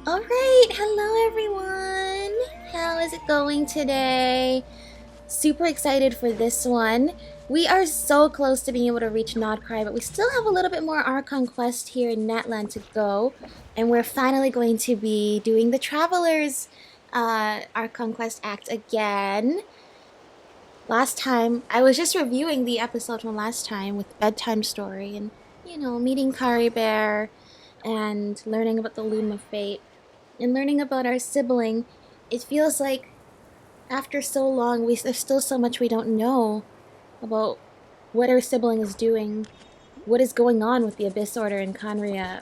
Alright, hello everyone! How is it going today? Super excited for this one. We are so close to being able to reach Nodcry, but we still have a little bit more Archon quest here in Natland to go. And we're finally going to be doing the Traveler's Archon quest act again. Last time, I was just reviewing the episode from last time with Bedtime Story and, you know, meeting Kari Bear and learning about the Loom of Fate. And learning about our sibling, it feels like after so long, there's still so much we don't know about what our sibling is doing, what is going on with the Abyss Order in Conria.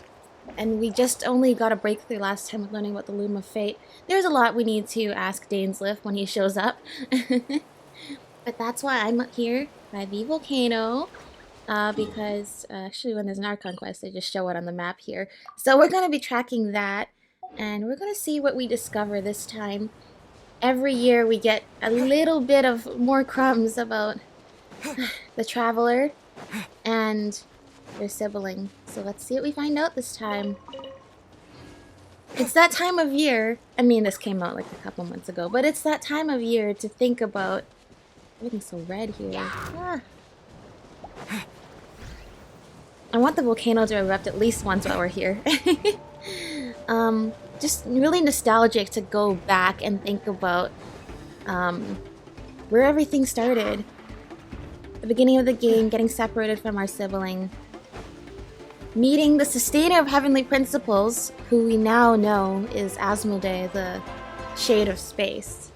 And we just only got a breakthrough last time with learning about the Loom of Fate. There's a lot we need to ask Dainsliff when he shows up. But that's why I'm here by the volcano. Because actually when there's an Archon quest, they just show it on the map here. So we're going to be tracking that. And we're going to see what we discover this time. Every year we get a little bit of more crumbs about the Traveler and their sibling. So let's see what we find out this time. It's that time of year. I mean, this came out like a couple months ago. But it's that time of year to think about... Everything's so red here. Ah. I want the volcano to erupt at least once while we're here. Just really nostalgic to go back and think about where everything started. The beginning of the game, getting separated from our sibling. Meeting the sustainer of heavenly principles, who we now know is Asmodee, the shade of space.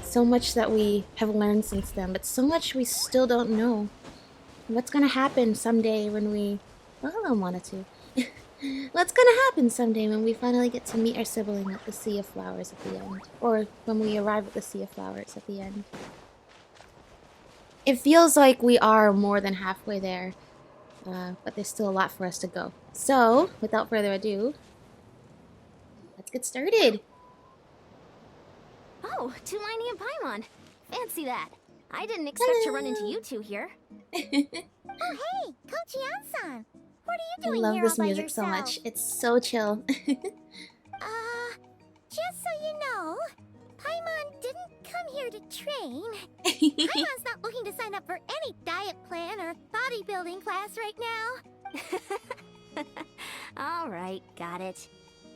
So much that we have learned since then, but so much we still don't know. What's gonna happen someday when we... Well, I wanted to. What's gonna happen someday when we finally get to meet our sibling at the Sea of Flowers at the end? Or when we arrive at the Sea of Flowers at the end? It feels like we are more than halfway there, but there's still a lot for us to go. So, without further ado, let's get started! Oh, Tulani and Paimon! Fancy that! I didn't expect to run into you two here. Oh hey, Kochi-san! What are you doing I love here this all by music yourself? so much. It's so chill. Just so you know, Paimon didn't come here to train. Paimon's not looking to sign up for any diet plan or bodybuilding class right now. Alright, got it.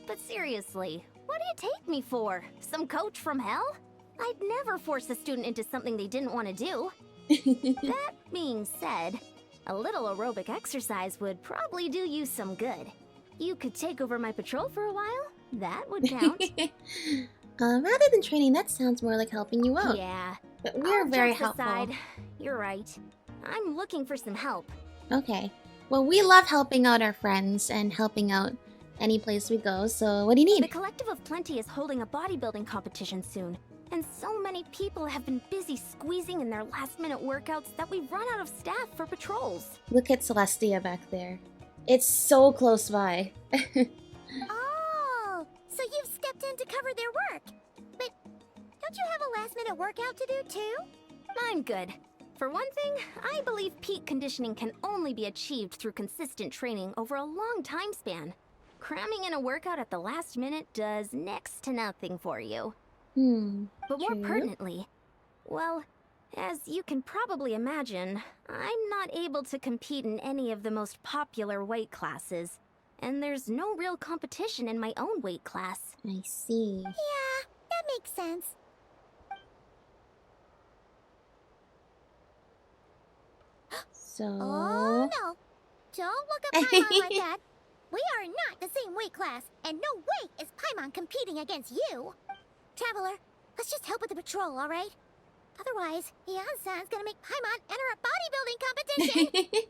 But seriously, what do you take me for? Some coach from hell? I'd never force a student into something they didn't want to do. That being said, a little aerobic exercise would probably do you some good. You could take over my patrol for a while. That would count. Rather than training, that sounds more like helping you out. Yeah. But we're very jokes helpful. aside, you're right. I'm looking for some help. Okay. Well, we love helping out our friends and helping out any place we go, so what do you The need? Collective of Plenty is holding a bodybuilding competition soon. And so many people have been busy squeezing in their last-minute workouts that we've run out of staff for patrols. Look at Celestia back there. It's so close by. Oh, so you've stepped in to cover their work. But don't you have a last-minute workout to do too? I'm good. For one thing, I believe peak conditioning can only be achieved through consistent training over a long time span. Cramming in a workout at the last minute does next to nothing for you. But more True. pertinently, well, as you can probably imagine, I'm not able to compete in any of the most popular weight classes. And there's no real competition in my own weight class. I see. Yeah, that makes sense. So... Oh no, don't look at Paimon like that. We are not the same weight class, and no way is Paimon competing against you. Traveler, let's just help with the patrol, alright? Otherwise, Yan-san's gonna make Paimon enter a bodybuilding competition!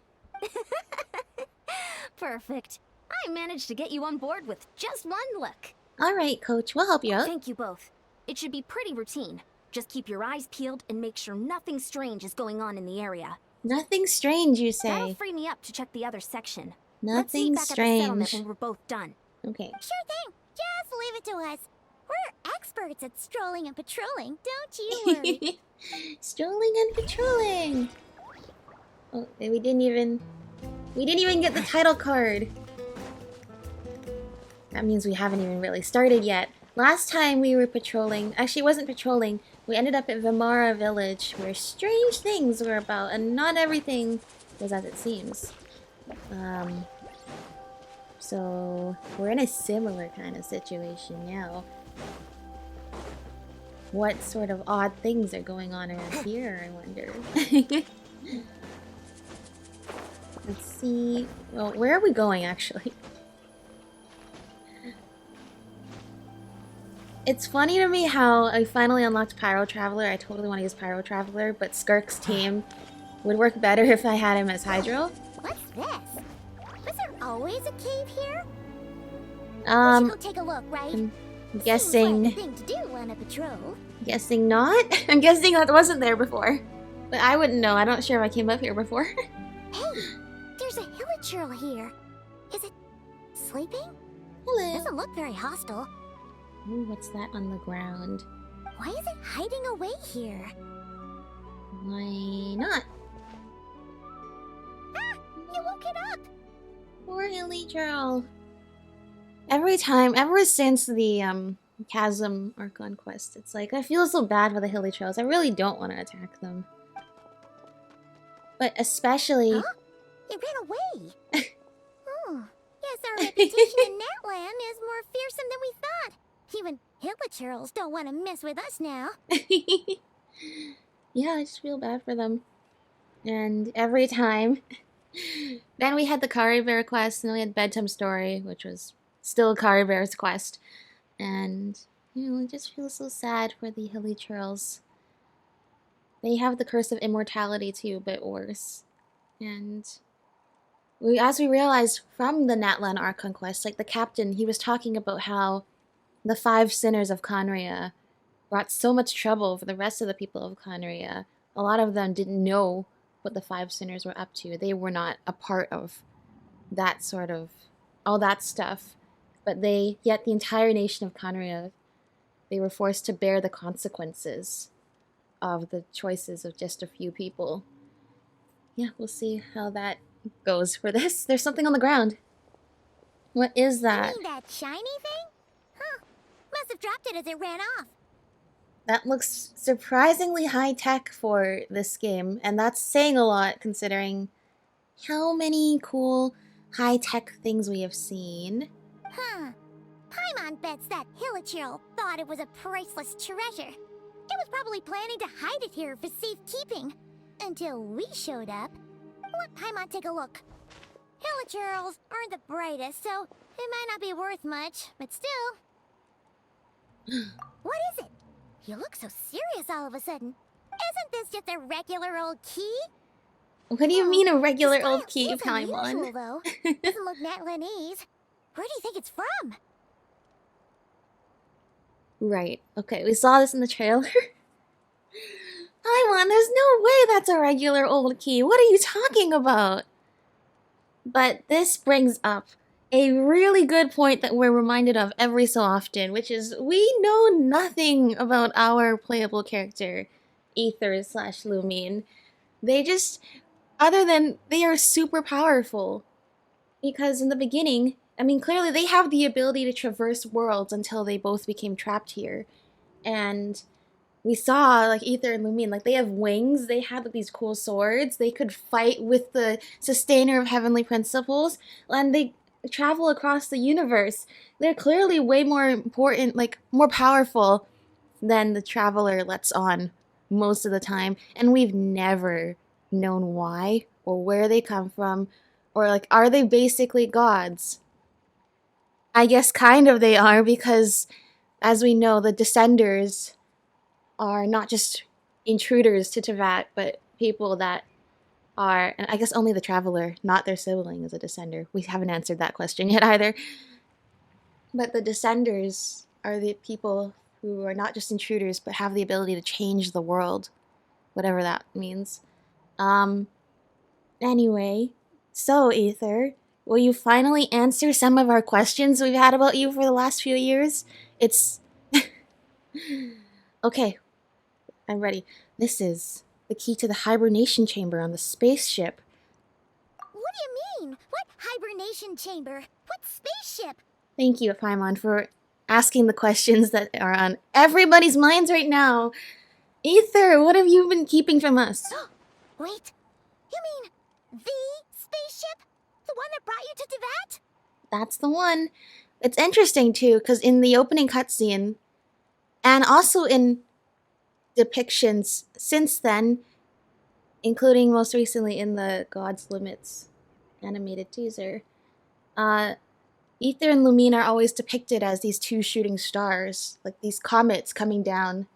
Perfect. I managed to get you on board with just one look. Alright, Coach, we'll help you out. Thank you both. It should be pretty routine. Just keep your eyes peeled and make sure nothing strange is going on in the area. Nothing strange, you That'll say. free me up to check the other section. Nothing Let's meet back at the settlement strange. when we're both done. Okay. Sure thing, just leave it to us. We're experts at strolling and patrolling, don't you worry. Strolling and patrolling. Oh, and we didn't even get the title card. That means we haven't even really started yet. Last time we were patrolling, actually it wasn't patrolling, we ended up at Vimara Village where strange things were about and not everything was as it seems. So we're in a similar kind of situation now. What sort of odd things are going on around here, I wonder? Let's see. Well, where are we going actually? It's funny to me how I finally unlocked Pyro Traveler. I totally want to use Pyro Traveler, but Skirk's team would work better if I had him as Hydro. What's this? Was there always a cave here? We Um, should go take a look, right? I'm Seems guessing... like the thing to do on a patrol. Guessing not? I'm guessing that wasn't there before. But I wouldn't know. I'm not sure if I came up here before. Hey, there's a hilichurl here. Is it sleeping? Hello. Doesn't look very hostile. Ooh, what's that on the ground? Why is it hiding away here? Why not? Ah! You woke it up! Poor Hilichurl. Every time, ever since the Chasm Archon quest, it's like I feel so bad for the Hilichurls. I really don't want to attack them. But especially... Huh? It ran away! Oh, yes, our reputation in Natland is more fearsome than we thought. Even hilichurls don't want to mess with us now. Yeah, I just feel bad for them. And every time... Then we had the Kari Bear quest, and then we had Bedtime Story, which was still a Kari Bear's quest. And, you know, I just feel so sad for the Hilichurls. They have the Curse of Immortality too, but worse. And as we realized from the Natlan Archon quest, like the captain, he was talking about how the 5 sinners of Conria brought so much trouble for the rest of the people of Conria. A lot of them didn't know what the 5 sinners were up to. They were not a part of that sort of, all that stuff. But yet the entire nation of Conria, they were forced to bear the consequences of the choices of just a few people. Yeah, we'll see how that goes for this. There's something on the ground. What is that? You mean that shiny thing? Huh. Must have dropped it as it ran off. That looks surprisingly high-tech for this game, and that's saying a lot considering how many cool high-tech things we have seen. Huh. Paimon bets that hilichurl thought it was a priceless treasure. It was probably planning to hide it here for safekeeping. Until we showed up. Let Paimon take a look. Hilichurls aren't the brightest, so it might not be worth much, but still. What is it? You look so serious all of a sudden. Isn't this just a regular old key? What do you mean a regular The style old key, is unusual, Paimon? though. Doesn't look Natlanese. Where do you think it's from? Right. Okay, we saw this in the trailer. Paimon, there's no way that's a regular old key. What are you talking about? But this brings up a really good point that we're reminded of every so often, which is we know nothing about our playable character, Aether/Lumine. They just, other than they are super powerful. Because in the beginning, I mean, clearly they have the ability to traverse worlds until they both became trapped here. And we saw, like, Aether and Lumine, like, they have wings, they have these cool swords, they could fight with the Sustainer of Heavenly Principles, and they travel across the universe. They're clearly way more important, like, more powerful than the Traveler lets on most of the time, and we've never known why, or where they come from, or, like, are they basically gods? I guess kind of they are, because, as we know, the Descenders are not just intruders to Teyvat, but people that are, and I guess only the Traveler, not their sibling, is a Descender. We haven't answered that question yet either. But the Descenders are the people who are not just intruders, but have the ability to change the world, whatever that means. Anyway, so Aether, will you finally answer some of our questions we've had about you for the last few years? It's... Okay, I'm ready. This is the key to the hibernation chamber on the spaceship. What do you mean? What hibernation chamber? What spaceship? Thank you, Paimon, for asking the questions that are on everybody's minds right now. Aether, what have you been keeping from us? Wait, you mean the spaceship? The one that brought you to Direidyth? That's the one. It's interesting, too, because in the opening cutscene, and also in depictions since then, including most recently in the God's Limits animated teaser, Aether and Lumine are always depicted as these two shooting stars, like these comets coming down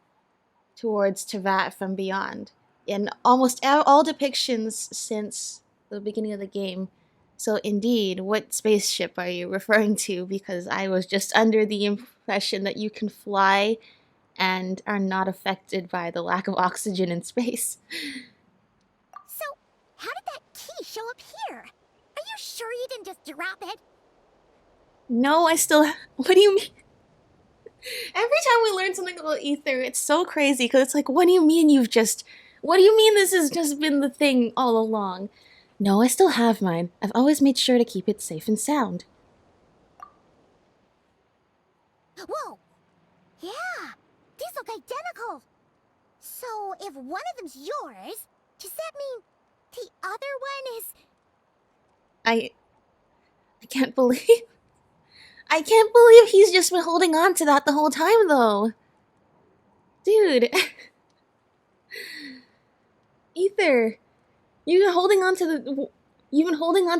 towards Teyvat from beyond. In almost all depictions since the beginning of the game. So indeed, what spaceship are you referring to? Because I was just under the impression that you can fly and are not affected by the lack of oxygen in space. So, how did that key show up here? Are you sure you didn't just drop it? No, I still... What do you mean? Every time we learn something about Aether, it's so crazy, because it's like, what do you mean you've just... What do you mean this has just been the thing all along? No, I still have mine. I've always made sure to keep it safe and sound. Whoa! Yeah, these look identical. So, if one of them's yours, does that mean the other one is... I can't believe... I can't believe he's just been holding on to that the whole time, though. Dude. Aether, you've been holding on to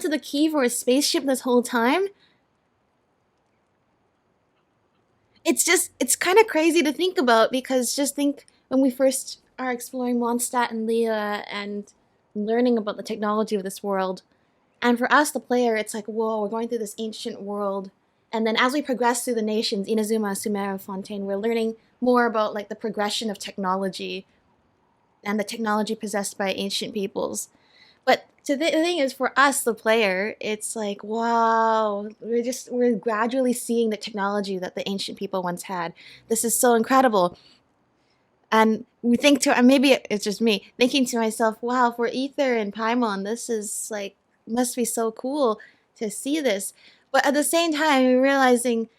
the key for a spaceship this whole time? It's kind of crazy to think about, because just think when we first are exploring Mondstadt and Leah and learning about the technology of this world. And for us, the player, it's like, whoa, we're going through this ancient world. And then as we progress through the nations, Inazuma, Sumeru, Fontaine, we're learning more about like the progression of technology and the technology possessed by ancient peoples. But the thing is, for us, the player, it's like, wow, we're gradually seeing the technology that the ancient people once had. This is so incredible. And we think to, and maybe it's just me, thinking to myself, wow, for Aether and Paimon, this is like, must be so cool to see this. But at the same time, we're realizing,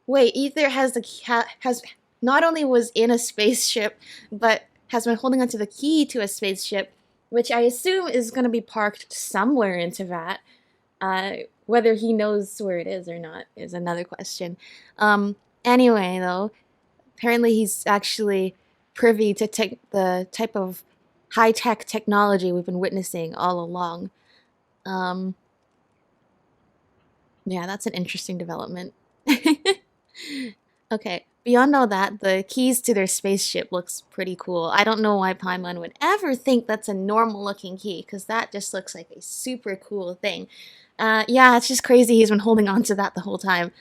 wait, Aether has not only was in a spaceship, but has been holding onto the key to a spaceship, which I assume is going to be parked somewhere in Teyvat. Whether he knows where it is or not is another question. Anyway, though, apparently he's actually privy to the type of high-tech technology we've been witnessing all along. Yeah, that's an interesting development. Okay, beyond all that, the keys to their spaceship looks pretty cool. I don't know why Paimon would ever think that's a normal-looking key, because that just looks like a super cool thing. Yeah, it's just crazy he's been holding on to that the whole time.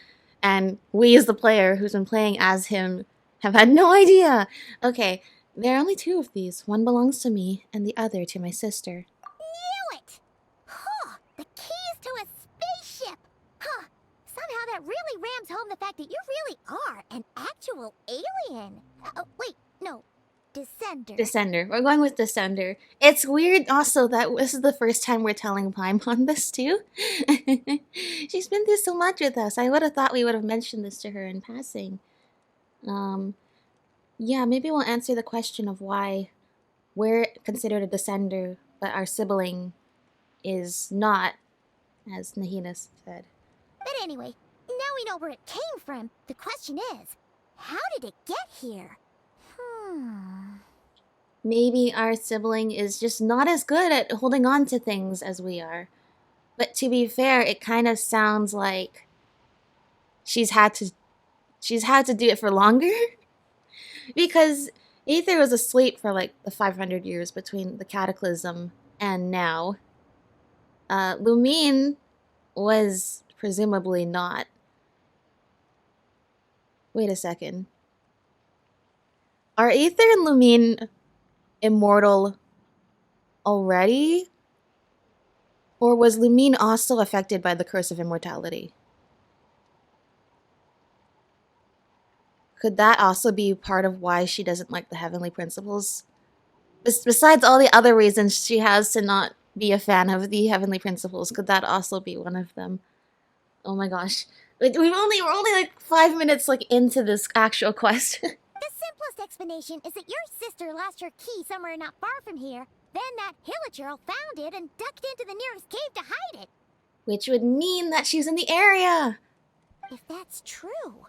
And we, as the player who's been playing as him, have had no idea. Okay, there are only two of these. One belongs to me, and the other to my sister. Knew it! Huh, the keys to a spaceship! Huh, somehow that really rams home the fact that you really are an actual alien. Oh, wait, no. Descender. Descender. We're going with Descender. It's weird also that this is the first time we're telling Paimon this too. She's been through so much with us. I would have thought we would have mentioned this to her in passing. Yeah, maybe we'll answer the question of why we're considered a Descender, but our sibling is not, as Nahina said. But anyway, now we know where it came from. The question is, how did it get here? Maybe our sibling is just not as good at holding on to things as we are. But to be fair, it kind of sounds like she's had to do it for longer. Because Aether was asleep for like the 500 years between the Cataclysm and now. Lumine was presumably not. Wait a second. Are Aether and Lumine immortal already? Or was Lumine also affected by the curse of immortality? Could that also be part of why she doesn't like the heavenly principles? Besides all the other reasons she has to not be a fan of the heavenly principles, could that also be one of them? Oh my gosh. We're only like 5 minutes like into this actual quest. The simplest explanation is that your sister lost her key somewhere not far from here. Then that Hilichurl found it and ducked into the nearest cave to hide it. Which would mean that she's in the area. If that's true,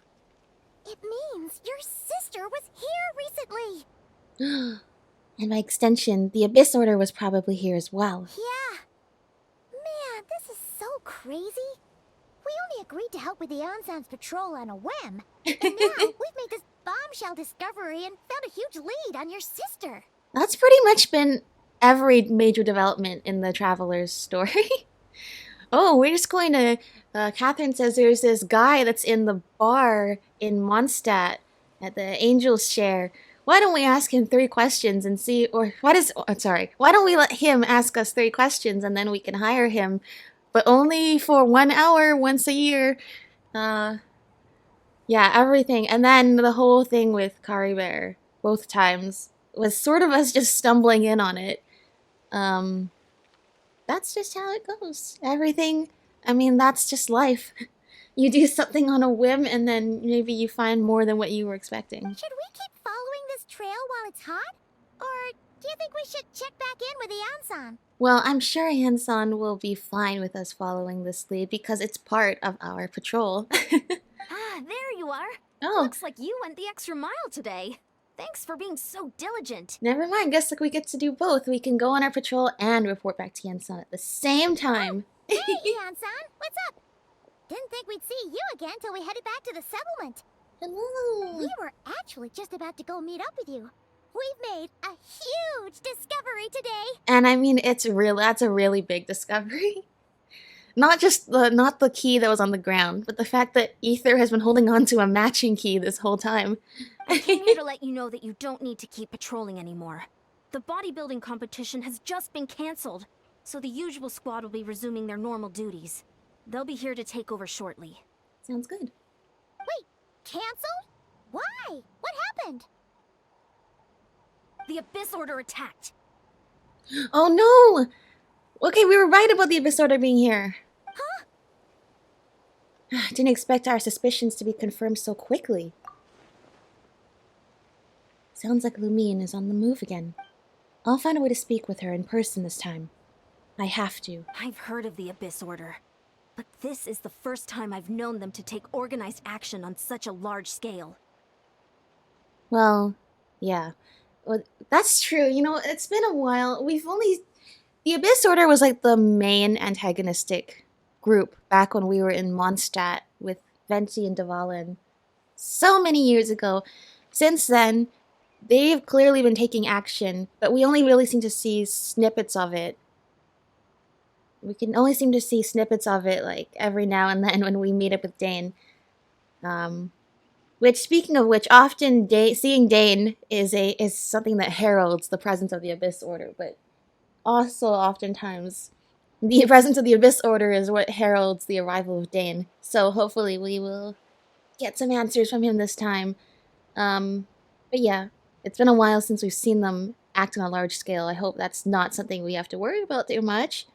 it means your sister was here recently. And by extension, the Abyss Order was probably here as well. Yeah. Man, this is so crazy. We only agreed to help with the Ansan's patrol on a whim. And now we've made this bombshell discovery and found a huge lead on your sister. That's pretty much been every major development in the Traveler's story. Oh, we're just going to... Catherine says there's this guy that's in the bar in Mondstadt at the Angel's Share. Why don't we ask him 3 questions and see... Or, why don't we let him ask us 3 questions and then we can hire him, but only for 1 hour once a year. Yeah, everything. And then the whole thing with Kari Bear, both times, was sort of us just stumbling in on it. That's just how it goes. Everything, I mean, that's just life. You do something on a whim and then maybe you find more than what you were expecting. Should we keep following this trail while it's hot? Or do you think we should check back in with the Ansan? Well, I'm sure Hansan will be fine with us following this lead because it's part of our patrol. Ah, there you are. Oh, Looks like you went the extra mile today. Thanks for being so diligent. never mind. Guess like we get to do both. We can go on our patrol and report back to Hansan at the same time. Hey, Ansan, what's up? Didn't think we'd see you again till we headed back to the settlement. Hello. We were actually just about to go meet up with you. We've made a huge discovery today. And I mean, that's a really big discovery. Not the key that was on the ground, but the fact that Ether has been holding on to a matching key this whole time. I came here to let you know that you don't need to keep patrolling anymore. The bodybuilding competition has just been cancelled, so the usual squad will be resuming their normal duties. They'll be here to take over shortly. Sounds good. Wait, canceled? Why? What happened? The Abyss Order attacked. Oh no! Okay, we were right about the Abyss Order being here. Huh? Didn't expect our suspicions to be confirmed so quickly. Sounds like Lumine is on the move again. I'll find a way to speak with her in person this time. I have to. I've heard of the Abyss Order, but this is the first time I've known them to take organized action on such a large scale. Well, yeah. Well, that's true. You know, it's been a while. The Abyss Order was like the main antagonistic group back when we were in Mondstadt with Venti and Dvalin so many years ago. Since then, they've clearly been taking action, but we only really seem to see snippets of it. We can only seem to see snippets of it like every now and then when we meet up with Dane. Which, speaking of which, often seeing Dane is something that heralds the presence of the Abyss Order, but also oftentimes the presence of the Abyss Order is what heralds the arrival of Dane. So hopefully we will get some answers from him this time. But yeah, it's been a while since we've seen them act on a large scale. I hope that's not something we have to worry about too much.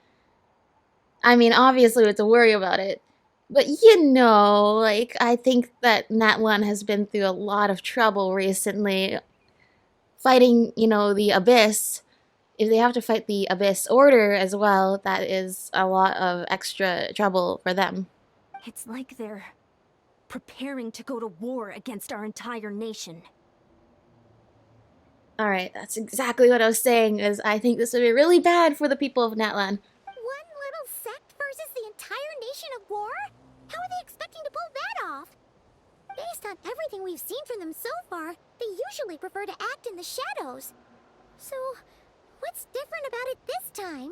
I mean, obviously we have to worry about it. But you know, like, I think that Nat 1 has been through a lot of trouble recently. Fighting, you know, the Abyss. If they have to fight the Abyss Order as well, that is a lot of extra trouble for them. It's like they're preparing to go to war against our entire nation. Alright, that's exactly what I was saying, is I think this would be really bad for the people of Natlan. One little sect versus the entire nation of war? How are they expecting to pull that off? Based on everything we've seen from them so far, they usually prefer to act in the shadows. So, what's different about it this time?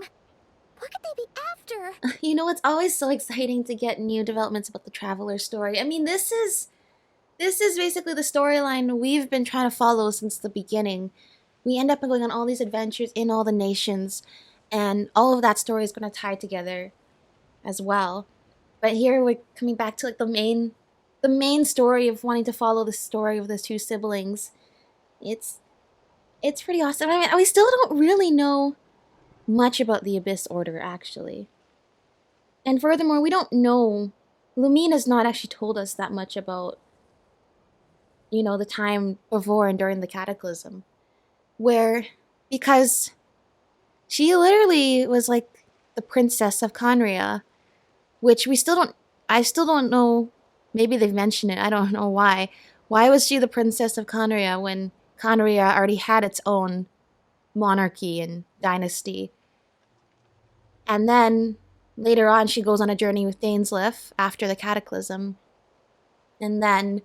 What could they be after? You know, it's always so exciting to get new developments about the Traveler story. I mean, this is basically the storyline we've been trying to follow since the beginning. We end up going on all these adventures in all the nations, and all of that story is going to tie together as well. But here we're coming back to like the main story of wanting to follow the story of those 2 siblings. It's pretty awesome. I mean, we still don't really know much about the Abyss Order, actually. And furthermore, we don't know Lumine has not actually told us that much about, you know, the time before and during the Cataclysm. Because she literally was like the princess of Conria, which I still don't know, maybe they've mentioned it, I don't know why. Why was she the princess of Conria when Conria already had its own monarchy and dynasty? And then later on, she goes on a journey with Dainsleif after the Cataclysm. And then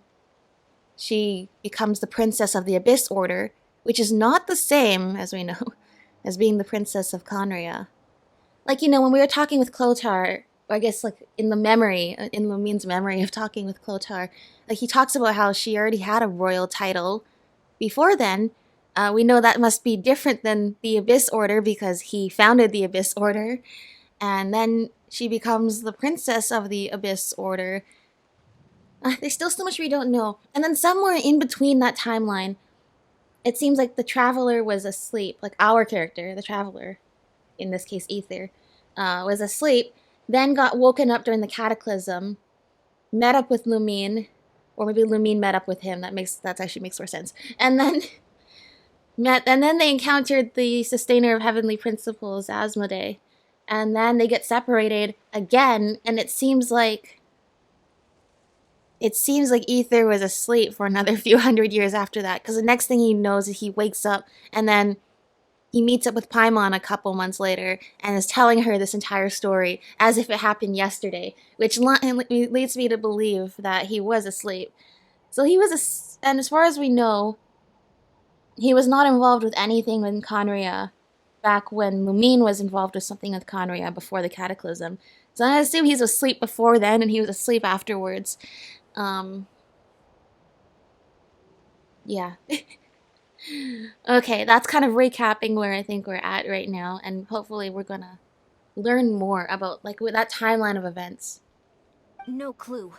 she becomes the princess of the Abyss Order, which is not the same, as we know, as being the princess of Conria. Like, you know, when we were talking with Clothar, or I guess like in Lumine's memory of talking with Clothar, like he talks about how she already had a royal title before then. We know that must be different than the Abyss Order because he founded the Abyss Order. And then she becomes the princess of the Abyss Order. There's still so much we don't know. And then somewhere in between that timeline, it seems like the Traveler was asleep. Like our character, the Traveler, in this case Aether, was asleep, then got woken up during the Cataclysm, met up with Lumine, or maybe Lumine met up with him. That actually makes more sense. And then they encountered the Sustainer of Heavenly Principles, Asmodee. And then they get separated again, and it seems like Aether was asleep for another few hundred years after that, because the next thing he knows is he wakes up, and then he meets up with Paimon a couple months later, and is telling her this entire story as if it happened yesterday, which leads me to believe that he was asleep. So and as far as we know, he was not involved with anything with Conria back when Lumine was involved with something with Conria before the Cataclysm. So I assume he's asleep before then and he was asleep afterwards. Yeah. Okay, that's kind of recapping where I think we're at right now, and hopefully we're gonna learn more about, like, that timeline of events. No clue.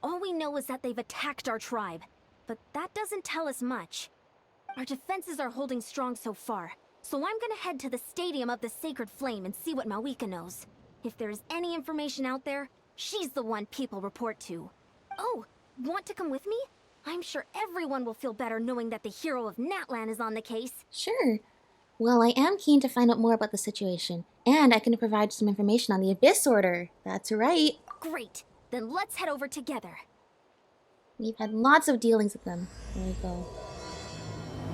All we know is that they've attacked our tribe, but that doesn't tell us much. Our defenses are holding strong so far, so I'm gonna head to the Stadium of the Sacred Flame and see what Mawika knows. If there's any information out there, she's the one people report to. Oh, want to come with me? I'm sure everyone will feel better knowing that the hero of Natlan is on the case. Sure. Well, I am keen to find out more about the situation, and I can provide some information on the Abyss Order. That's right. Great. Then let's head over together. We've had lots of dealings with them. There we go.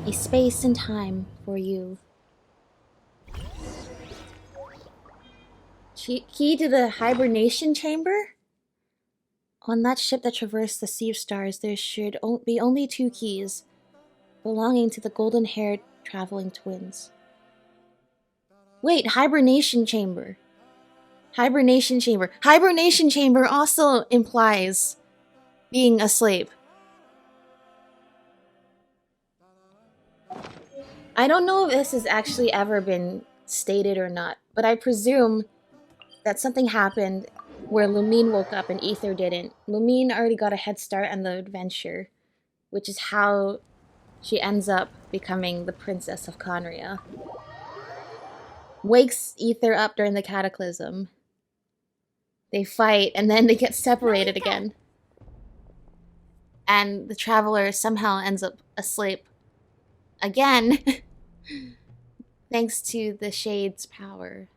A space and time for you. Key to the hibernation chamber? On that ship that traversed the Sea of Stars, there should be only 2 keys, belonging to the golden-haired traveling twins. Wait, hibernation chamber. Hibernation chamber. Hibernation chamber also implies being asleep. I don't know if this has actually ever been stated or not, but I presume that something happened where Lumine woke up and Aether didn't. Lumine already got a head start on the adventure, which is how she ends up becoming the Princess of Conria. Wakes Aether up during the Cataclysm. They fight, and then they get separated again. And the Traveler somehow ends up asleep again, thanks to the Shade's power.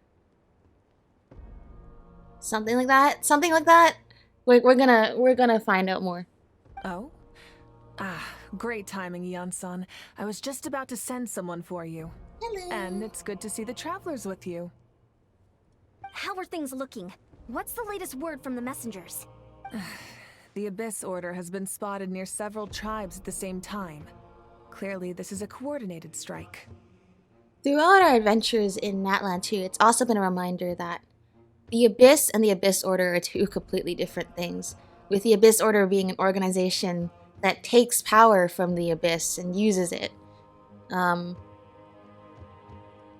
Something like that. Something like that. We're gonna find out more. Oh? Great timing, Eon-san. I was just about to send someone for you. Hello. And it's good to see the travelers with you. How are things looking? What's the latest word from the messengers? The Abyss Order has been spotted near several tribes at the same time. Clearly, this is a coordinated strike. Throughout our adventures in Natlan 2, it's also been a reminder that the Abyss and the Abyss Order are 2 completely different things, with the Abyss Order being an organization that takes power from the Abyss and uses it.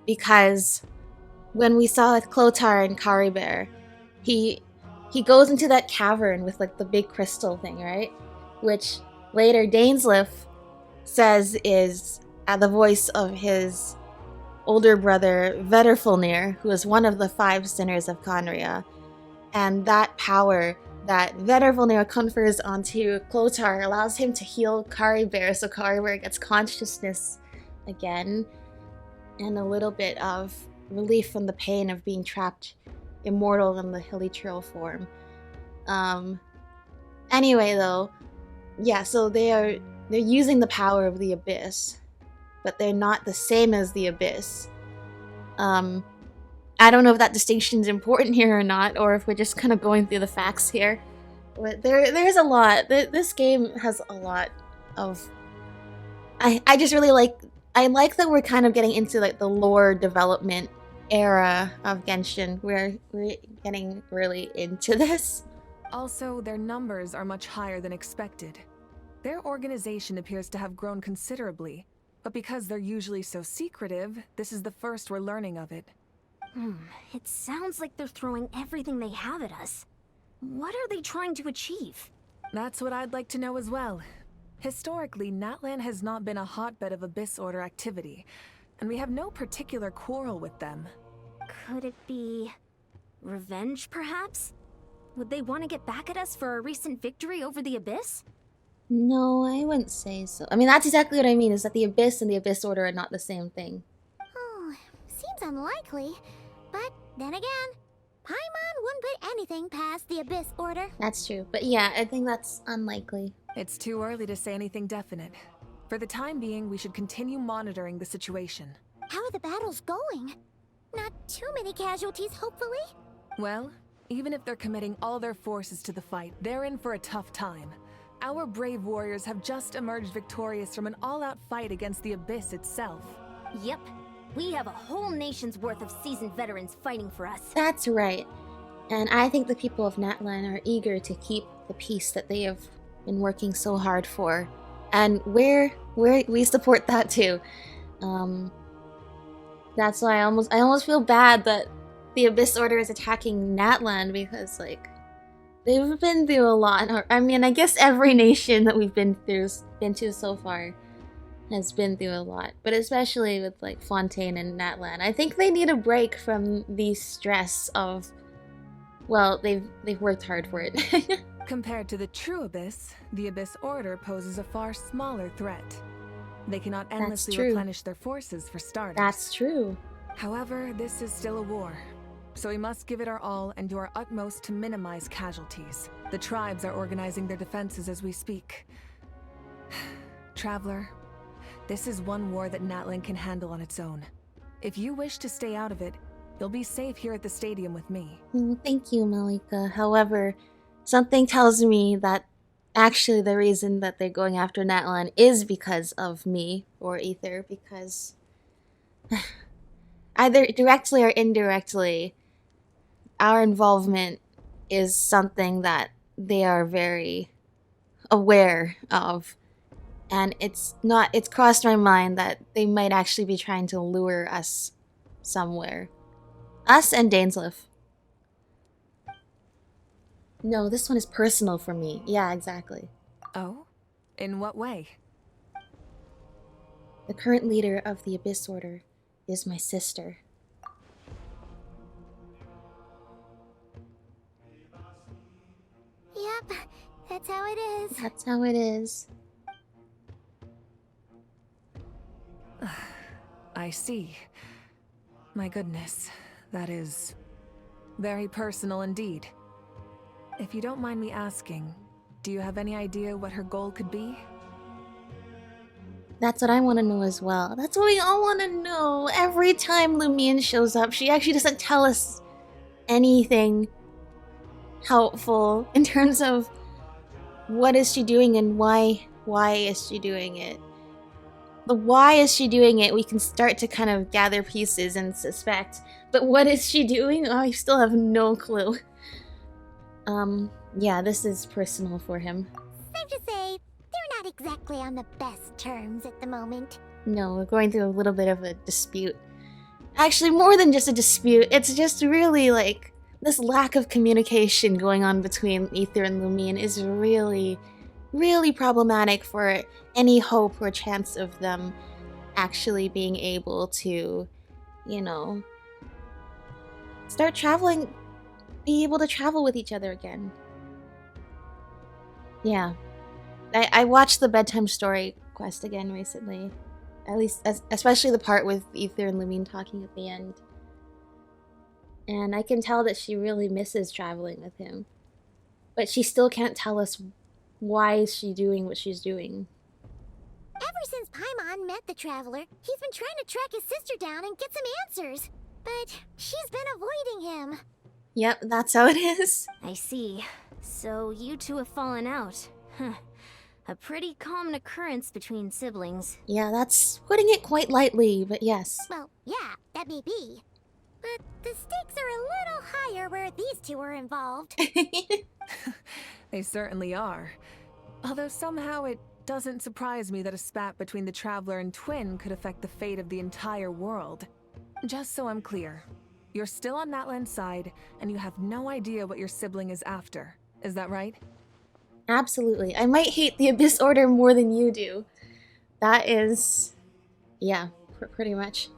Because when we saw with Clothar and Caribert, he goes into that cavern with, like, the big crystal thing, right? Which later Dainsleif says is the voice of his older brother Vedderfulnir, who is one of the 5 sinners of Conria. And that power that Venerable confers onto Clothar allows him to heal Kari Bear, so Kari Bear gets consciousness again, and a little bit of relief from the pain of being trapped immortal in the Hilichurl form. Anyway though, yeah, so they're using the power of the Abyss, but they're not the same as the Abyss. I don't know if that distinction is important here or not, or if we're just kind of going through the facts here. But there's a lot. This game has a lot of... I just really like... I like that we're kind of getting into like the lore development era of Genshin, where we're getting really into this. Also, their numbers are much higher than expected. Their organization appears to have grown considerably, but because they're usually so secretive, this is the first we're learning of it. It sounds like they're throwing everything they have at us. What are they trying to achieve? That's what I'd like to know as well. Historically, Natlan has not been a hotbed of Abyss Order activity, and we have no particular quarrel with them. Could it be... revenge, perhaps? Would they want to get back at us for a recent victory over the Abyss? No, I wouldn't say so. I mean, that's exactly what I mean, is that the Abyss and the Abyss Order are not the same thing. Oh, seems unlikely. But then again, Paimon wouldn't put anything past the Abyss Order. That's true, but yeah, I think that's unlikely. It's too early to say anything definite. For the time being, we should continue monitoring the situation. How are the battles going? Not too many casualties, hopefully? Well, even if they're committing all their forces to the fight, they're in for a tough time. Our brave warriors have just emerged victorious from an all-out fight against the Abyss itself. Yep. We have a whole nation's worth of seasoned veterans fighting for us. That's right. And I think the people of Natlan are eager to keep the peace that they have been working so hard for. And we support that too. That's why I almost feel bad that the Abyss Order is attacking Natlan, because like they've been through a lot. I mean, I guess every nation that we've been to so far has been through a lot, but especially with like Fontaine and Natlan. I think they need a break from the stress of, well, they've worked hard for it. Compared to the true Abyss, the Abyss Order poses a far smaller threat. They cannot endlessly replenish their forces for starters. That's true. However, this is still a war, so we must give it our all and do our utmost to minimize casualties. The tribes are organizing their defenses as we speak. Traveler, this is one war that Natlan can handle on its own. If you wish to stay out of it, you'll be safe here at the stadium with me. Thank you, Malika. However, something tells me that actually the reason that they're going after Natlan is because of me or Ether, because either directly or indirectly, our involvement is something that they are very aware of. And it's crossed my mind that they might actually be trying to lure us somewhere. Us and Dainsleif. No, this one is personal for me. Yeah, exactly. Oh? In what way? The current leader of the Abyss Order is my sister. Yep, that's how it is. That's how it is. I see. My goodness, that is very personal indeed. If you don't mind me asking, do you have any idea what her goal could be? That's what I want to know as well. That's what we all want to know. Every time Lumine shows up, she actually doesn't tell us anything helpful in terms of what is she doing and why is she doing it. The why is she doing it, we can start to kind of gather pieces and suspect. But what is she doing? I still have no clue. Yeah, this is personal for him. Safe to say, they're not exactly on the best terms at the moment. No, we're going through a little bit of a dispute. Actually, more than just a dispute, it's just really like this lack of communication going on between Ether and Lumine is really, really problematic for any hope or chance of them actually being able to, you know, start traveling, be able to travel with each other again. Yeah. I watched the bedtime story quest again recently. At least, especially the part with Ether and Lumine talking at the end. And I can tell that she really misses traveling with him. But she still can't tell us why she's doing what she's doing. Ever since Paimon met the Traveler, he's been trying to track his sister down and get some answers. But she's been avoiding him. Yep, that's how it is. I see. So you two have fallen out. Huh. A pretty common occurrence between siblings. Yeah, that's putting it quite lightly, but yes. Well, yeah, that may be. But the stakes are a little higher where these two are involved. They certainly are. Although somehow it doesn't surprise me that a spat between the Traveler and Twin could affect the fate of the entire world. Just so I'm clear, you're still on Natlan's side, and you have no idea what your sibling is after. Is that right? Absolutely. I might hate the Abyss Order more than you do. That is... yeah, pretty much.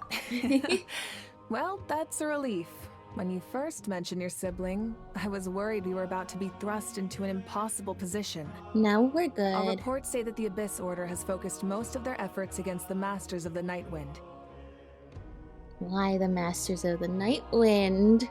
Well, that's a relief. When you first mentioned your sibling, I was worried we were about to be thrust into an impossible position. No, we're good. Our reports say that the Abyss Order has focused most of their efforts against the Masters of the Nightwind. Why the Masters of the Nightwind?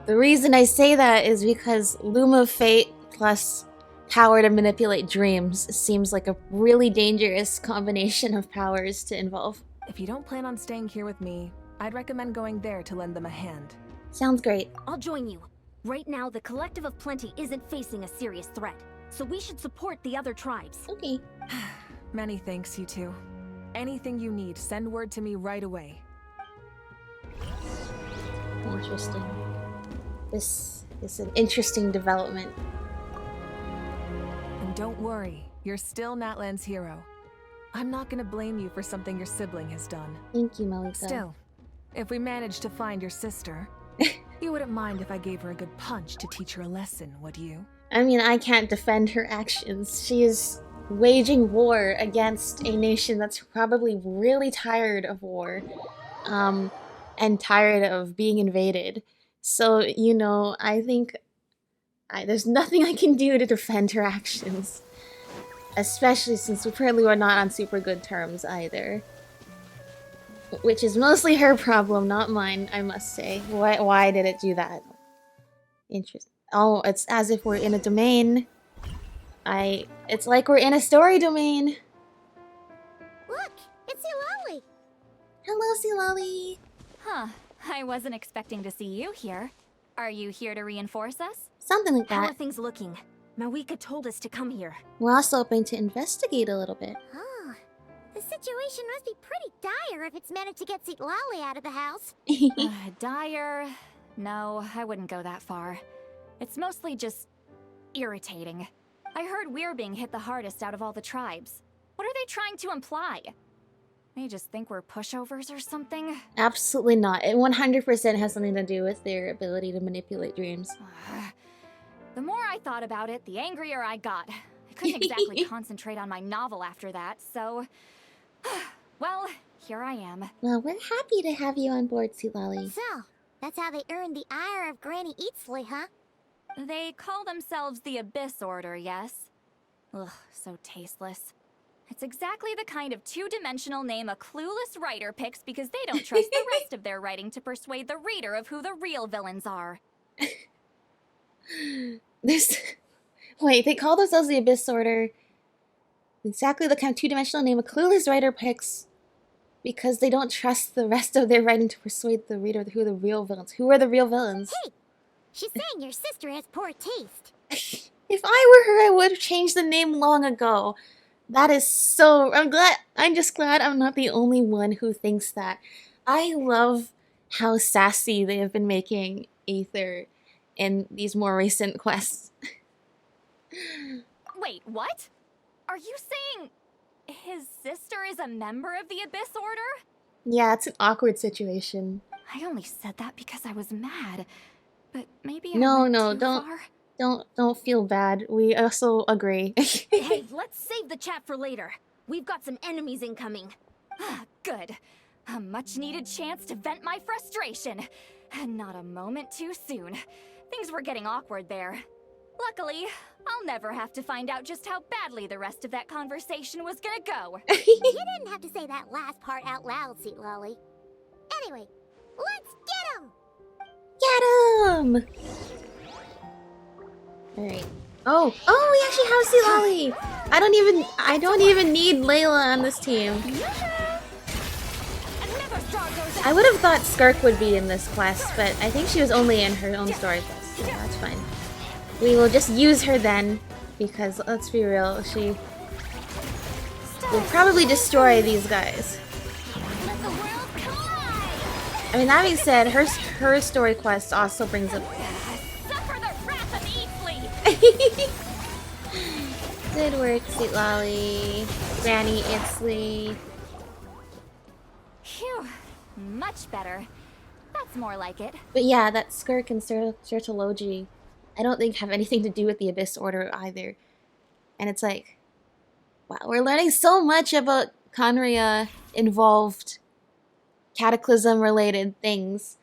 The reason I say that is because Loom of Fate plus power to manipulate dreams seems like a really dangerous combination of powers to involve. If you don't plan on staying here with me, I'd recommend going there to lend them a hand. Sounds great. I'll join you. Right now, the Collective of Plenty isn't facing a serious threat, so we should support the other tribes. Okay. Many thanks, you two. Anything you need, send word to me right away. Interesting. This is an interesting development. And don't worry, you're still Natlan's hero. I'm not gonna blame you for something your sibling has done. Thank you, Malika. Still, if we manage to find your sister, you wouldn't mind if I gave her a good punch to teach her a lesson, would you? I mean, I can't defend her actions. She is waging war against a nation that's probably really tired of war, and tired of being invaded. So, you know, I think there's nothing I can do to defend her actions. Especially since apparently we're not on super good terms either. Which is mostly her problem, not mine, I must say. Why did it do that? Interesting. Oh, it's as if we're in a domain. It's like we're in a story domain. Look, it's Eulalie. Hello, Silali. Huh. I wasn't expecting to see you here. Are you here to reinforce us? Something like How are that. things looking? Mawika told us to come here. We're also hoping to investigate a little bit. Oh, the situation must be pretty dire if it's managed to get Eulalie out of the house. Dire? No, I wouldn't go that far. It's mostly just irritating. I heard we're being hit the hardest out of all the tribes. What are they trying to imply? They just think we're pushovers or something? Absolutely not. It 100% has something to do with their ability to manipulate dreams. The more I thought about it, the angrier I got. I couldn't exactly concentrate on my novel after that, so... well, here I am. Well, we're happy to have you on board, Silali. So, that's how they earned the ire of Granny Eatsley, huh? They call themselves the Abyss Order, yes? Ugh, so tasteless. It's exactly the kind of two-dimensional name a clueless writer picks because they don't trust the rest of their writing to persuade the reader of who the real villains are. Wait, they call themselves the Abyss Order. Exactly the kind of two-dimensional name a clueless writer picks because they don't trust the rest of their writing to persuade the reader who the real villains. Who are the real villains? Hey! She's saying your sister has poor taste. If I were her, I would have changed the name long ago. That is so... I'm just glad I'm not the only one who thinks that. I love how sassy they have been making Aether in these more recent quests. Wait, what? Are you saying his sister is a member of the Abyss Order? Yeah, it's an awkward situation. I only said that because I was mad. But maybe No, I went no, too don't- far? Don't feel bad. We also agree. Hey, let's save the chat for later. We've got some enemies incoming. Good. A much-needed chance to vent my frustration. And not a moment too soon. Things were getting awkward there. Luckily, I'll never have to find out just how badly the rest of that conversation was gonna go. You didn't have to say that last part out loud, Sweet Lolly. Anyway, let's get him! Get him! Alright. Oh, we actually have Sea Lolly! I don't even need Layla on this team. I would have thought Skirk would be in this quest, but I think she was only in her own story quest, so that's fine. We will just use her then, because let's be real, she will probably destroy these guys. I mean, that being said, her story quest also brings up. Suffer the wrath of Easley! Good work, Sweet Lolly, Granny Itzley. Phew, much better. That's more like it. But yeah, that Skirk and Sertology, I don't think have anything to do with the Abyss Order either. And it's like, wow, we're learning so much about Conria involved Cataclysm-related things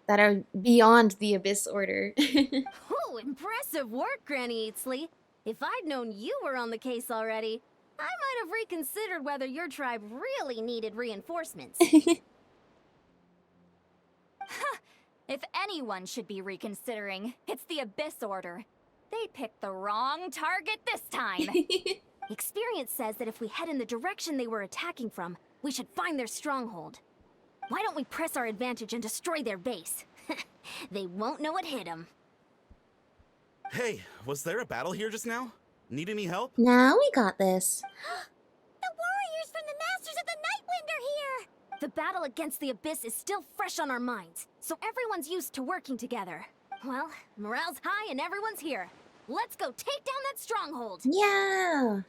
that are beyond the Abyss Order. Ooh, impressive work, Granny Eatsley. If I'd known you were on the case already, I might have reconsidered whether your tribe really needed reinforcements. If anyone should be reconsidering, it's the Abyss Order. They picked the wrong target this time. Experience says that if we head in the direction they were attacking from, we should find their stronghold. Why don't we press our advantage and destroy their base? They won't know what hit them. Hey, was there a battle here just now? Need any help? Now we got this. The warriors from the Masters of the Nightwind are here! The battle against the Abyss is still fresh on our minds, so everyone's used to working together. Well, morale's high and everyone's here. Let's go take down that stronghold! Yeah!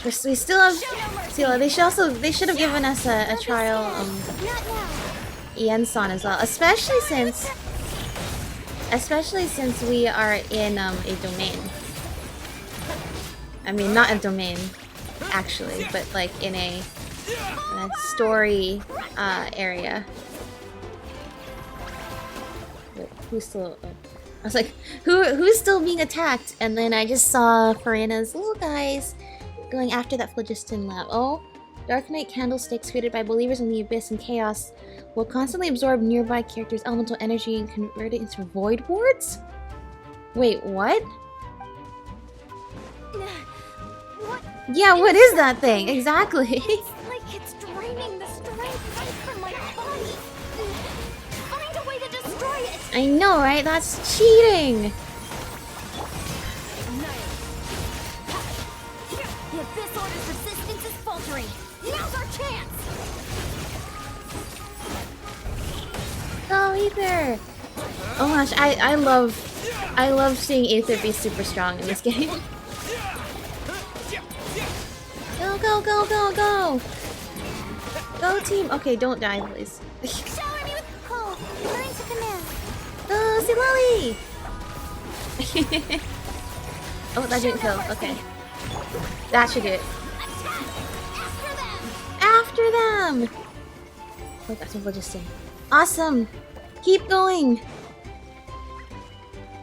We still have... They should have given us a trial Yenson as well. Especially since we are in a domain. I mean, not a domain, actually, but like in a story area. Wait, who's still... Oh. I was like, who's still being attacked? And then I just saw Farina's little guys going after that phlogiston lab. Oh, Dark Knight candlesticks created by believers in the Abyss and Chaos will constantly absorb nearby characters' elemental energy and convert it into void wards? Wait, what? What? Yeah, what is that thing? Exactly. It's like it's draining the strength right from my body. Find a way to destroy it! I know, right? That's cheating. The Abyss Order's resistance is faltering. Now's our chance! Go, Aether! Oh gosh, I love seeing Aether be super strong in this game. Go, go, go, go, go! Go, team! Okay, don't die, please. Shower me with cold. Learn to command. Go, Silali! Oh, that didn't kill. Okay. That should do it. After them! Oh, that's what we'll just say. Awesome! Keep going!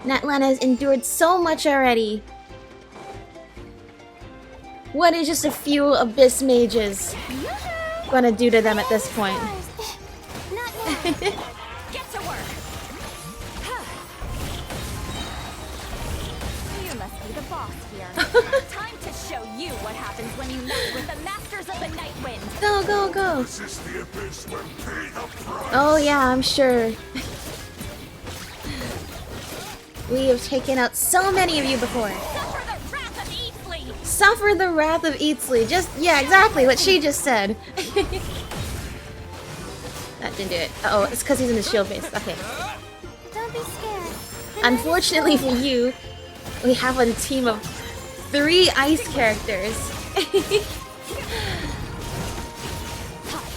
Natlana has endured so much already. What is just a few Abyss mages gonna do to them at this point? Not now. Get to work! You must be the boss here. Time to show you what happens when you mess with the Masters of the Nightwind! Go, go, go! Oh yeah, I'm sure. We have taken out so many of you before. Suffer the wrath of Easley! Suffer the wrath of Eatsley. Just, yeah, exactly what she just said. That didn't do it. Uh oh, it's because he's in the shield base. Okay. Don't be scared. Unfortunately for you, we have a team of 3 ice characters.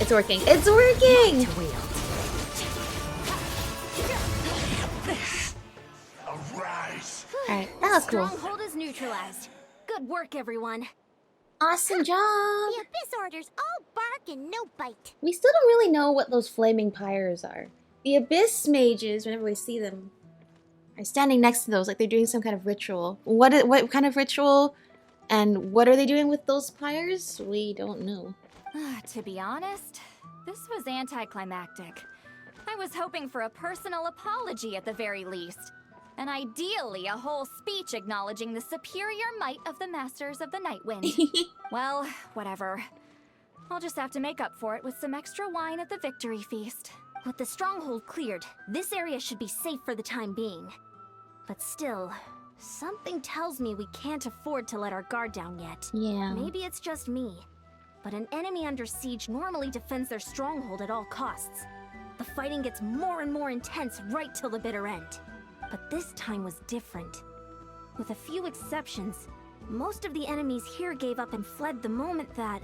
It's working. It's working! Alright, that was cool. Stronghold is neutralized. Good work, everyone. Awesome job! The Abyss Order's all bark and no bite. We still don't really know what those flaming pyres are. The Abyss mages, whenever we see them, are standing next to those like they're doing some kind of ritual. What kind of ritual and what are they doing with those pyres? We don't know. To be honest, this was anticlimactic. I was hoping for a personal apology at the very least. And ideally, a whole speech acknowledging the superior might of the Masters of the Night Wind. Well, whatever. I'll just have to make up for it with some extra wine at the victory feast. With the stronghold cleared, this area should be safe for the time being. But still, something tells me we can't afford to let our guard down yet. Yeah. Maybe it's just me, but an enemy under siege normally defends their stronghold at all costs. The fighting gets more and more intense right till the bitter end. But this time was different. With a few exceptions, most of the enemies here gave up and fled the moment that...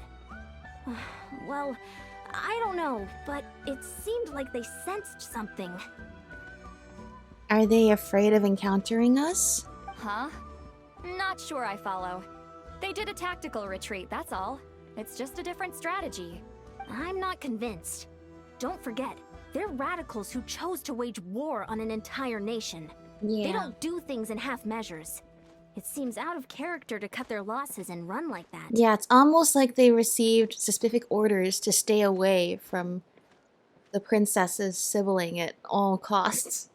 well, I don't know, but it seemed like they sensed something. Are they afraid of encountering us? Huh? Not sure I follow. They did a tactical retreat, that's all. It's just a different strategy. I'm not convinced. Don't forget, they're radicals who chose to wage war on an entire nation. Yeah. They don't do things in half measures. It seems out of character to cut their losses and run like that. Yeah, it's almost like they received specific orders to stay away from the princess's sibling at all costs.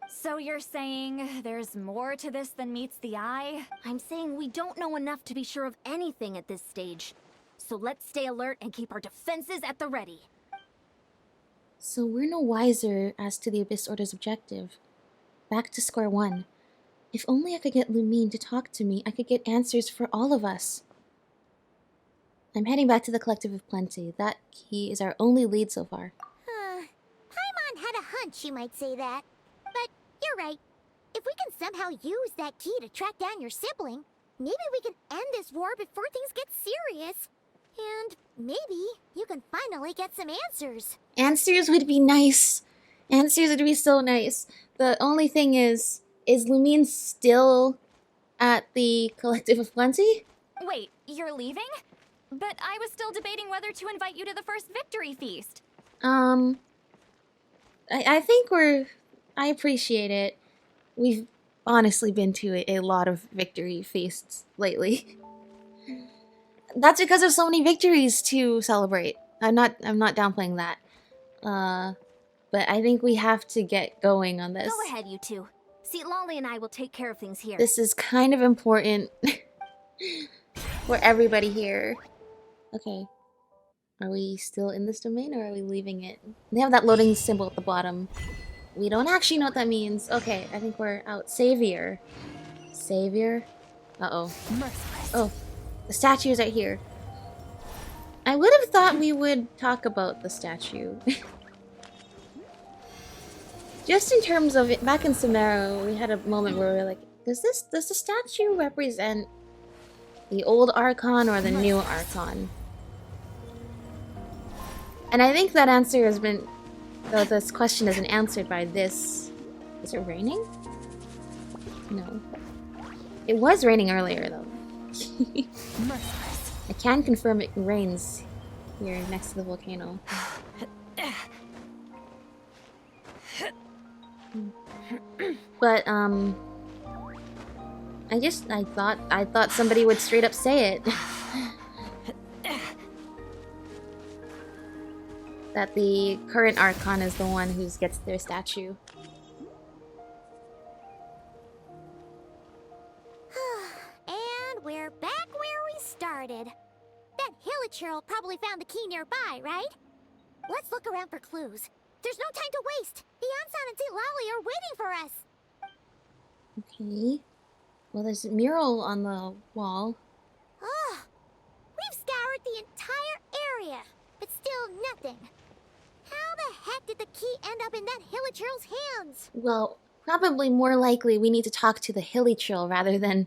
So you're saying there's more to this than meets the eye? I'm saying we don't know enough to be sure of anything at this stage. So let's stay alert and keep our defenses at the ready. So we're no wiser as to the Abyss Order's objective. Back to square one. If only I could get Lumine to talk to me, I could get answers for all of us. I'm heading back to the Collective of Plenty. That key is our only lead so far. Paimon had a hunch you might say that. But you're right. If we can somehow use that key to track down your sibling, maybe we can end this war before things get serious. And maybe you can finally get some answers. Answers would be nice. Answers would be so nice. The only thing is Lumine still at the Collective of Plenty? Wait, you're leaving? But I was still debating whether to invite you to the first victory feast. I think I appreciate it. We've honestly been to a lot of victory feasts lately. That's because of so many victories to celebrate. I'm not downplaying that. But I think we have to get going on this. Go ahead, you two. See, Lolly and I will take care of things here. This is kind of important for everybody here. Okay. Are we still in this domain or are we leaving it? They have that loading symbol at the bottom. We don't actually know what that means. Okay, I think we're out. Savior. Savior? Uh-oh. Oh, the statue is right here. I would have thought we would talk about the statue. Just in terms of it, back in Samara, we had a moment where we were like, does the statue represent the old Archon or the new Archon? And I think that answer has been, though this question has been answered by this. Is it raining? No. It was raining earlier though. I can confirm it rains here next to the volcano. But I thought somebody would straight up say it. That the current Archon is the one who gets their statue. And we're back where we started. That Hilichurl probably found the key nearby, right? Let's look around for clues. There's no time to waste. The Ansan and Lolly are waiting for us. Okay. Well, there's a mural on the wall. Oh, we've scoured the entire area, but still nothing. How the heck did the key end up in that Hilichurl's hands? Well, probably more likely we need to talk to the Hilichurl rather than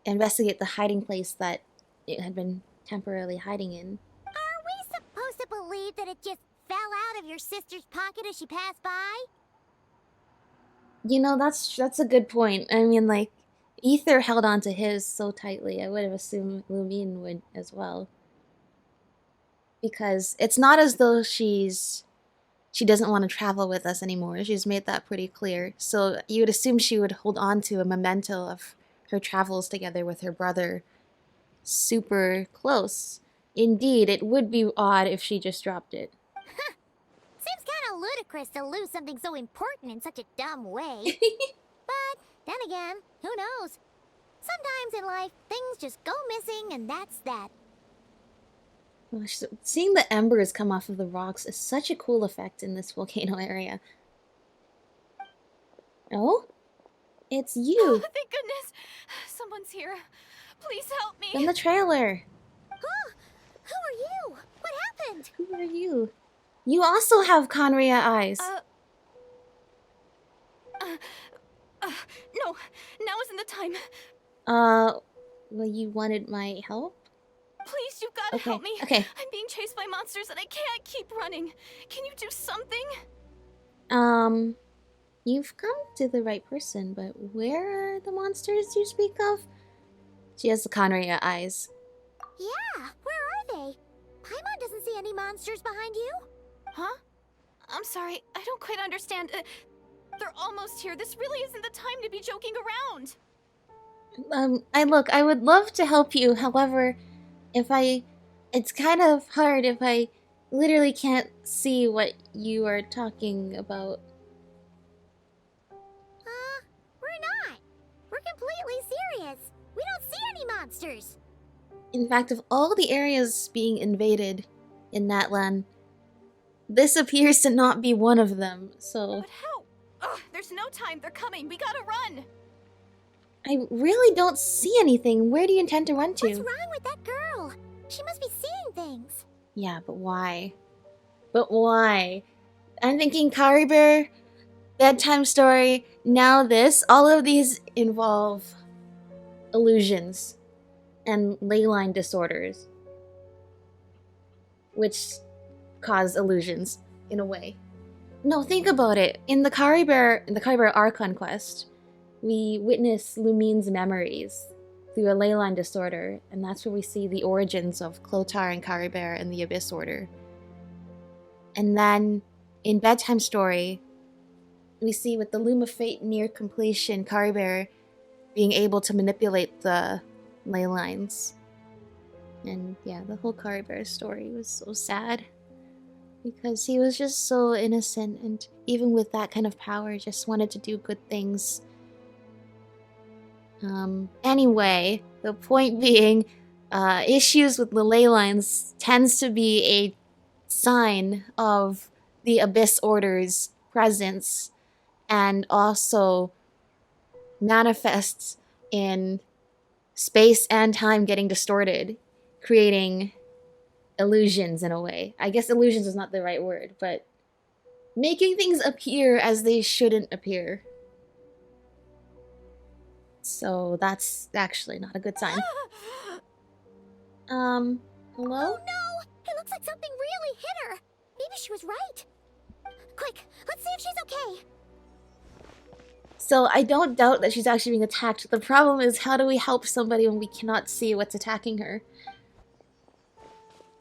investigate the hiding place that it had been temporarily hiding in. Are we supposed to believe that it just fell out of your sister's pocket as she passed by? You know, that's a good point. I mean, like, Ether held on to his so tightly. I would have assumed Lumine would as well. Because it's not as though she's she doesn't want to travel with us anymore. She's made that pretty clear. So you would assume she would hold on to a memento of her travels together with her brother. Super close. Indeed, it would be odd if she just dropped it. Seems kind of ludicrous to lose something so important in such a dumb way. But then again, who knows? Sometimes in life, things just go missing and that's that. Gosh, seeing the embers come off of the rocks is such a cool effect in this volcano area. Oh? It's you! Thank goodness! Someone's here. Please help me! In the trailer! Huh? Who are you? What happened? Who are you? You also have Conria eyes. No, now isn't the time. Well, you wanted my help? Please, you've got to Okay, help me. okay. I'm being chased by monsters and I can't keep running. Can you do something? You've come to the right person, but where are the monsters you speak of? She has the Conria eyes. Yeah, where are they? Paimon doesn't see any monsters behind you. Huh? I'm sorry, I don't quite understand. They're almost here. This really isn't the time to be joking around. I would love to help you, however, it's kind of hard if I literally can't see what you are talking about. We're not. We're completely serious. We don't see any monsters. In fact, of all the areas being invaded in Natlan, this appears to not be one of them, so... But how? Ugh, there's no time. They're coming. We gotta run. I really don't see anything. Where do you intend to run to? What's wrong with that girl? She must be seeing things. Yeah, but why? But why? I'm thinking Kari Bear, bedtime story, now this. All of these involve illusions and ley line disorders, which cause illusions in a way. No, think about it. In the Kari Bear Archon quest, we witness Lumine's memories through a ley line disorder, and that's where we see the origins of Clothar and Kari Bear and the Abyss Order. And then in Bedtime Story, we see with the Loom of Fate near completion, Kari Bear being able to manipulate the ley lines. And yeah, the whole Kari Bear story was so sad. Because he was just so innocent, and even with that kind of power, just wanted to do good things. Anyway, the point being, issues with the ley lines tends to be a sign of the Abyss Order's presence, and also manifests in space and time getting distorted, creating illusions in a way. I guess illusions is not the right word, but making things appear as they shouldn't appear. So that's actually not a good sign. Hello? Oh no! It looks like something really hit her. Maybe she was right. Quick, let's see if she's okay. So I don't doubt that she's actually being attacked. The problem is, how do we help somebody when we cannot see what's attacking her?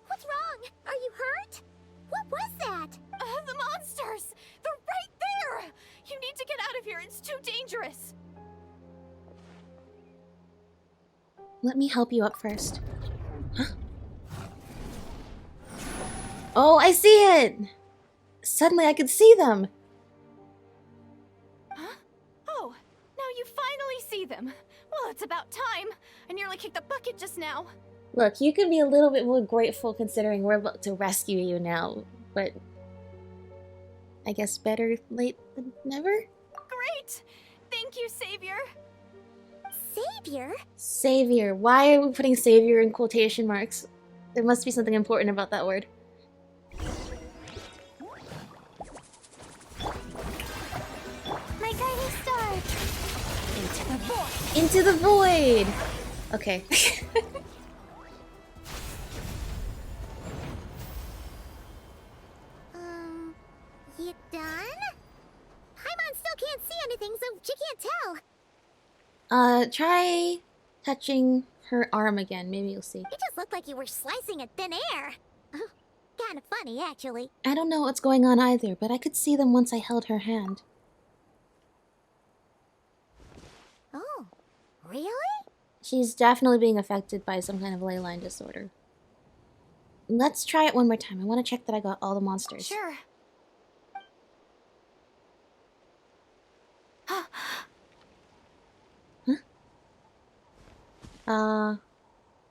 What's wrong? Are you hurt? What was that? The monsters! They're right there! You need to get out of here. It's too dangerous. Let me help you up first. Huh? Oh, I see it! Suddenly I could see them! Huh? Oh, now you finally see them. Well, it's about time. I nearly kicked the bucket just now. Look, you can be a little bit more grateful considering we're about to rescue you now, but I guess better late than never? Great! Thank you, Savior. Savior? Savior. Why are we putting savior in quotation marks? There must be something important about that word. My guiding star. Into the void. Into the void! Okay. You done? Paimon still can't see anything, so she can't tell. Try touching her arm again. Maybe you'll see. It just looked like you were slicing at thin air. Kind of funny, actually. I don't know what's going on either, but I could see them once I held her hand. Oh, really? She's definitely being affected by some kind of ley line disorder. Let's try it one more time. I want to check that I got all the monsters. Sure.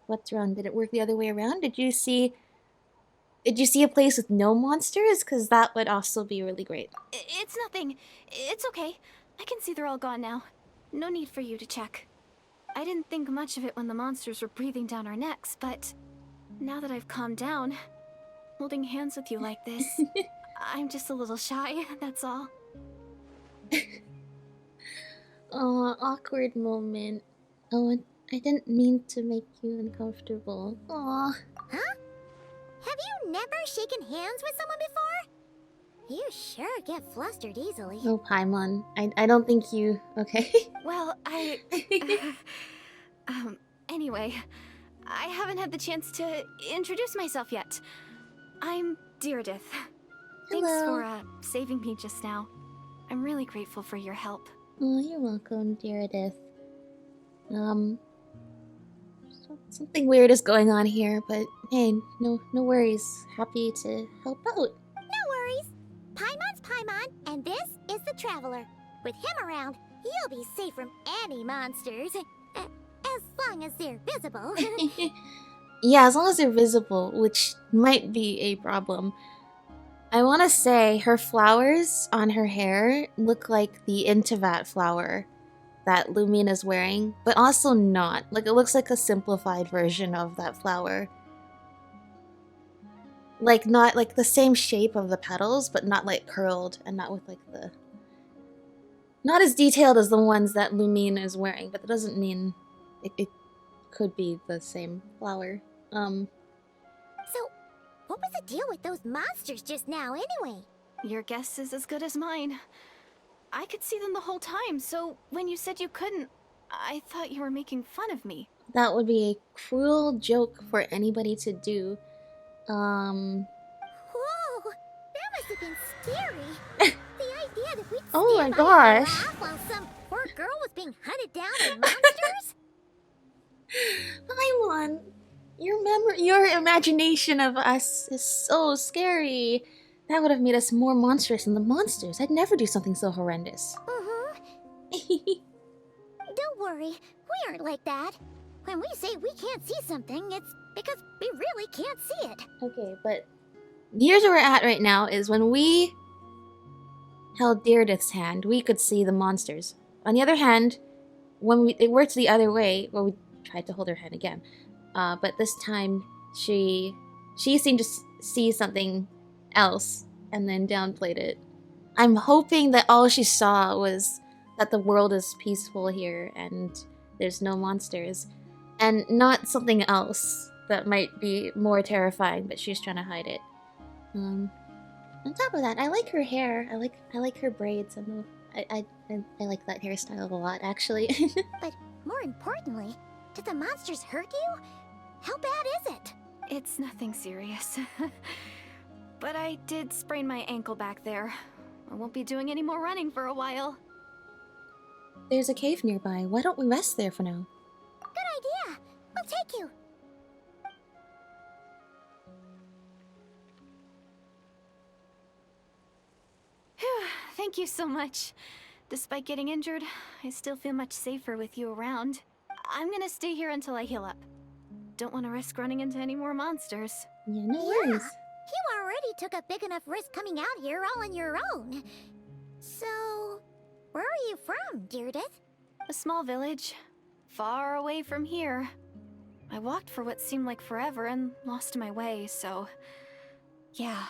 What's wrong? Did it work the other way around? Did you see a place with no monsters? Because that would also be really great. It's nothing. It's okay. I can see they're all gone now. No need for you to check. I didn't think much of it when the monsters were breathing down our necks, but now that I've calmed down, holding hands with you like this, I'm just a little shy, that's all. Oh, awkward moment. Oh, I didn't mean to make you uncomfortable. Aw. Huh? Have you never shaken hands with someone before? You sure get flustered easily. No, Paimon. I don't think you... Okay. Well, anyway, I haven't had the chance to introduce myself yet. I'm Direidyth. Thanks Hello. for, saving me just now. I'm really grateful for your help. Oh, you're welcome, Direidyth. Something weird is going on here, but hey, no worries. Happy to help out. No worries. Paimon's Paimon, and this is the Traveler. With him around, you'll be safe from any monsters. As long as they're visible. Yeah, as long as they're visible, which might be a problem. I want to say her flowers on her hair look like the Intivat flower that Lumine is wearing, but also not. Like, it looks like a simplified version of that flower. Like, not like the same shape of the petals, but not like curled and not with like the... Not as detailed as the ones that Lumine is wearing, but that doesn't mean it could be the same flower. So, what was the deal with those monsters just now anyway? Your guess is as good as mine. I could see them the whole time, so when you said you couldn't, I thought you were making fun of me. That would be a cruel joke for anybody to do. Whoa! That must have been scary. The idea that we'd Oh stand my by and gosh. laugh while some poor girl was being hunted down by monsters? Paimon, your imagination of us is so scary. That would have made us more monstrous than the monsters. I'd never do something so horrendous. Don't worry, we aren't like that. When we say we can't see something, it's because we really can't see it. Okay, but here's where we're at right now is when we held Direidyth's hand, we could see the monsters. On the other hand, when it worked the other way, well, we tried to hold her hand again, but this time she seemed to see something else and then downplayed it. I'm hoping that all she saw was that the world is peaceful here and there's no monsters, and not something else that might be more terrifying, but she's trying to hide it. On top of that, I like her hair. I like her braids. I like that hairstyle a lot, actually. But more importantly, did the monsters hurt you? How bad is it? It's nothing serious. But I did sprain my ankle back there. I won't be doing any more running for a while. There's a cave nearby. Why don't we rest there for now? Good idea. We'll take you. Phew, thank you so much. Despite getting injured, I still feel much safer with you around. I'm gonna stay here until I heal up. Don't want to risk running into any more monsters. Yeah, no Yeah. worries. You already took a big enough risk coming out here all on your own. So, where are you from, Direidyth? A small village, far away from here. I walked for what seemed like forever and lost my way, so... Yeah,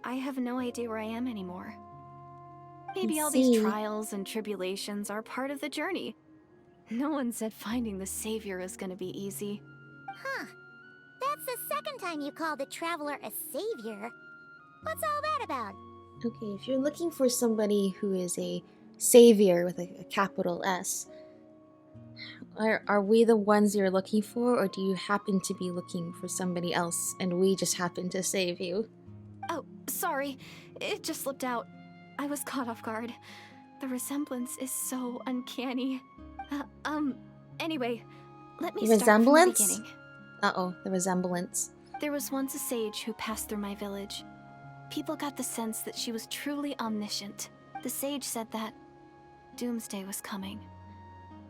I have no idea where I am anymore. Maybe all these see. trials and tribulations are part of the journey. No one said finding the savior is gonna be easy. Huh. That's the second time you called the Traveler a savior. What's all that about? Okay, if you're looking for somebody who is a savior with a capital S, Are we the ones you're looking for, or do you happen to be looking for somebody else and we just happen to save you? Oh, sorry. It just slipped out. I was caught off guard. The resemblance is so uncanny. Anyway, let me start from the Resemblance? beginning. Uh-oh, the resemblance. There was once a sage who passed through my village. People got the sense that she was truly omniscient. The sage said that doomsday was coming.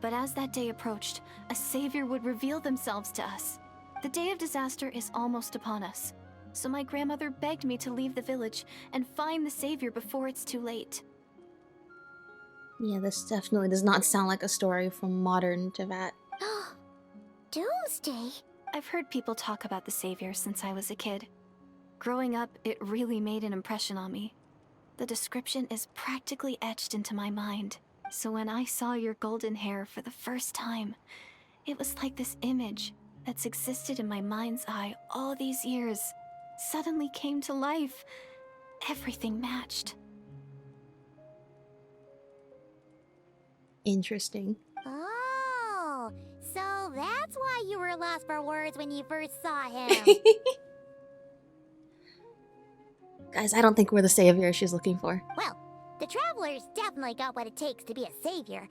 But as that day approached, a savior would reveal themselves to us. The day of disaster is almost upon us. So my grandmother begged me to leave the village and find the savior before it's too late. Yeah, this definitely does not sound like a story from modern Teyvat. Doomsday? I've heard people talk about the savior since I was a kid. Growing up, it really made an impression on me. The description is practically etched into my mind. So when I saw your golden hair for the first time, it was like this image that's existed in my mind's eye all these years suddenly came to life. Everything matched. Interesting. Oh, so that's why you were lost for words when you first saw him. Guys, I don't think we're the savior she's looking for. Well, the Traveler's definitely got what it takes to be a savior.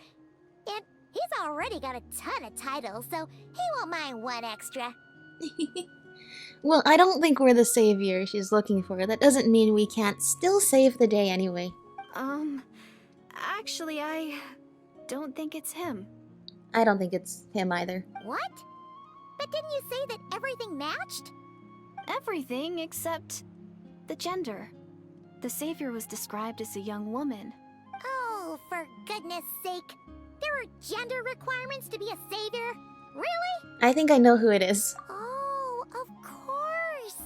And he's already got a ton of titles, so he won't mind one extra. Well, I don't think we're the savior she's looking for. That doesn't mean we can't still save the day anyway. Actually, I don't think it's him. I don't think it's him either. What? But didn't you say that everything matched? Everything except the gender. The savior was described as a young woman. Oh, for goodness sake. There are gender requirements to be a savior? Really? I think I know who it is. Oh, of course.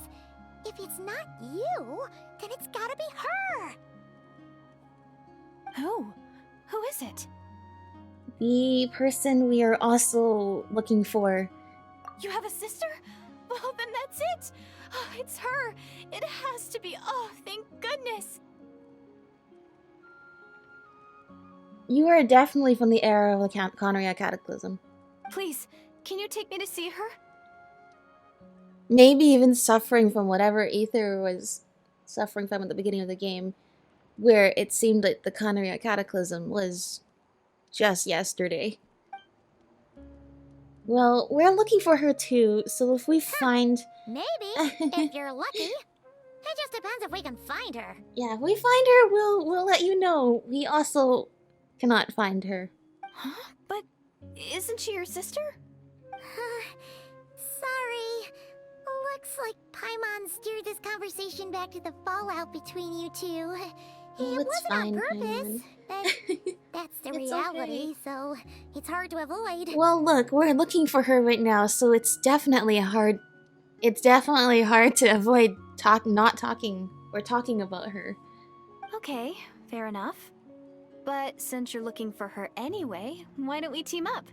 If it's not you, then it's gotta be her. Who? Who is it? The person we are also looking for. You have a sister? Well, then that's it. Oh, it's her. It has to be. Oh, thank goodness. You are definitely from the era of the Conria Cataclysm. Please, can you take me to see her? Maybe even suffering from whatever Aether was suffering from at the beginning of the game, where it seemed like the Conria Cataclysm was just yesterday. Well, we're looking for her too, so if we find... Maybe, if you're lucky. It just depends if we can find her. Yeah, if we find her, we'll let you know. We also cannot find her. Huh? But isn't she your sister? Sorry. Looks like Paimon steered this conversation back to the fallout between you two. Oh, It it's wasn't fine, on purpose, Paimon. but that's the It's reality, okay. so it's hard to avoid. Well, look, we're looking for her right now, so it's definitely hard. It's definitely hard to avoid not talking or talking about her. Okay, fair enough. But since you're looking for her anyway, why don't we team up?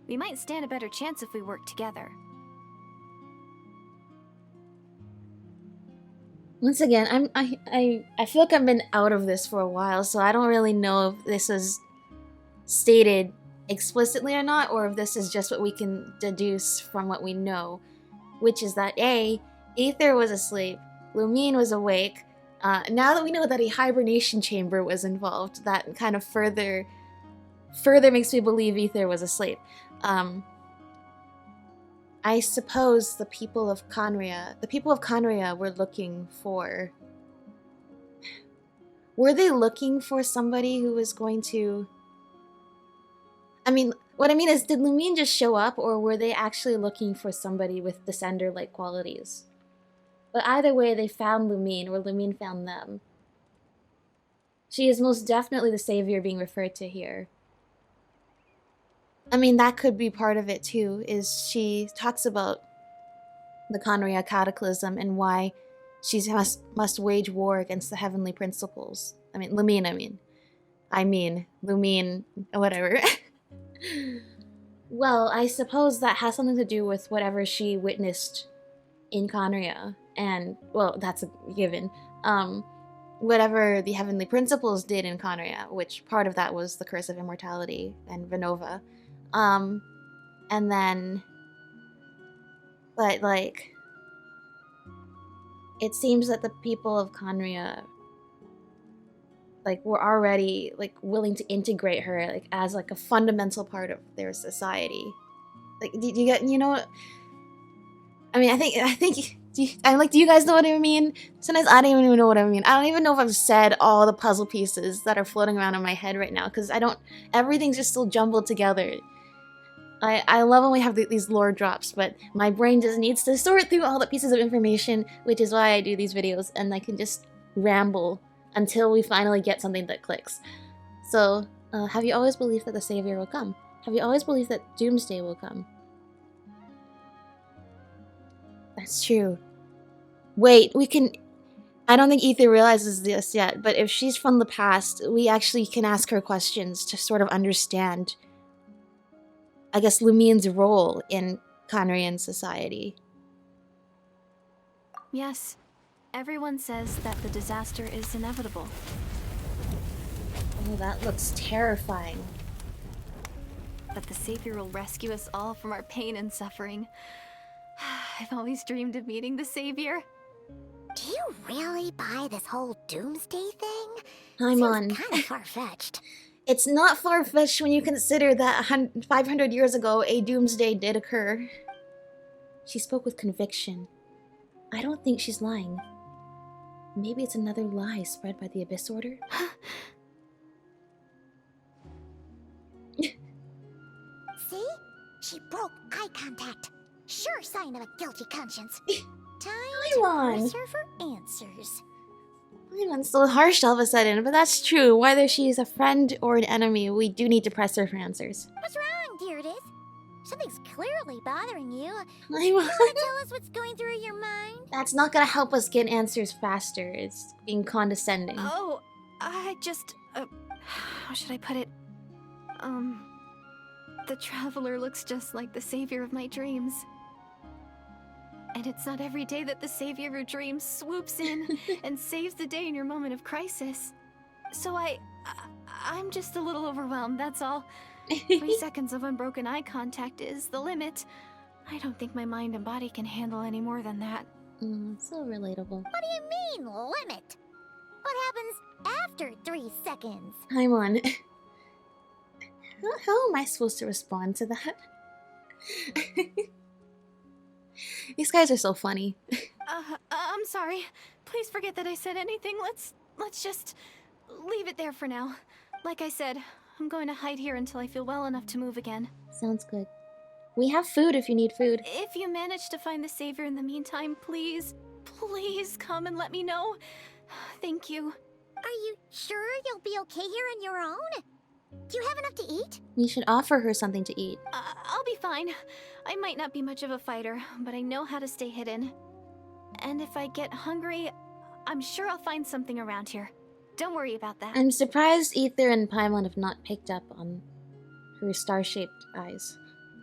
We might stand a better chance if we work together. Once again, I feel like I've been out of this for a while, so I don't really know if this is stated explicitly or not, or if this is just what we can deduce from what we know, which is that A, Aether was asleep, Lumine was awake. Now that we know that a hibernation chamber was involved, that kind of further makes me believe Aether was asleep. I suppose the people of Conria were looking for... Were they looking for somebody who was going to... I mean, what I mean is, did Lumine just show up, or were they actually looking for somebody with Descender-like qualities? But either way, they found Lumine, or Lumine found them. She is most definitely the savior being referred to here. I mean, that could be part of it too, is she talks about the Conria Cataclysm and why she must wage war against the heavenly principles. I mean, Lumine, whatever. Well, I suppose that has something to do with whatever she witnessed in Conria. And, well, that's a given. Whatever the heavenly principles did in Conria, which part of that was the Curse of Immortality and Vinova. and then, but like, it seems that the people of Conria like were already like willing to integrate her like as like a fundamental part of their society. Like, do you get, you know? I mean, I think. Do you guys know what I mean? Sometimes I don't even know what I mean. I don't even know if I've said all the puzzle pieces that are floating around in my head right now, because I don't. Everything's just still jumbled together. I love when we have these lore drops, but my brain just needs to sort through all the pieces of information, which is why I do these videos, and I can just ramble until we finally get something that clicks. So, have you always believed that the Savior will come? Have you always believed that Doomsday will come? That's true. Wait, we can... I don't think Ether realizes this yet, but if she's from the past, we actually can ask her questions to sort of understand, I guess, Lumine's role in Conrian society. Yes. Everyone says that the disaster is inevitable. Oh, that looks terrifying. But the Savior will rescue us all from our pain and suffering. I've always dreamed of meeting the Savior. Do you really buy this whole doomsday thing? I'm on. Seems kind of far-fetched. It's not far-fetched when you consider that 500 years ago a doomsday did occur. She spoke with conviction. I don't think she's lying. Maybe it's another lie spread by the Abyss Order? See? She broke eye contact. Sure sign of a guilty conscience. Time to press her for answers. Paimon's so harsh all of a sudden, but that's true. Whether she's a friend or an enemy, we do need to press her for answers. What's wrong, Direidyth? Something's clearly bothering you. Paimon. You want to tell us what's going through your mind? That's not gonna help us get answers faster. It's being condescending. Oh, I just... how should I put it? The Traveler looks just like the Savior of my dreams. And it's not every day that the Savior of your dreams swoops in and saves the day in your moment of crisis. So I'm just a little overwhelmed, that's all. 3 seconds of unbroken eye contact is the limit. I don't think my mind and body can handle any more than that. So relatable. What do you mean, limit? What happens after 3 seconds? Paimon. How am I supposed to respond to that? These guys are so funny. I'm sorry. Please forget that I said anything. Let's just leave it there for now. Like I said, I'm going to hide here until I feel well enough to move again. Sounds good. We have food if you need food. If you manage to find the Savior in the meantime, please come and let me know. Thank you. Are you sure you'll be okay here on your own? Do you have enough to eat? We should offer her something to eat. I'll be fine. I might not be much of a fighter, but I know how to stay hidden. And if I get hungry, I'm sure I'll find something around here. Don't worry about that. I'm surprised Ether and Paimon have not picked up on her star-shaped eyes.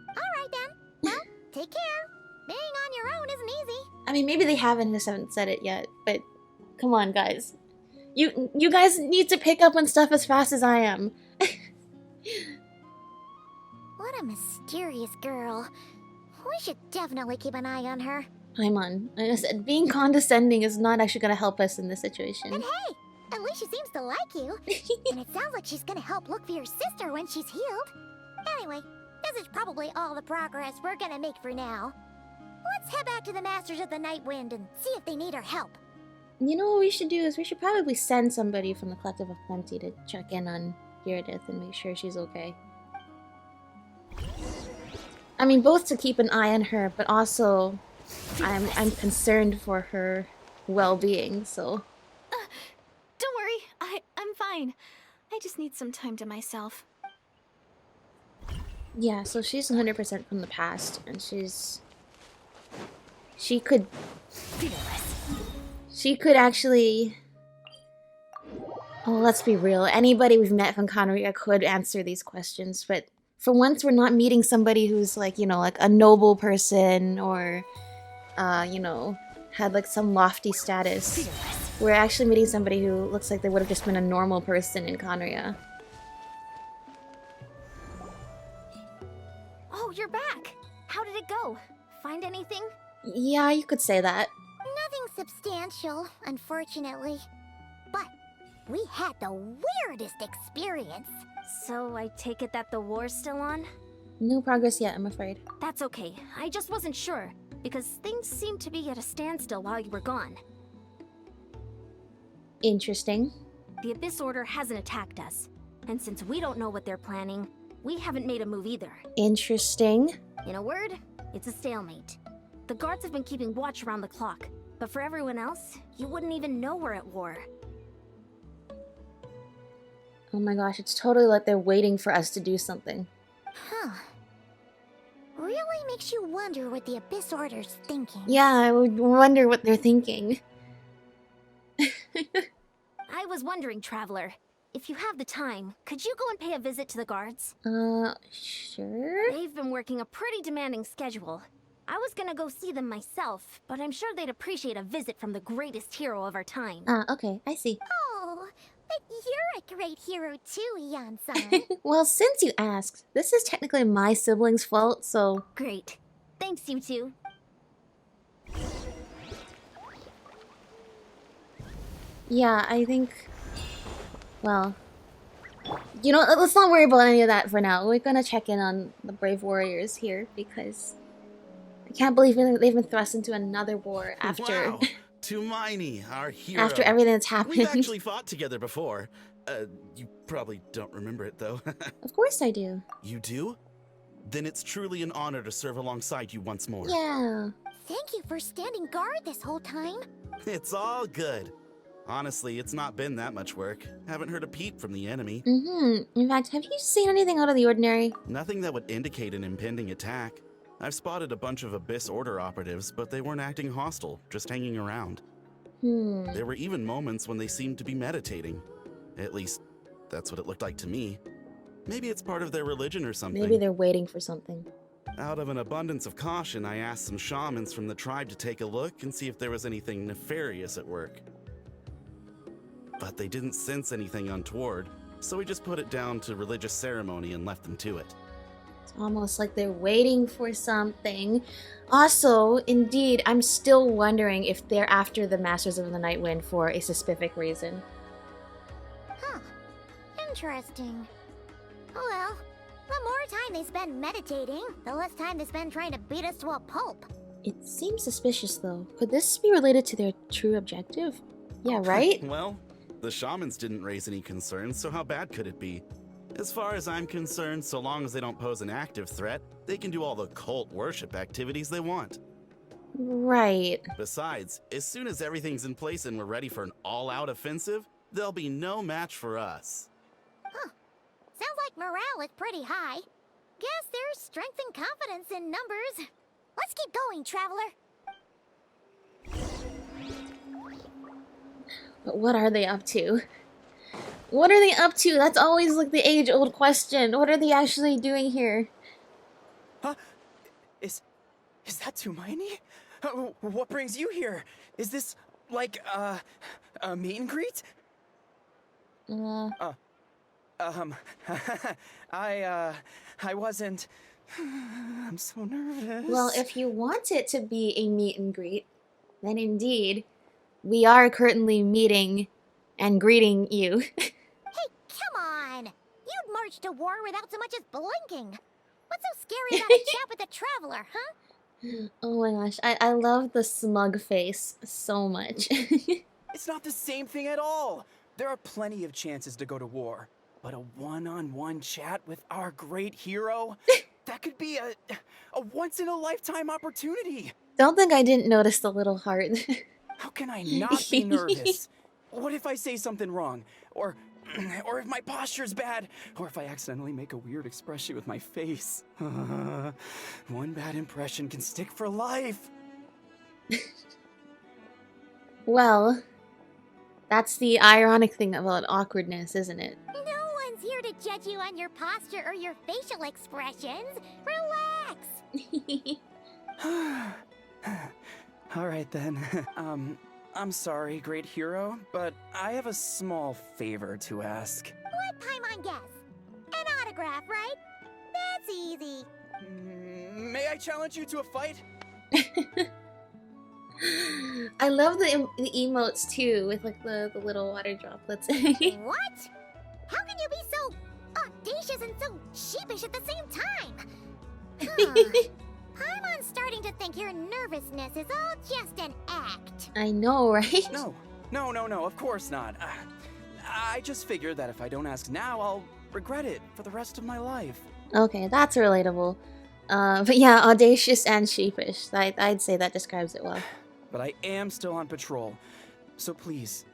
Alright then. Well, take care. Being on your own isn't easy. I mean, maybe they haven't, just haven't said it yet, but come on, guys. You guys need to pick up on stuff as fast as I am. What a mysterious girl. We should definitely keep an eye on her. Paimon, like I said, being condescending is not actually going to help us in this situation. And hey, at least she seems to like you. And it sounds like she's gonna help look for your sister when she's healed. Anyway, this is probably all the progress we're gonna make for now. Let's head back to the Masters of the Night Wind and see if they need our help. You know what we should do is we should probably send somebody from the Collective of Plenty to check in on Direidyth and make sure she's okay. I mean, both to keep an eye on her, but also I'm concerned for her well-being, so... Don't worry, I'm fine. I just need some time to myself. Yeah, so she's 100% from the past, and she could actually... Oh, let's be real. Anybody we've met from Conria could answer these questions, but for once we're not meeting somebody who's like, you know, like a noble person or, you know, had like some lofty status. We're actually meeting somebody who looks like they would have just been a normal person in Conria. Oh, you're back! go? Find anything? Yeah, you could say that. Nothing substantial, unfortunately. But we had the weirdest experience. So I take it that the war's still on? No progress yet, I'm afraid. That's okay. I just wasn't sure, because things seemed to be at a standstill while you were gone. Interesting. The Abyss Order hasn't attacked us, and since we don't know what they're planning, we haven't made a move either. Interesting. In a word, it's a stalemate. The guards have been keeping watch around the clock, but for everyone else, you wouldn't even know we're at war. Oh my gosh, it's totally like they're waiting for us to do something. Huh. Really makes you wonder what the Abyss Order's thinking. Yeah, I would wonder what they're thinking. I was wondering, Traveler, if you have the time, could you go and pay a visit to the guards? Sure? They've been working a pretty demanding schedule. I was gonna go see them myself, but I'm sure they'd appreciate a visit from the greatest hero of our time. Okay, I see. Oh, but you're a great hero too, Ian-san. Well, since you asked, this is technically my sibling's fault, so... Great. Thanks, you two. Yeah, I think... Well... You know, let's not worry about any of that for now. We're gonna check in on the brave warriors here, because... I can't believe they've been thrust into another war after... Wow. Tumaini, our hero. after everything that's happened. We've actually fought together before. You probably don't remember it, though. Of course I do. You do? Then it's truly an honor to serve alongside you once more. Yeah. Thank you for standing guard this whole time. It's all good. Honestly, it's not been that much work. Haven't heard a peep from the enemy. In fact, have you seen anything out of the ordinary? Nothing that would indicate an impending attack. I've spotted a bunch of Abyss Order operatives, but they weren't acting hostile, just hanging around. There were even moments when they seemed to be meditating. At least, that's what it looked like to me. Maybe it's part of their religion or something. Maybe they're waiting for something. Out of an abundance of caution, I asked some shamans from the tribe to take a look and see if there was anything nefarious at work. But they didn't sense anything untoward, so we just put it down to religious ceremony and left them to it. It's almost like they're waiting for something. Also, indeed, I'm still wondering if they're after the Masters of the Night Wind for a specific reason. Huh. Interesting. Oh well, the more time they spend meditating, the less time they spend trying to beat us to a pulp. It seems suspicious, though. Could this be related to their true objective? Yeah, right? Well, the shamans didn't raise any concerns, so how bad could it be? As far as I'm concerned, so long as they don't pose an active threat, they can do all the cult worship activities they want. Right. Besides, as soon as everything's in place and we're ready for an all-out offensive, there'll be no match for us. Huh. Sounds like morale is pretty high. Guess there's strength and confidence in numbers. Let's keep going, Traveler. But what are they up to? What are they up to? That's always like the age-old question. What are they actually doing here? Huh? Is that Tumaini? What brings you here? Is this like a meet and greet? I wasn't. I'm so nervous. Well, if you want it to be a meet and greet, then indeed, we are currently meeting and greeting you. Hey, come on! You'd march to war without so much as blinking. What's so scary about a chat with a Traveler, huh? Oh my gosh, I love the smug face so much. It's not the same thing at all. There are plenty of chances to go to war, but a one-on-one chat with our great hero, that could be a once-in-a-lifetime opportunity. Don't think I didn't notice the little heart. How can I not be nervous? What if I say something wrong? Or if my posture's bad? Or if I accidentally make a weird expression with my face? One bad impression can stick for life. Well, that's the ironic thing about awkwardness, isn't it? No one's here to judge you on your posture or your facial expressions. Relax! All right then. I'm sorry, great hero, but I have a small favor to ask. What Paimon guess? An autograph, right? That's easy. May I challenge you to a fight? I love the emotes too, with like the little water droplets. What? How can you be so audacious and so sheepish at the same time? I'm starting to think your nervousness is all just an act. I know, right? No, of course not. I just figured that if I don't ask now, I'll regret it for the rest of my life. Okay, that's relatable. But yeah, audacious and sheepish. I'd say that describes it well. But I am still on patrol. So please,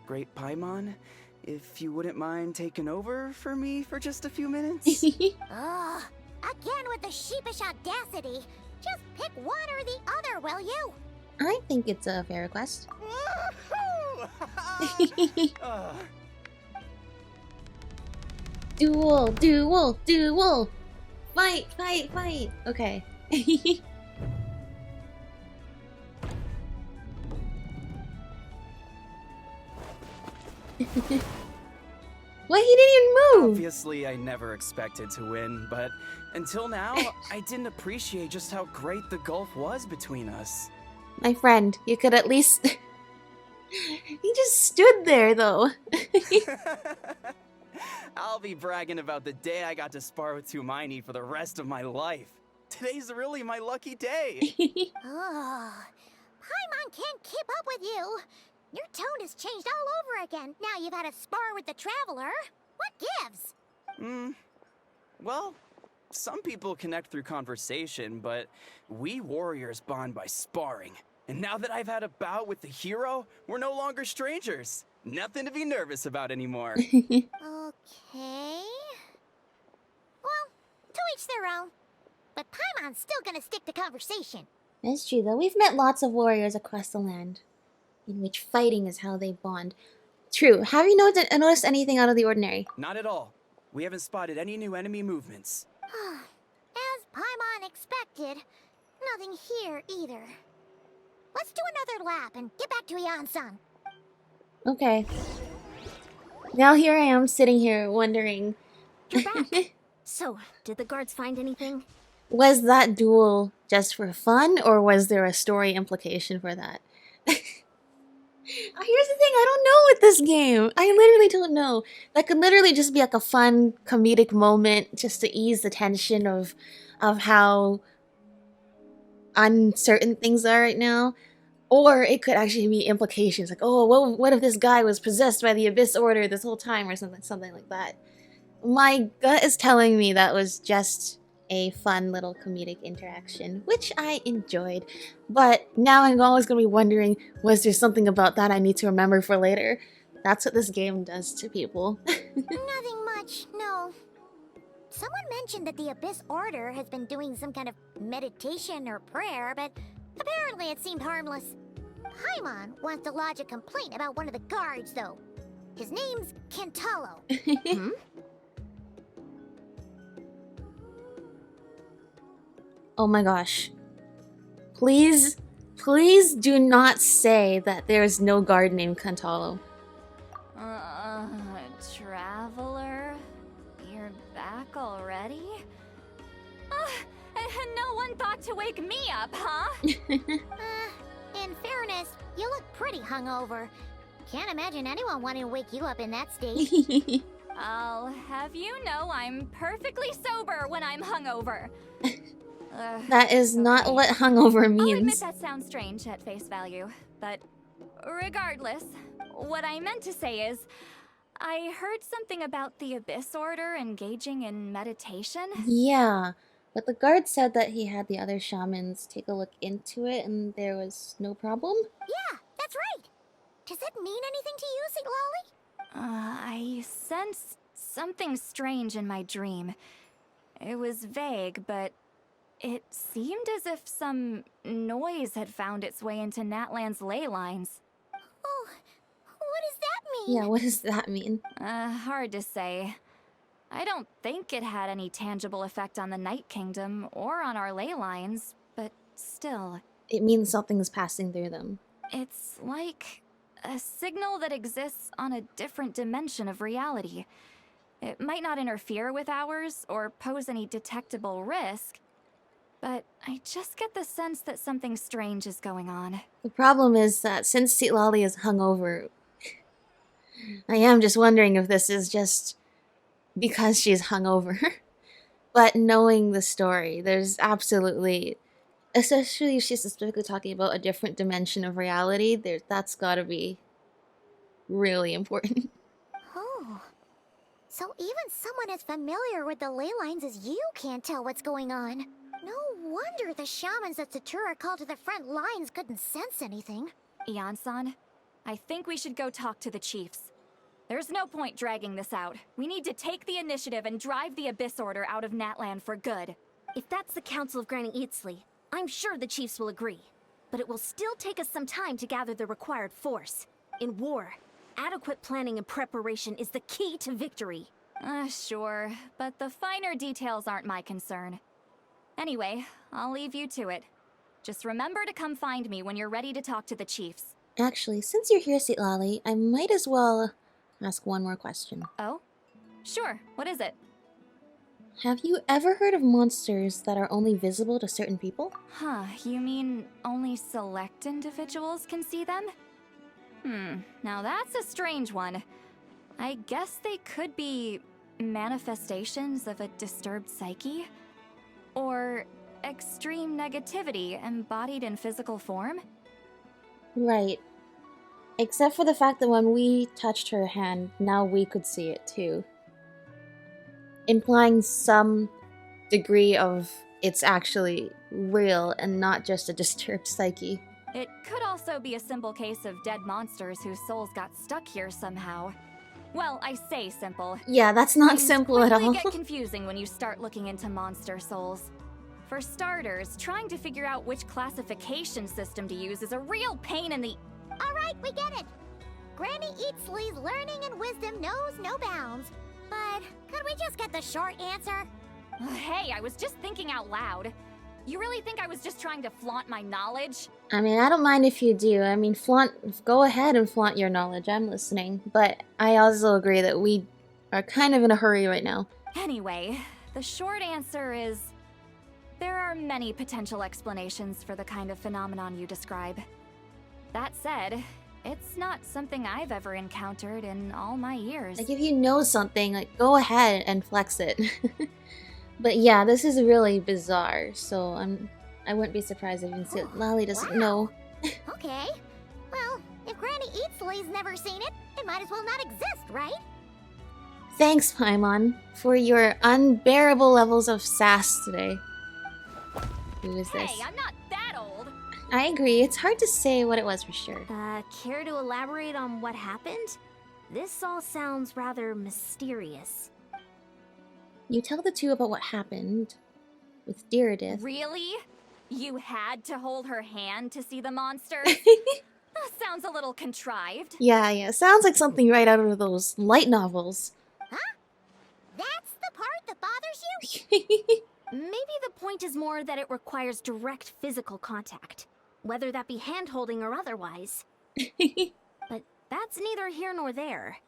Great Paimon, if you wouldn't mind taking over for me for just a few minutes? Ugh, again with the sheepish audacity. Just pick one or the other, will you? I think it's a fair request. Duel! Fight! Okay. What? He didn't even move! Obviously, I never expected to win, but until now, I didn't appreciate just how great the gulf was between us. My friend, you could at least... He just stood there, though. I'll be bragging about the day I got to spar with Hermione for the rest of my life. Today's really my lucky day. Ugh, Paimon can't keep up with you. Your tone has changed all over again. Now you've had a spar with the Traveler. What gives? Well, some people connect through conversation, but we warriors bond by sparring. And now that I've had a bout with the hero, we're no longer strangers. Nothing to be nervous about anymore. Okay. Well, to each their own. But Paimon's still gonna stick to conversation. That's true, though. We've met lots of warriors across the land, in which fighting is how they bond. True. Have you noticed anything out of the ordinary? Not at all. We haven't spotted any new enemy movements. As Paimon expected, nothing here either. Let's do another lap and get back to Yan-san. Okay. Now here I am, sitting here, wondering... You're back. So, did the guards find anything? Was that duel just for fun, or was there a story implication for that? Here's the thing, I don't know with this game. I literally don't know. That could literally just be like a fun comedic moment just to ease the tension of how uncertain things are right now. Or it could actually be implications like, oh, what if this guy was possessed by the Abyss Order this whole time, or something like that. My gut is telling me that was just a fun little comedic interaction, which I enjoyed. But now I'm always going to be wondering, was there something about that I need to remember for later? That's what this game does to people. Nothing much, no. Someone mentioned that the Abyss Order has been doing some kind of meditation or prayer, but apparently it seemed harmless. Paimon wants to lodge a complaint about one of the guards, though. His name's Kentalo. Oh my gosh. Please do not say that there's no guard named Kantalo. Traveler? You're back already? And no one thought to wake me up, huh? In fairness, you look pretty hungover. Can't imagine anyone wanting to wake you up in that state. I'll have you know I'm perfectly sober when I'm hungover. That is not what hungover I'll admit means. that sounds strange at face value, but regardless, what I meant to say is, I heard something about the Abyss Order engaging in meditation. Yeah, but the guard said that he had the other shamans take a look into it and there was no problem. Yeah, that's right. Does that mean anything to you, Siglali? I sensed something strange in my dream. It was vague, but it seemed as if some noise had found its way into Natlan's ley lines. Oh, what does that mean? Yeah, what does that mean? Hard to say. I don't think it had any tangible effect on the Night Kingdom or on our ley lines, but still. It means something's passing through them. It's like a signal that exists on a different dimension of reality. It might not interfere with ours or pose any detectable risk. but I just get the sense that something strange is going on. The problem is that since Citlali is hungover, I am just wondering if this is just because she's hungover. But knowing the story, there's absolutely, especially if she's specifically talking about a different dimension of reality, that's gotta be really important. Oh. So even someone as familiar with the ley lines as you can't tell what's going on. No wonder the shamans that Satura called to the front lines couldn't sense anything. Ian-san, I think we should go talk to the chiefs. There's no point dragging this out. We need to take the initiative and drive the Abyss Order out of Natland for good. If that's the Council of Granny Eatsley, I'm sure the chiefs will agree. But it will still take us some time to gather the required force. In war, adequate planning and preparation is the key to victory. Sure, but the finer details aren't my concern. Anyway, I'll leave you to it. Just remember to come find me when you're ready to talk to the chiefs. Actually, since you're here, Citlali, I might as well ask one more question. Oh? Sure, what is it? Have you ever heard of monsters that are only visible to certain people? Huh, you mean only select individuals can see them? Now that's a strange one. I guess they could be manifestations of a disturbed psyche? Or extreme negativity embodied in physical form? Right. Except for the fact that when we touched her hand, now we could see it too. Implying some degree of it's actually real and not just a disturbed psyche. It could also be a simple case of dead monsters whose souls got stuck here somehow. Well, I say simple. Yeah, that's not Things simple at all. quickly get confusing when you start looking into monster souls. For starters, trying to figure out which classification system to use is a real pain in the... Alright, we get it. Granny Eatsley's learning and wisdom knows no bounds. But could we just get the short answer? Hey, I was just thinking out loud. You really think I was just trying to flaunt my knowledge? I mean, I don't mind if you do. I mean, go ahead and flaunt your knowledge. I'm listening. But I also agree that we are kind of in a hurry right now. Anyway, the short answer is... there are many potential explanations for the kind of phenomenon you describe. That said, it's not something I've ever encountered in all my years. Like, if you know something, like, go ahead and flex it. But yeah, this is really bizarre, so I wouldn't be surprised if Citlali doesn't know. Okay. Well, if Granny Eatsley's never seen it, it might as well not exist, right? Thanks, Paimon, for your unbearable levels of sass today. Who is this? Hey, I'm not that old! I agree, it's hard to say what it was for sure. Care to elaborate on what happened? This all sounds rather mysterious. You tell the two about what happened with Direidyth. Really? You had to hold her hand to see the monsters? That sounds a little contrived. Yeah, sounds like something right out of those light novels. Huh? That's the part that bothers you? Maybe the point is more that it requires direct physical contact, whether that be hand-holding or otherwise. But that's neither here nor there.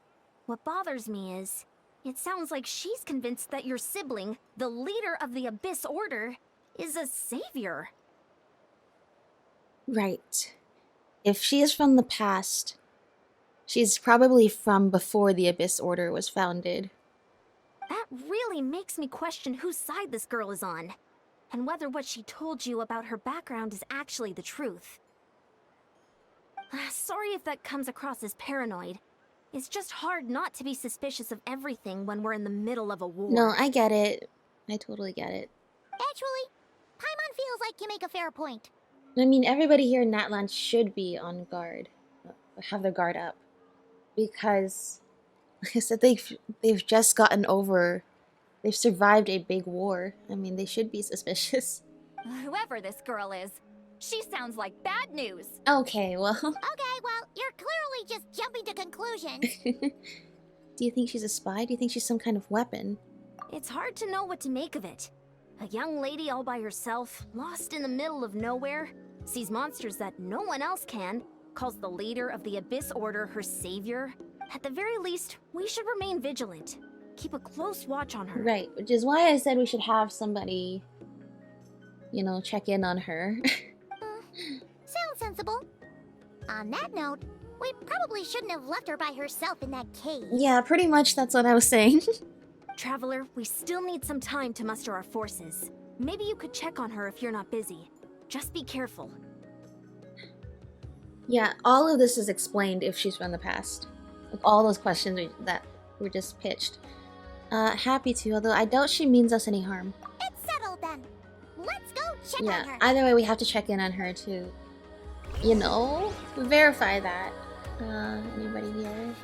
What bothers me is, it sounds like she's convinced that your sibling, the leader of the Abyss Order, is a savior. Right. If she is from the past, she's probably from before the Abyss Order was founded. That really makes me question whose side this girl is on, and whether what she told you about her background is actually the truth. Sorry if that comes across as paranoid. It's just hard not to be suspicious of everything when we're in the middle of a war. No, I get it. I totally get it. Actually, Paimon feels like you make a fair point. I mean, everybody here in Natland should be on guard. Have their guard up. Because, like I said, they've just gotten over... They've survived a big war. I mean, they should be suspicious. Whoever this girl is, she sounds like bad news. Okay, well... Okay, well, you're clearly just jumping to conclusions. Do you think she's a spy? Do you think she's some kind of weapon? It's hard to know what to make of it. A young lady all by herself, lost in the middle of nowhere, sees monsters that no one else can, calls the leader of the Abyss Order her savior. At the very least, we should remain vigilant. Keep a close watch on her. Right, which is why I said we should have somebody you know, check in on her. Sounds sensible. On that note, we probably shouldn't have left her by herself in that cave. Yeah, pretty much that's what I was saying. Traveler, we still need some time to muster our forces. Maybe you could check on her if you're not busy. Just be careful. Yeah, all of this is explained if she's from the past. Like all those questions that were just pitched. Happy to, although I doubt she means us any harm. It's settled then. Let's go check Yeah, on her. either way we have to check in on her to, you know, verify that. Anybody here?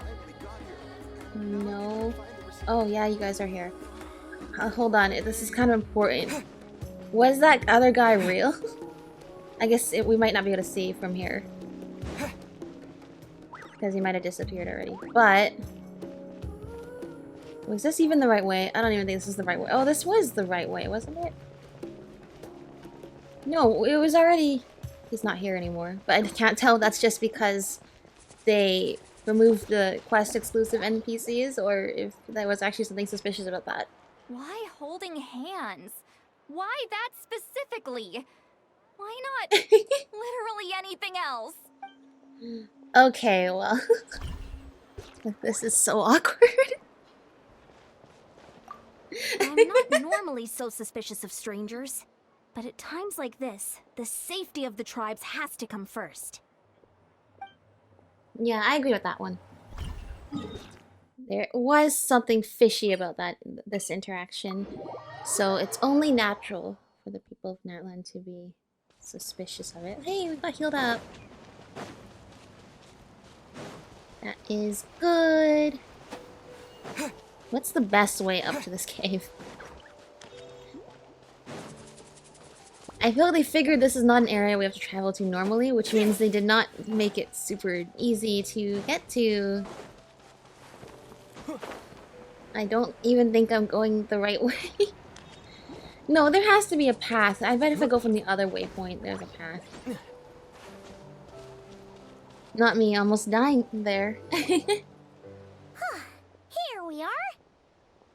No. Oh yeah, you guys are here. Hold on, this is kind of important. Was that other guy real? I guess we might not be able to see from here. Because he might have disappeared already. But... was this even the right way? I don't even think this is the right way. Oh, this was the right way, wasn't it? No, it was already... he's not here anymore. But I can't tell if that's just because they removed the quest exclusive NPCs or if there was actually something suspicious about that. Why holding hands? Why that specifically? Why not literally anything else? Okay, well... this is so awkward. I'm not normally so suspicious of strangers, but at times like this, the safety of the tribes has to come first. Yeah, I agree with that one. There was something fishy about this interaction, so it's only natural for the people of Nartland to be suspicious of it. Hey, we got healed up. That is good. What's the best way up to this cave? I feel they figured this is not an area we have to travel to normally, which means they did not make it super easy to get to. I don't even think I'm going the right way. No, there has to be a path. I bet if I go from the other waypoint, there's a path. Not me, almost dying there. Here we are.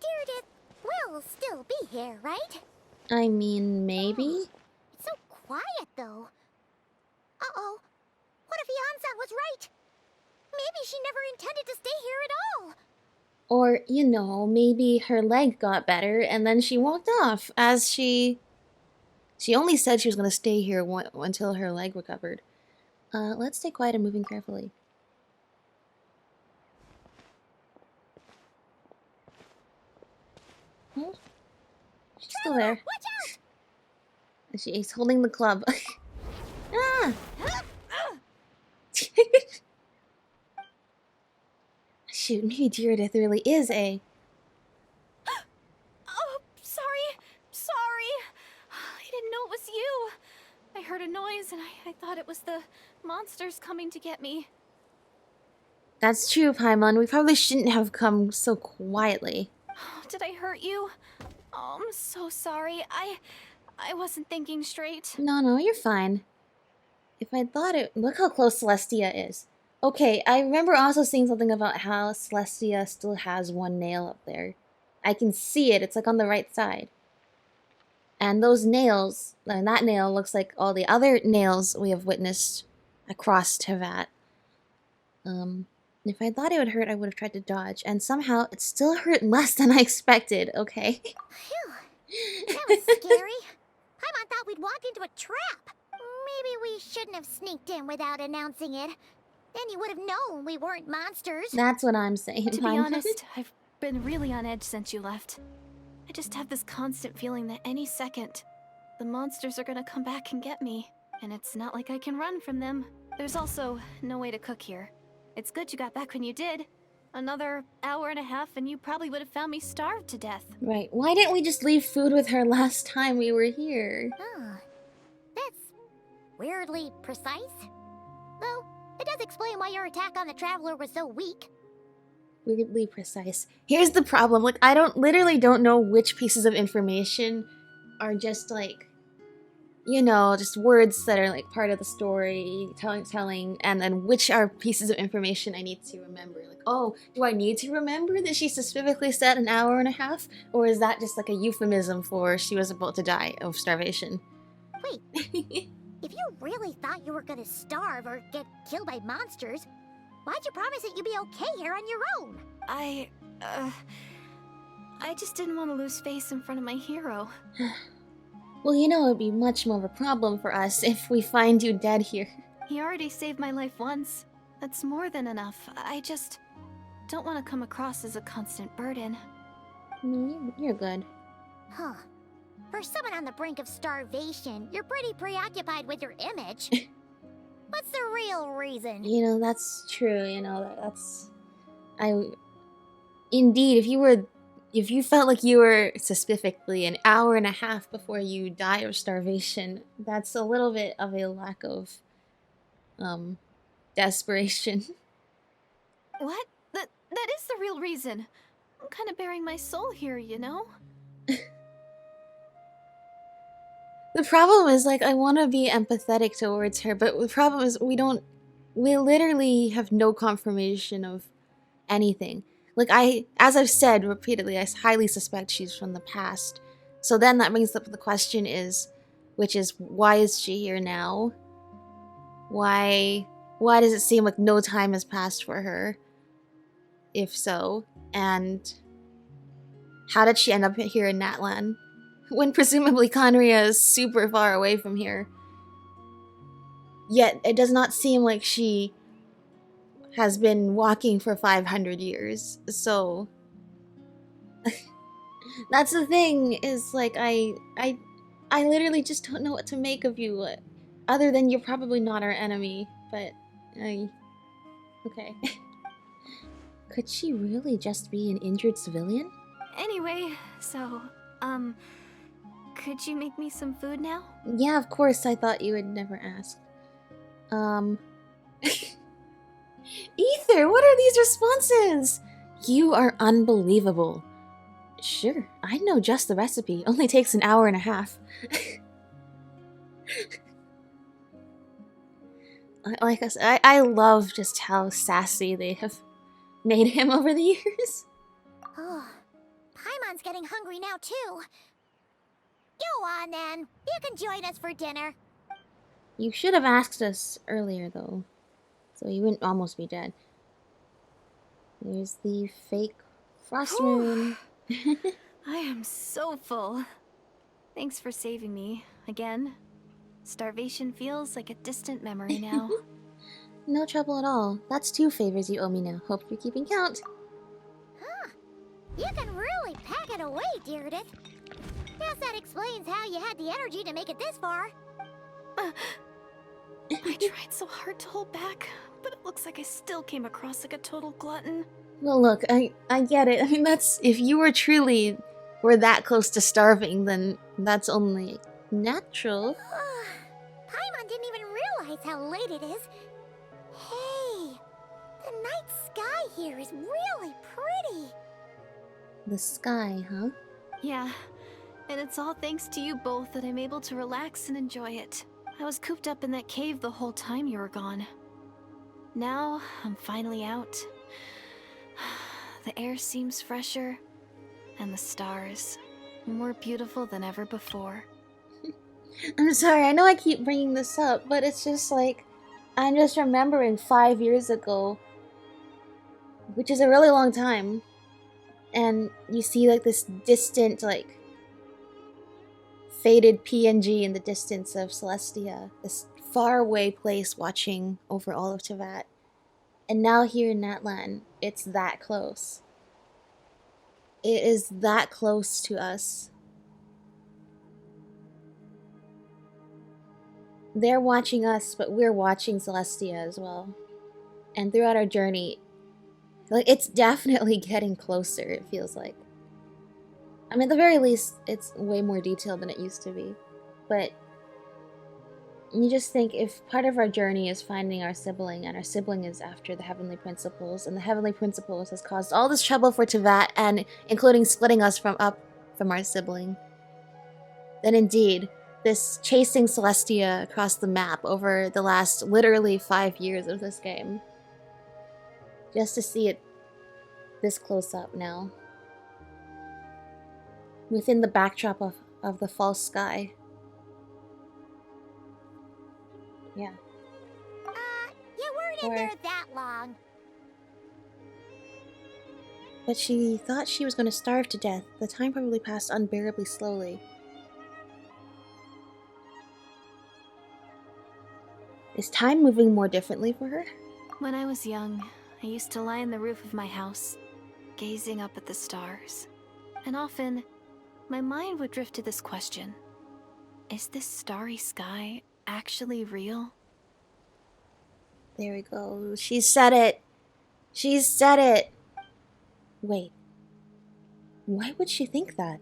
Direidyth will still be here, right? I mean, maybe? It's so quiet, though. Uh-oh. What if Yansan was right? Maybe she never intended to stay here at all. Or, you know, maybe her leg got better and then she walked off as she only said she was going to stay here until her leg recovered. Let's stay quiet and moving carefully. Hmm? She's still there. Watch out! She's holding the club. Ah! Shoot, maybe Direidyth really is a... Oh, sorry. I didn't know it was you. I heard a noise and I thought it was the monsters coming to get me. That's true, Paimon. We probably shouldn't have come so quietly. Did I hurt you? Oh, I'm so sorry. I wasn't thinking straight. No, you're fine. If I thought it... Look how close Celestia is. Okay, I remember also seeing something about how Celestia still has one nail up there. I can see it. It's like on the right side. And those nails, and that nail looks like all the other nails we have witnessed across Tevat. If I thought it would hurt, I would have tried to dodge. And somehow, it still hurt less than I expected, okay? Phew. That was scary. Paimon thought we'd walk into a trap. Maybe we shouldn't have sneaked in without announcing it. Then you would have known we weren't monsters. That's what I'm saying. To be honest, I've been really on edge since you left. I just have this constant feeling that any second, the monsters are gonna come back and get me. And it's not like I can run from them. There's also no way to cook here. It's good you got back when you did. Another hour and a half and you probably would have found me starved to death. Right. Why didn't we just leave food with her last time we were here? Oh, that's weirdly precise. Though, it does explain why your attack on the Traveler was so weak. Weirdly precise. Here's the problem. Like, I literally don't know which pieces of information are just like, you know, just words that are like part of the story, telling, and then which are pieces of information I need to remember. Like, oh, do I need to remember that she specifically said an hour and a half? Or is that just like a euphemism for she was about to die of starvation? Wait, if you really thought you were gonna starve or get killed by monsters, why'd you promise that you'd be okay here on your own? I just didn't want to lose face in front of my hero. Well, you know it'd be much more of a problem for us if we find you dead here. He already saved my life once. That's more than enough. I just don't want to come across as a constant burden. No, you're good. Huh. For someone on the brink of starvation, you're pretty preoccupied with your image. What's the real reason? You know, that's true, you know, that's... Indeed, if you felt like you were specifically an hour and a half before you die of starvation, that's a little bit of a lack of, desperation. What? That is the real reason. I'm kind of bearing my soul here, you know? The problem is, like, I want to be empathetic towards her, but the problem is we literally have no confirmation of anything. Like, as I've said repeatedly, I highly suspect she's from the past. So then that brings up the question which is, why is she here now? Why does it seem like no time has passed for her? If so, and how did she end up here in Natlan? When presumably Conria is super far away from here. Yet, it does not seem like she has been walking for 500 years, so... That's the thing, is like, I literally just don't know what to make of you, other than you're probably not our enemy, but okay. Could she really just be an injured civilian? Anyway, so, could you make me some food now? Yeah, of course, I thought you would never ask. Ether, what are these responses? You are unbelievable. Sure, I know just the recipe. Only takes an hour and a half. Like I said, I love just how sassy they have made him over the years. Oh, Paimon's getting hungry now too. Go on then. You can join us for dinner. You should have asked us earlier, though, so you wouldn't almost be dead. There's the fake frost moon. I am so full. Thanks for saving me, again. Starvation feels like a distant memory now. No trouble at all. That's 2 favors you owe me now. Hope you're keeping count. Huh. You can really pack it away, Direidyth. Guess that explains how you had the energy to make it this far. I tried so hard to hold back, but it looks like I still came across like a total glutton. Well, look, I get it. I mean, if you were that close to starving, then that's only natural. Paimon didn't even realize how late it is. Hey, the night sky here is really pretty. The sky, huh? Yeah, and it's all thanks to you both that I'm able to relax and enjoy it. I was cooped up in that cave the whole time you were gone. Now, I'm finally out. The air seems fresher, and the stars more beautiful than ever before. I'm sorry, I know I keep bringing this up, but it's just like, I'm just remembering 5 years ago, which is a really long time, and you see like this distant, like, faded PNG in the distance of Celestia, this faraway place watching over all of Teyvat. And now here in Natlan, it's that close. It is that close to us. They're watching us, but we're watching Celestia as well. And throughout our journey, like, it's definitely getting closer, it feels like. I mean, at the very least, it's way more detailed than it used to be. But you just think, if part of our journey is finding our sibling, and our sibling is after the Heavenly Principles, and the Heavenly Principles has caused all this trouble for Teyvat, and including splitting us from our sibling, then indeed, this chasing Celestia across the map over the last literally 5 years of this game, just to see it this close up now, within the backdrop of the false sky. Yeah. You weren't in there that long. But she thought she was going to starve to death. The time probably passed unbearably slowly. Is time moving more differently for her? When I was young, I used to lie on the roof of my house, gazing up at the stars. And often, my mind would drift to this question. Is this starry sky actually real? There we go. She said it. She said it. Wait. Why would she think that?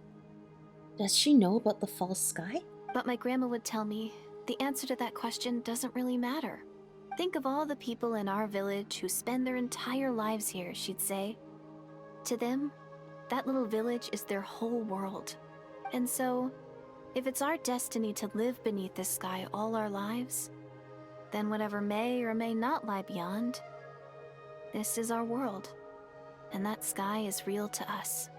Does she know about the false sky? But my grandma would tell me, the answer to that question doesn't really matter. Think of all the people in our village who spend their entire lives here, she'd say. To them, that little village is their whole world. And so, if it's our destiny to live beneath this sky all our lives, then whatever may or may not lie beyond, this is our world, and that sky is real to us.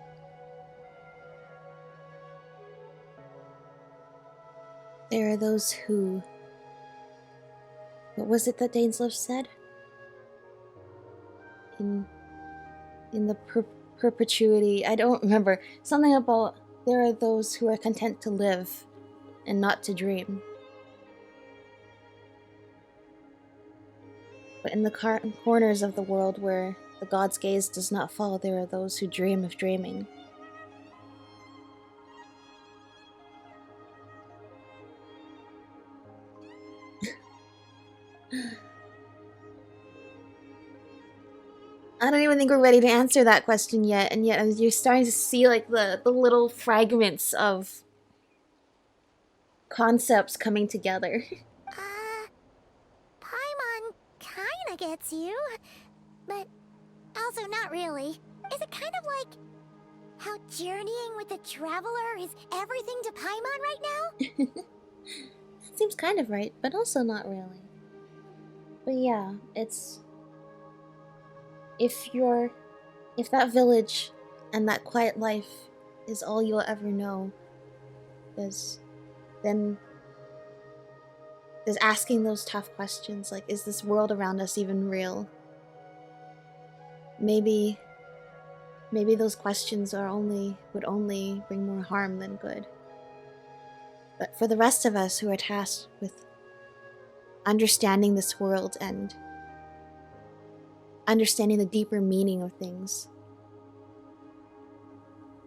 There are those who... What was it that Dainsleif said? In the perpetuity... I don't remember. Something about there are those who are content to live and not to dream. But in the corners of the world where the god's gaze does not fall, there are those who dream of dreaming. I don't even think we're ready to answer that question yet, and yet you're starting to see like the little fragments of concepts coming together. Paimon kinda gets you, but also not really. Is it kind of like how journeying with the Traveler is everything to Paimon right now? That seems kind of right, but also not really. But yeah, it's... If that village and that quiet life is all you'll ever know, then there's asking those tough questions like, is this world around us even real? Maybe those questions would only bring more harm than good. But for the rest of us who are tasked with understanding this world and understanding the deeper meaning of things,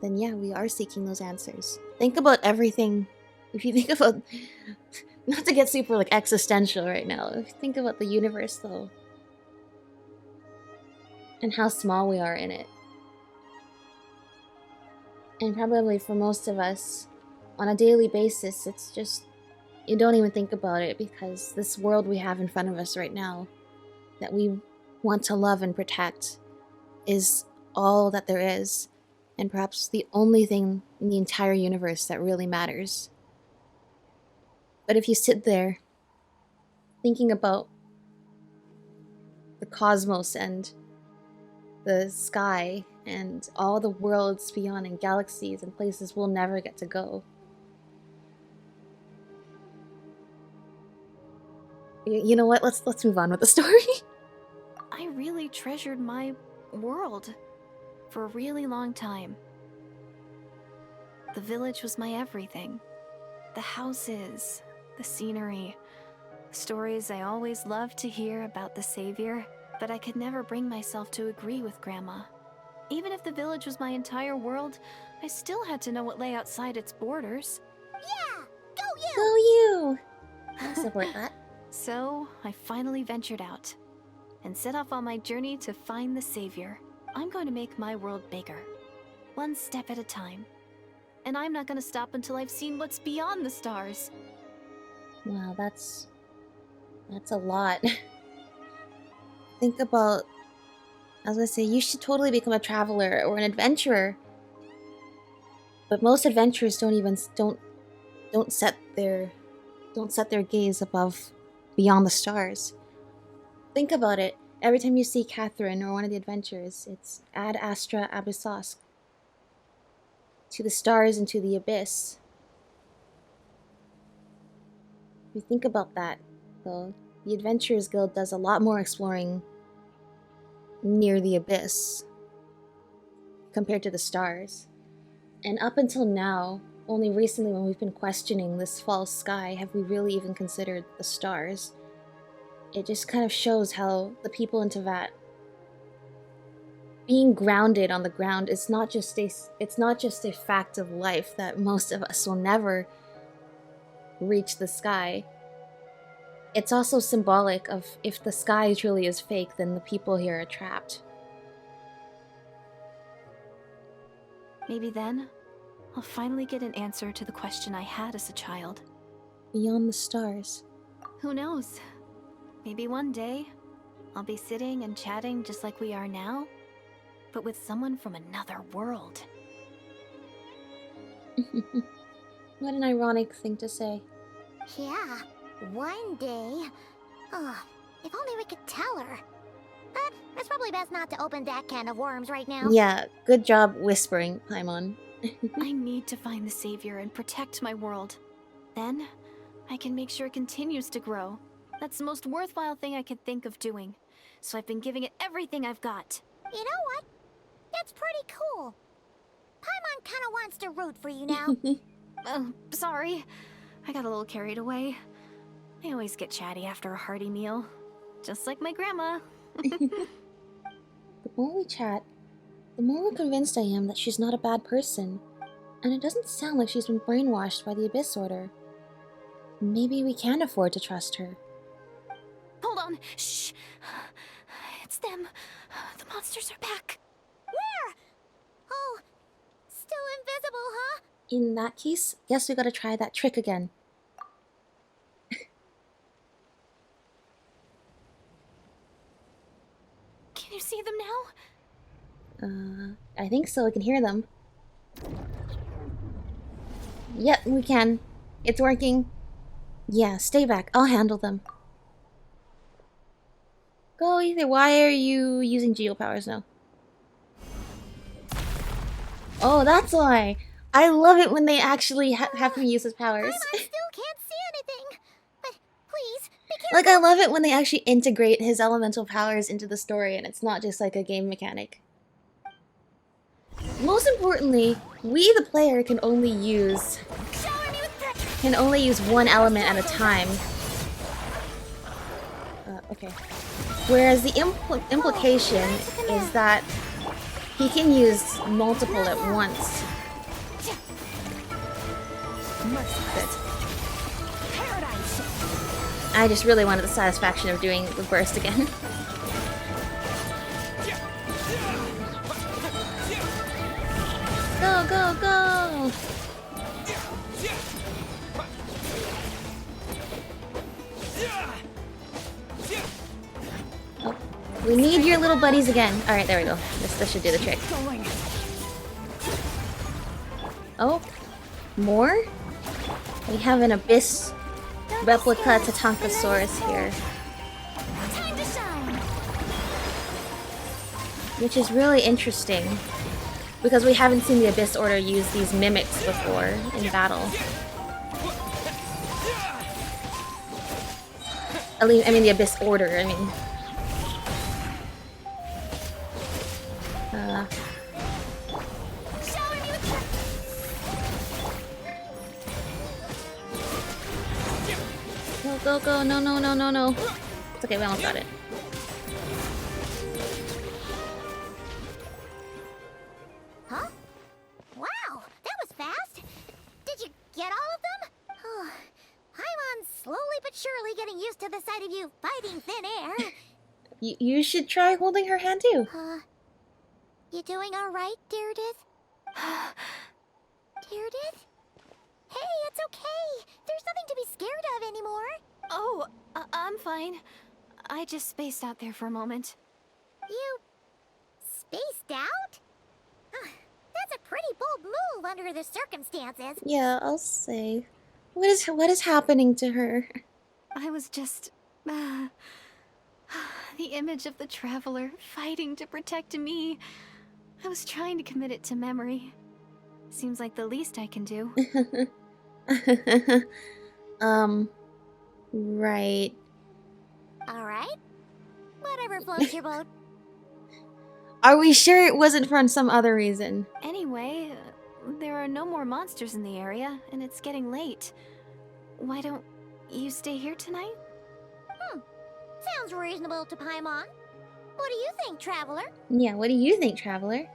then yeah, we are seeking those answers. Think about everything. If you think about, not to get super like existential right now, if you think about the universe though, and how small we are in it. And probably for most of us, on a daily basis, it's just, you don't even think about it because this world we have in front of us right now, that we want to love and protect, is all that there is, and perhaps the only thing in the entire universe that really matters. But if you sit there thinking about the cosmos and the sky and all the worlds beyond and galaxies and places we'll never get to go, you know what? Let's move on with the story. I really treasured my world for a really long time. The village was my everything. The houses, the scenery, stories I always loved to hear about the Savior, but I could never bring myself to agree with Grandma. Even if the village was my entire world, I still had to know what lay outside its borders. Yeah! Go you! Go you! I'll support that. So, I finally ventured out and set off on my journey to find the Savior. I'm going to make my world bigger, one step at a time. And I'm not going to stop until I've seen what's beyond the stars. Wow, that's a lot. Think about, I was gonna say, you should totally become a traveler or an adventurer. But most adventurers don't set their gaze above, beyond the stars. Think about it. Every time you see Catherine or one of the adventurers, it's ad astra abyssosque, to the stars and to the abyss. If you think about that, though. The Adventurers Guild does a lot more exploring near the abyss compared to the stars. And up until now, only recently when we've been questioning this false sky have we really even considered the stars. It just kind of shows how the people in Teyvat being grounded on the ground is not just a fact of life that most of us will never reach the sky. It's also symbolic of if the sky truly is fake, then the people here are trapped. Maybe then, I'll finally get an answer to the question I had as a child. Beyond the stars. Who knows? Maybe one day, I'll be sitting and chatting just like we are now, but with someone from another world. What an ironic thing to say. Yeah, one day. Oh, if only we could tell her. But it's probably best not to open that can of worms right now. Yeah, good job whispering, Paimon. I need to find the savior and protect my world. Then, I can make sure it continues to grow. That's the most worthwhile thing I could think of doing. So I've been giving it everything I've got. You know what? That's pretty cool. Paimon kinda wants to root for you now. Oh, sorry. I got a little carried away. I always get chatty after a hearty meal. Just like my grandma. The more we chat, the more convinced I am that she's not a bad person. And it doesn't sound like she's been brainwashed by the Abyss Order. Maybe we can afford to trust her. Hold on. Shh. It's them. The monsters are back. Where? Oh, still invisible, huh? In that case, guess we gotta try that trick again. Can you see them now? I think so. I can hear them. Yep, we can. It's working. Yeah, stay back. I'll handle them. Go either. Why are you using geo powers now? Oh, that's why. I love it when they actually have me use his powers. I still can't see anything. But please, be careful. Like, I love it when they actually integrate his elemental powers into the story and it's not just like a game mechanic. Most importantly, we the player can only use one element at a time. Okay. Whereas the implication is that he can use multiple at once. Good. I just really wanted the satisfaction of doing the burst again. Go, go, go! Oh, we need your little buddies again. Alright, there we go. This should do the trick. Oh, more? We have an Abyss replica Tatankasaurus here. Which is really interesting, because we haven't seen the Abyss Order use these mimics before in battle. At least, I mean the Abyss Order, I mean. Go, go, go, no, no, no, no, no. It's okay, we almost got it. Huh? Wow, that was fast. Did you get all of them? Oh, Paimon's slowly but surely getting used to the sight of you fighting thin air. You should try holding her hand too. You doing alright, Direidyth? Direidyth? Hey, it's okay. There's nothing to be scared of anymore. Oh, I'm fine. I just spaced out there for a moment. You spaced out? That's a pretty bold move under the circumstances. Yeah, I'll say. What is happening to her? I was just... the image of the Traveler fighting to protect me. I was trying to commit it to memory. Seems like the least I can do. Right. Alright. Whatever floats your boat. Are we sure it wasn't for some other reason? Anyway, there are no more monsters in the area, and it's getting late. Why don't you stay here tonight? Sounds reasonable to Paimon. What do you think, Traveler? Yeah, what do you think, Traveler?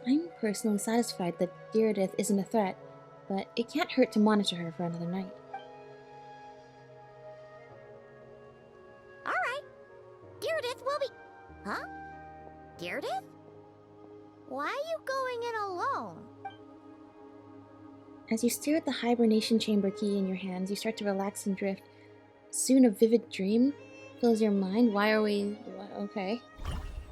I'm personally satisfied that Direidyth isn't a threat, but it can't hurt to monitor her for another night. Alright. Direidyth will be... Huh? Direidyth? Why are you going in alone? As you stare at the hibernation chamber key in your hands, you start to relax and drift. Soon a vivid dream fills your mind. Why are we... Okay.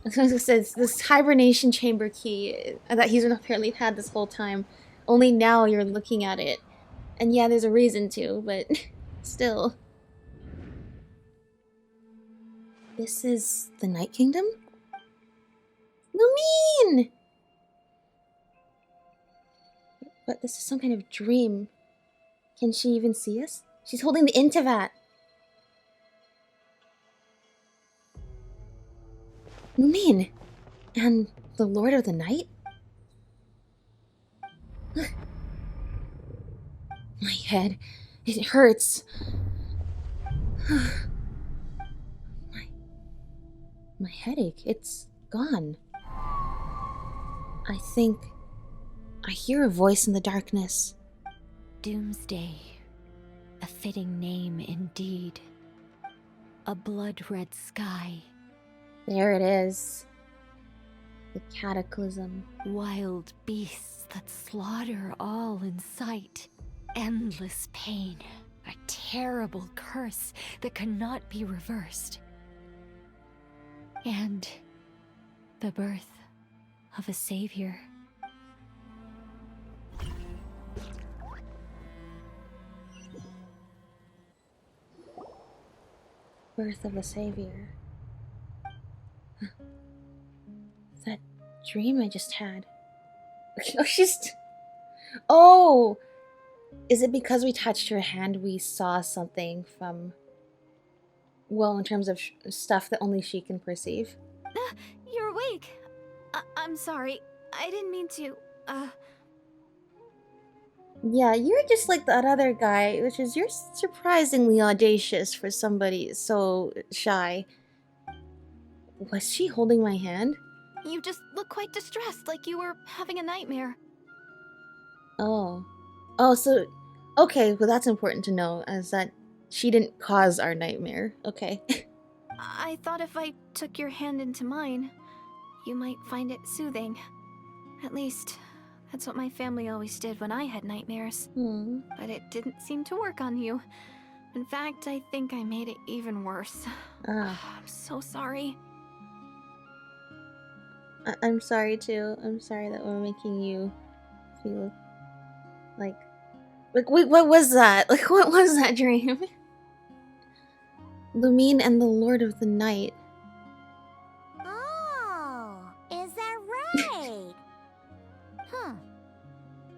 It says this hibernation chamber key that he's apparently had this whole time. Only now you're looking at it. And yeah, there's a reason to, but still. This is the Night Kingdom? Lumine! But this is some kind of dream. Can she even see us? She's holding the Intivat. Lumine! And the Lord of the Night? My head. It hurts. My headache. It's gone. I think... I hear a voice in the darkness. Doomsday. A fitting name indeed. A blood-red sky. There it is. The cataclysm. Wild beasts that slaughter all in sight. Endless pain. A terrible curse that cannot be reversed. And the birth of a savior. Birth of a savior. That dream I just had. Oh, Oh! Is it because we touched her hand we saw something from... Well, in terms of stuff that only she can perceive? You're awake. I'm sorry. I didn't mean to, Yeah, you're just like that other guy, which is you're surprisingly audacious for somebody so shy. Was she holding my hand? You just look quite distressed, like you were having a nightmare. Oh. Oh, so... Okay, well that's important to know, as that she didn't cause our nightmare. Okay. I thought if I took your hand into mine, you might find it soothing. At least, that's what my family always did when I had nightmares. But it didn't seem to work on you. In fact, I think I made it even worse. I'm so sorry. I'm sorry too. I'm sorry that we're making you feel like wait, what was that? Like, what was that dream? Lumine and the Lord of the Night. Oh, is that right?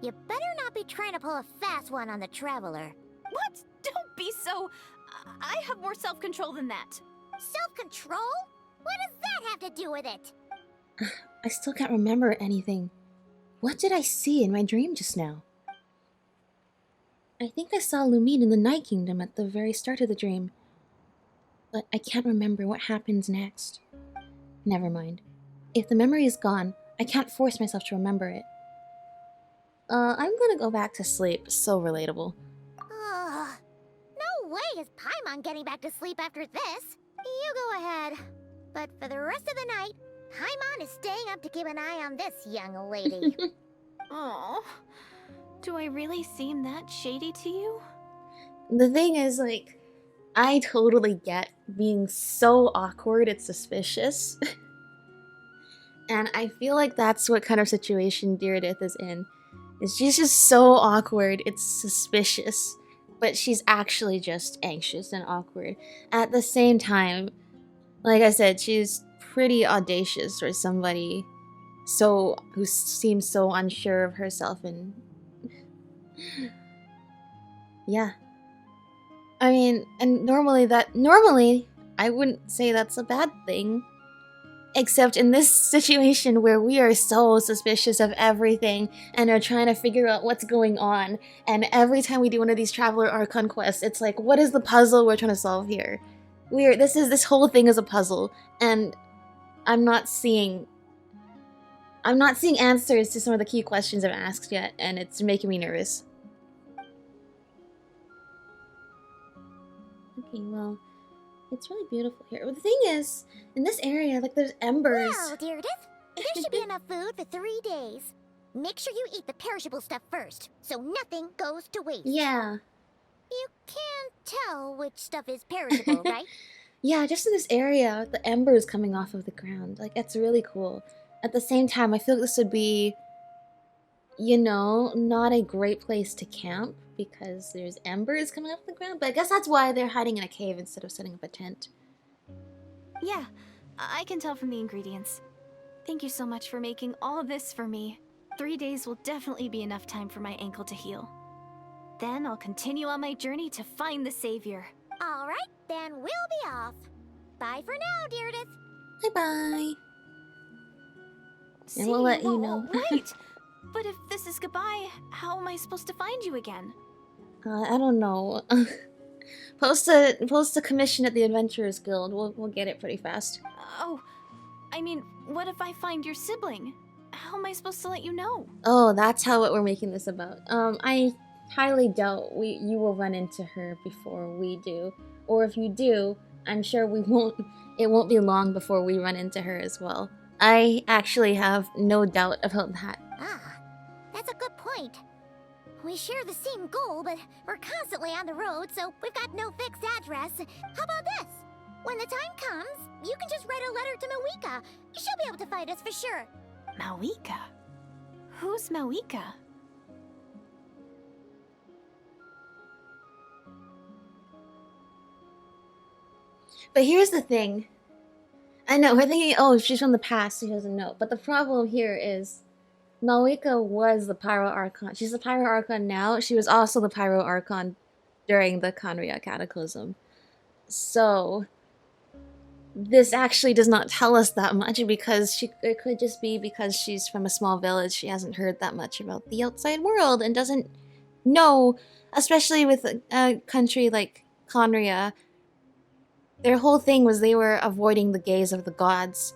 You better not be trying to pull a fast one on the Traveler. What? Don't be so... I have more self-control than that. Self-control? What does that have to do with it? I still can't remember anything. What did I see in my dream just now? I think I saw Lumine in the Night Kingdom at the very start of the dream. But I can't remember what happens next. Never mind. If the memory is gone, I can't force myself to remember it. I'm gonna go back to sleep. So relatable. No way is Paimon getting back to sleep after this. You go ahead. But for the rest of the night, Paimon is staying up to keep an eye on this young lady. Oh, do I really seem that shady to you? The thing is, like, I totally get being so awkward it's suspicious. And I feel like that's what kind of situation Direidyth is in. She's just so awkward, it's suspicious. But she's actually just anxious and awkward. At the same time, like I said, she's pretty audacious for somebody who seems so unsure of herself and... Yeah. I mean, and normally I wouldn't say that's a bad thing. Except in this situation where we are so suspicious of everything and are trying to figure out what's going on. And every time we do one of these Traveler Archon quests, it's like, what is the puzzle we're trying to solve here? This whole thing is a puzzle, and I'm not seeing answers to some of the key questions I've asked yet, and it's making me nervous. Okay, well, it's really beautiful here. But the thing is, in this area, like, there's embers. Well, Direidyth, there should be enough food for 3 days. Make sure you eat the perishable stuff first, so nothing goes to waste. Yeah. You can't tell which stuff is perishable, right? Yeah, just in this area, the embers coming off of the ground. Like, it's really cool. At the same time, I feel like this would be, you know, not a great place to camp because there's embers coming off the ground. But I guess that's why they're hiding in a cave instead of setting up a tent. Yeah, I can tell from the ingredients. Thank you so much for making all this for me. 3 days will definitely be enough time for my ankle to heal. Then I'll continue on my journey to find the savior. All right, then we'll be off. Bye for now, Direidyth. Bye-bye. And we'll let you know. Wait! But if this is goodbye, how am I supposed to find you again? I don't know. Post a commission at the Adventurers Guild. We'll get it pretty fast. Oh, I mean, what if I find your sibling? How am I supposed to let you know? Oh, that's what we're making this about. I highly doubt you will run into her before we do. Or if you do, I'm sure it won't be long before we run into her as well. I actually have no doubt about that. Ah, that's a good point. We share the same goal, but we're constantly on the road, so we've got no fixed address. How about this? When the time comes, you can just write a letter to Mawika. She'll be able to find us for sure. Mawika? Who's Mawika? But here's the thing. I know, we're thinking, oh, she's from the past, she doesn't know. But the problem here is, Mawika was the Pyro Archon. She's the Pyro Archon now. She was also the Pyro Archon during the Khaenri'ah Cataclysm. So, this actually does not tell us that much because it could just be because she's from a small village. She hasn't heard that much about the outside world and doesn't know, especially with a country like Khaenri'ah. Their whole thing was they were avoiding the gaze of the gods.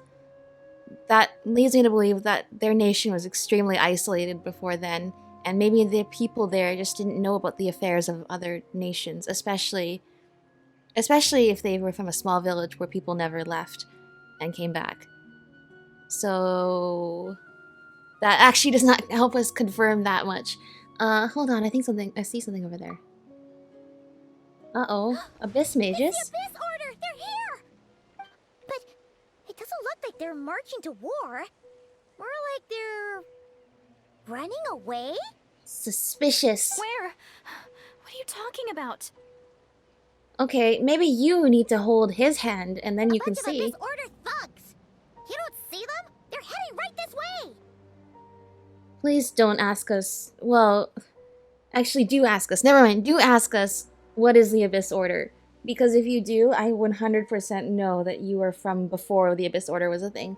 That leads me to believe that their nation was extremely isolated before then, and maybe the people there just didn't know about the affairs of other nations, especially if they were from a small village where people never left and came back. So that actually does not help us confirm that much. Hold on, I see something over there. Uh-oh, Abyss Mages. It's the Abyss Order! They're here! But it doesn't look like they're marching to war. More like they're running away? Suspicious. Where? What are you talking about? Okay, maybe you need to hold his hand and then you can see. A bunch of Abyss Order thugs! You don't see them? They're heading right this way! Please don't ask us. Well, actually do ask us. Never mind, do ask us what is the Abyss Order. Because if you do, I 100% know that you are from before the Abyss Order was a thing.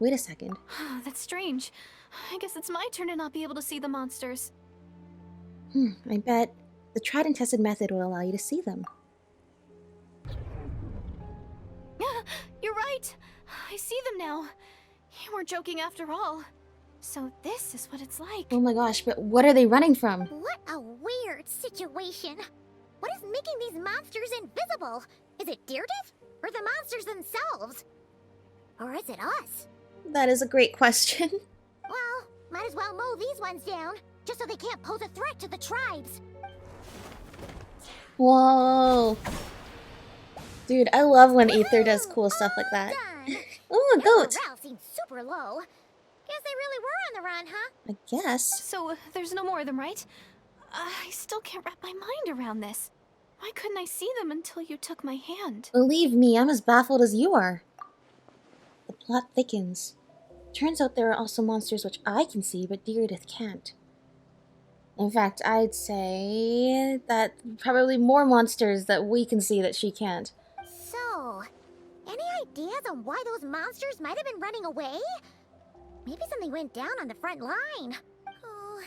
Wait a second. That's strange. I guess it's my turn to not be able to see the monsters. I bet the tried and tested method will allow you to see them. You're right. I see them now. You weren't joking after all. So this is what it's like. Oh my gosh, but what are they running from? What a weird situation. What is making these monsters invisible? Is it Direidyth? Or the monsters themselves? Or is it us? That is a great question. Well, might as well mow these ones down, just so they can't pose a threat to the tribes. Whoa. Dude, I love when Aether does cool stuff like that. Oh, a goat! Morale seems super low. Guess they really were on the run, huh? I guess. So there's no more of them, right? I still can't wrap my mind around this. Why couldn't I see them until you took my hand? Believe me, I'm as baffled as you are. The plot thickens. Turns out there are also monsters which I can see, but Direidyth can't. In fact, I'd say that probably more monsters that we can see that she can't. So, Oh, any ideas on why those monsters might have been running away? Maybe something went down on the front line. Oh,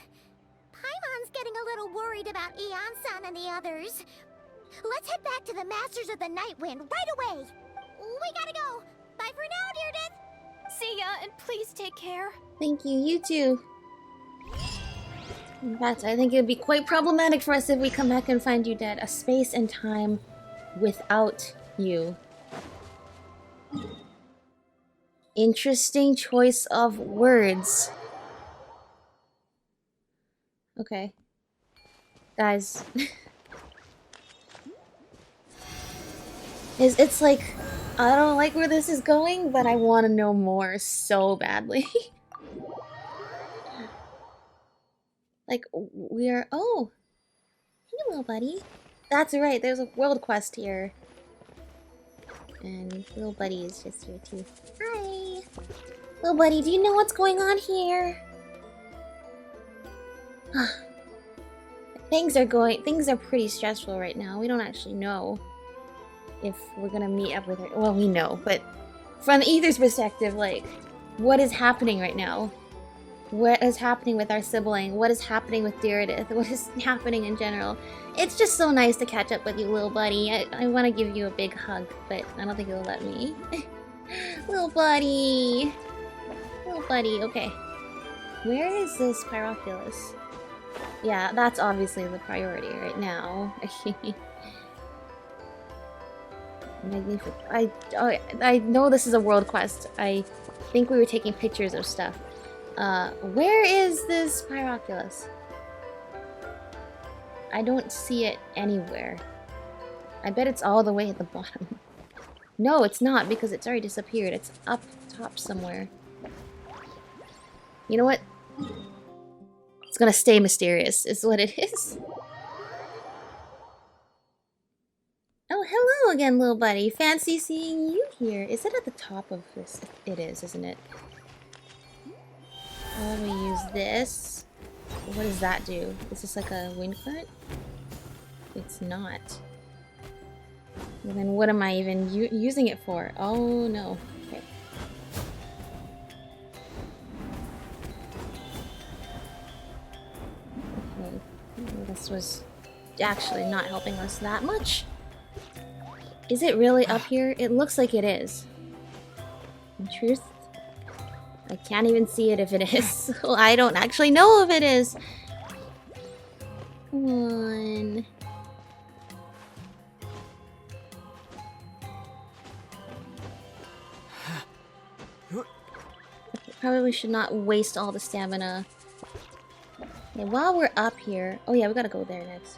Paimon's getting a little worried about Eon-san and the others. Let's head back to the Masters of the Night Wind right away. We gotta go. Bye for now, Direidyth. See ya, and please take care. Thank you, you too. In fact, I think it would be quite problematic for us if we come back and find you dead. A space and time without you. Interesting choice of words. Okay. Guys. It's like, I don't like where this is going, but I want to know more so badly. Like, we are... Oh! Hey, little buddy. That's right, there's a world quest here. And little buddy is just here too. Hi! Little buddy, do you know what's going on here? Things are pretty stressful right now. We don't actually know if we're gonna meet up with her. Well, we know, but from Ether's perspective, like, what is happening right now? What is happening with our sibling? What is happening with Direidyth? What is happening in general? It's just so nice to catch up with you, little buddy. I want to give you a big hug, but I don't think you'll let me. Little buddy! Little buddy, okay. Where is this Pyroculus? Yeah, that's obviously the priority right now. I know this is a world quest. I think we were taking pictures of stuff. Where is this Pyroculus? I don't see it anywhere. I bet it's all the way at the bottom. No, it's not, because it's already disappeared. It's up top somewhere. You know what? It's gonna stay mysterious, is what it is. Oh, hello again, little buddy. Fancy seeing you here. Is it at the top of this? It is, isn't it? Let me use this. What does that do? Is this like a wind current? It's not. And then what am I even using it for? Oh no. Okay. Okay. This was actually not helping us that much. Is it really up here? It looks like it is. In truth, I can't even see it if it is. Well, I don't actually know if it is. Come on. Probably should not waste all the stamina. Okay, while we're up here... Oh yeah, we gotta go there next.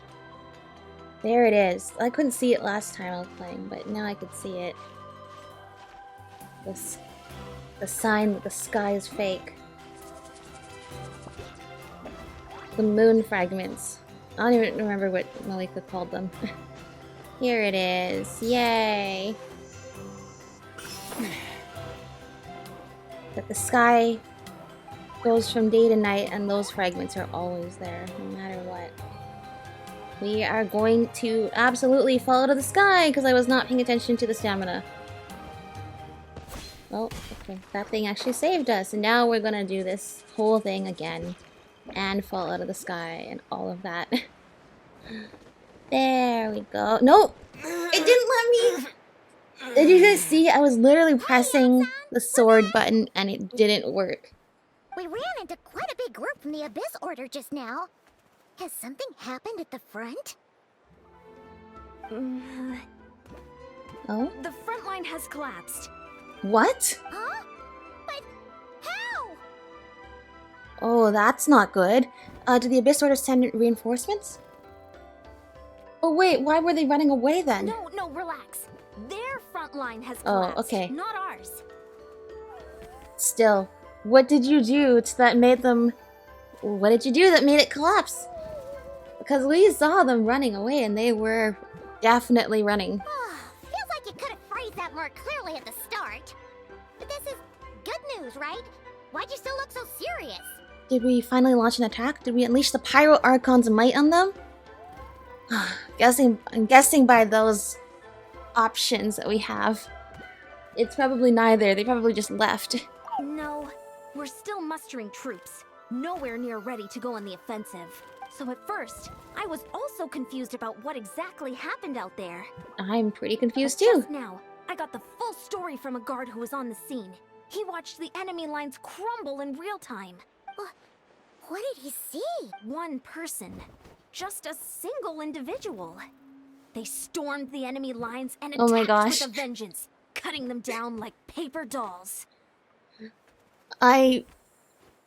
There it is. I couldn't see it last time I was playing, but now I could see it. The sign that the sky is fake. The moon fragments. I don't even remember what Malika called them. Here it is. Yay! But the sky goes from day to night, and those fragments are always there, no matter what. We are going to absolutely fall to the sky because I was not paying attention to the stamina. Oh, okay. That thing actually saved us, and now we're gonna do this whole thing again. And fall out of the sky and all of that. There we go. Nope! It didn't let me! Did you guys see? I was literally pressing the sword button and it didn't work. We ran into quite a big group from the Abyss Order just now. Has something happened at the front? Oh? The front line has collapsed. What? Huh? But how? Oh, that's not good. Did the Abyss Order send reinforcements? Oh wait, why were they running away then? No, relax. Their front line has Oh, collapsed, okay. not ours. Still, what did you do that made them... What did you do that made it collapse? Because we saw them running away and they were definitely running. Feels like you could have phrased that more clearly at the start. But this is good news, right? Why'd you still look so serious? Did we finally launch an attack? Did we unleash the Pyro Archon's might on them? I'm guessing by those options that we have. It's probably neither. They probably just left. No, we're still mustering troops. Nowhere near ready to go on the offensive. So at first, I was also confused about what exactly happened out there. I'm pretty confused But too. just now, I got the full story from a guard who was on the scene. He watched the enemy lines crumble in real time. What did he see? One person. Just a single individual. They stormed the enemy lines and Oh my attacked gosh. with a vengeance, cutting them down like paper dolls.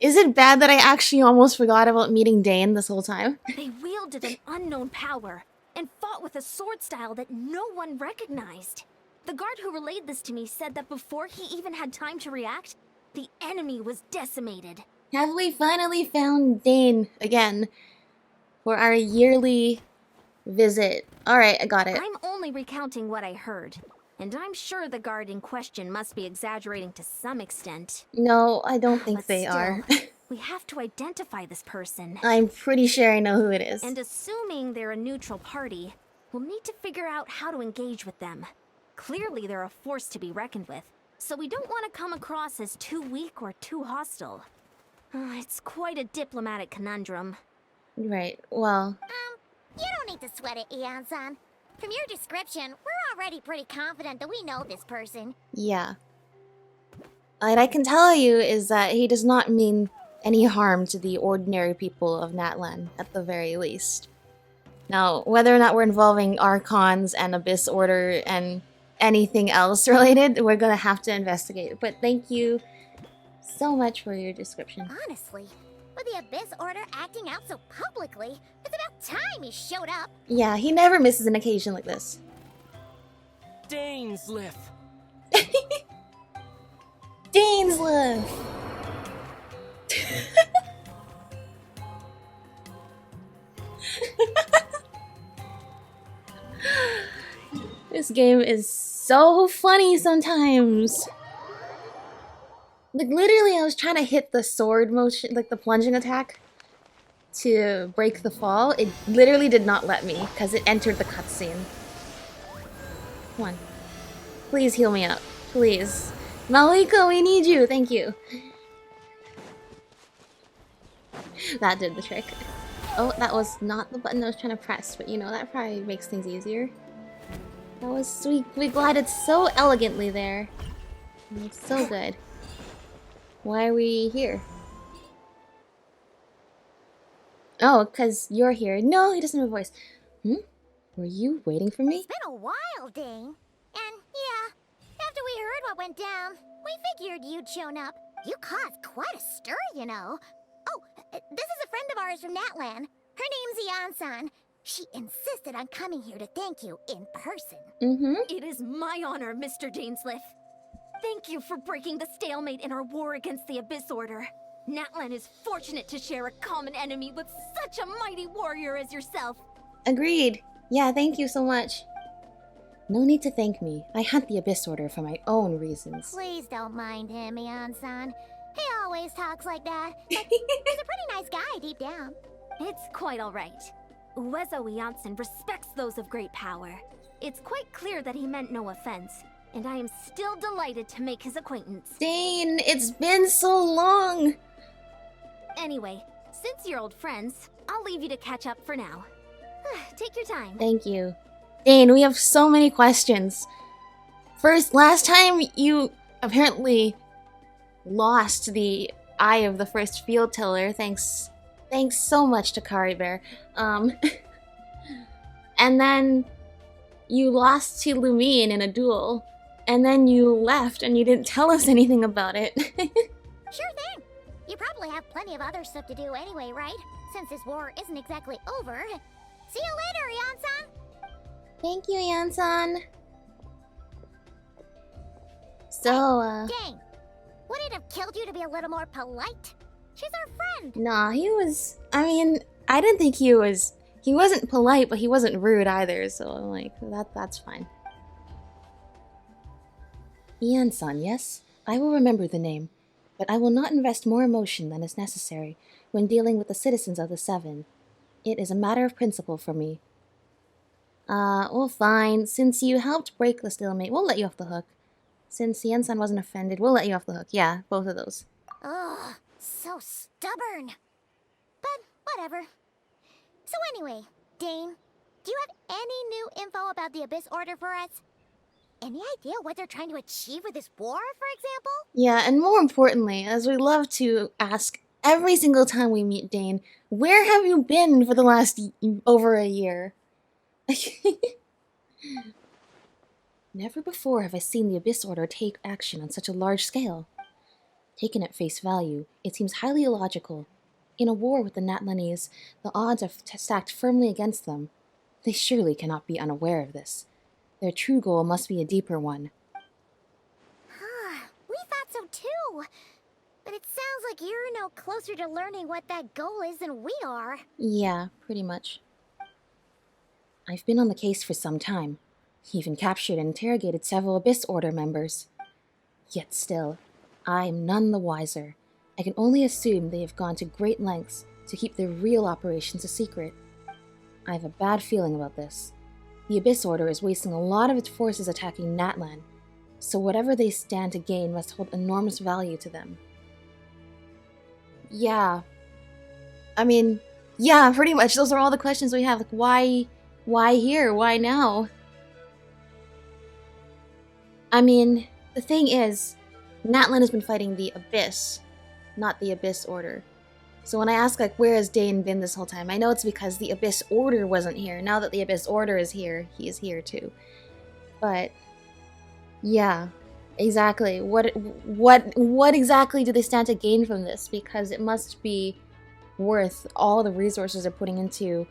Is it bad that I actually almost forgot about meeting Dane this whole time? They wielded an unknown power and fought with a sword style that no one recognized. The guard who relayed this to me said that before he even had time to react, the enemy was decimated. Have we finally found Dane again for our yearly visit? Alright, I got it. I'm only recounting what I heard, and I'm sure the guard in question must be exaggerating to some extent. No, I don't think But they still, are. We have to identify this person. I'm pretty sure I know who it is. And assuming they're a neutral party, we'll need to figure out how to engage with them. Clearly they're a force to be reckoned with, so we don't want to come across as too weak or too hostile. It's quite a diplomatic conundrum. Right, well, You don't need to sweat it, Eon-san. From your description, we're already pretty confident that we know this person. yeah. What I can tell you is that he does not mean any harm to the ordinary people of Natlan, at the very least. Now, whether or not we're involving Archons and Abyss Order and anything else related, we're gonna have to investigate. But thank you so much for your description. Honestly, with the Abyss Order acting out so publicly, it's about time he showed up. Yeah, he never misses an occasion like this. Dainsleif. Dainsleif! This game is so funny sometimes. Like, literally, I was trying to hit the sword motion, like the plunging attack, to break the fall. It literally did not let me, because it entered the cutscene. Come on. Please heal me up. Please. Malika, we need you. Thank you. That did the trick. Oh, that was not the button I was trying to press, but you know, that probably makes things easier. That was sweet. We glided so elegantly there. It's so good. Why are we here? Oh, because you're here. No, he doesn't have a voice. Were you waiting for me? It's been a while, Dane. And yeah, after we heard what went down, we figured you'd shown up. You caused quite a stir, you know. Oh, this is a friend of ours from Natlan. Her name's Eon-san. She insisted on coming here to thank you in person. It is my honor, Mr. Dainsleif. Thank you for breaking the stalemate in our war against the Abyss Order. Natlan is fortunate to share a common enemy with such a mighty warrior as yourself. Agreed. Yeah, thank you so much. No need to thank me. I hunt the Abyss Order for my own reasons. Please don't mind him, Eon-san. He always talks like that. But he's a pretty nice guy deep down. It's quite all right. Uezo Janssen respects those of great power. It's quite clear that he meant no offense, and I am still delighted to make his acquaintance. Dane, it's been so long! Anyway, since you're old friends, I'll leave you to catch up for now. Take your time. Thank you. Dane, we have so many questions. First, last time you apparently lost the eye of the first field tiller. Thanks so much to Kari Bear. And then you lost to Lumine in a duel. And then you left and you didn't tell us anything about it. Sure thing. You probably have plenty of other stuff to do anyway, right? Since this war isn't exactly over. See you later, Eon-san! Thank you, Yan-san. So, Dang! Would it have killed you to be a little more polite? She's our friend! nah, he was... I mean, I didn't think he was... He wasn't polite, but he wasn't rude either, so I'm like, that's fine. Ian-san, yes? I will remember the name, but I will not invest more emotion than is necessary when dealing with the citizens of the Seven. It is a matter of principle for me. Well, fine. Since you helped break the stalemate, we'll let you off the hook. Since Yen-san wasn't offended, we'll let you off the hook. Yeah, both of those. Ugh, so stubborn. But whatever. So anyway, Dane, do you have any new info about the Abyss Order for us? Any idea what they're trying to achieve with this war, for example? Yeah, and more importantly, as we love to ask every single time we meet Dane, where have you been for the last over a year? Never before have I seen the Abyss Order take action on such a large scale. Taken at face value, it seems highly illogical. In a war with the Natlanese, the odds are stacked firmly against them. They surely cannot be unaware of this. Their true goal must be a deeper one. We thought so too. But it sounds like you're no closer to learning what that goal is than we are. Yeah, pretty much. I've been on the case for some time. Even captured and interrogated several Abyss Order members. Yet still, I am none the wiser. I can only assume they have gone to great lengths to keep their real operations a secret. I have a bad feeling about this. The Abyss Order is wasting a lot of its forces attacking Natlan, so whatever they stand to gain must hold enormous value to them. Yeah. I mean, yeah, pretty much. Those are all the questions we have. Like, why here? Why now? I mean, the thing is, Natlan has been fighting the Abyss, not the Abyss Order. So when I ask, like, where has Dane been this whole time, I know it's because the Abyss Order wasn't here. Now that the Abyss Order is here, he is here too. But, yeah, exactly. What exactly do they stand to gain from this? Because it must be worth all the resources they're putting into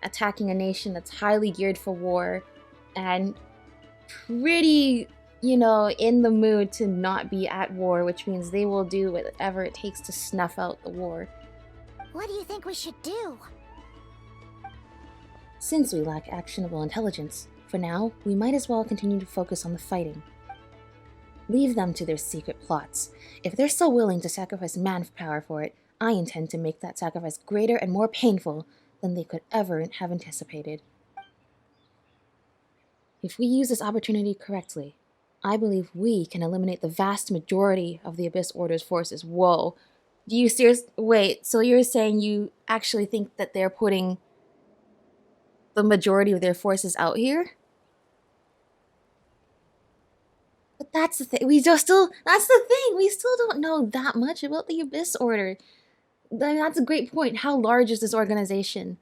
attacking a nation that's highly geared for war and pretty, you know, in the mood to not be at war, which means they will do whatever it takes to snuff out the war. What do you think we should do? Since we lack actionable intelligence, for now, we might as well continue to focus on the fighting. Leave them to their secret plots. If they're so willing to sacrifice manpower for it, I intend to make that sacrifice greater and more painful than they could ever have anticipated. If we use this opportunity correctly, I believe we can eliminate the vast majority of the Abyss Order's forces. Whoa. Do you wait, so you're saying you actually think that they're putting the majority of their forces out here? But that's the thing. That's the thing. We still don't know that much about the Abyss Order. That's a great point. How large is this organization?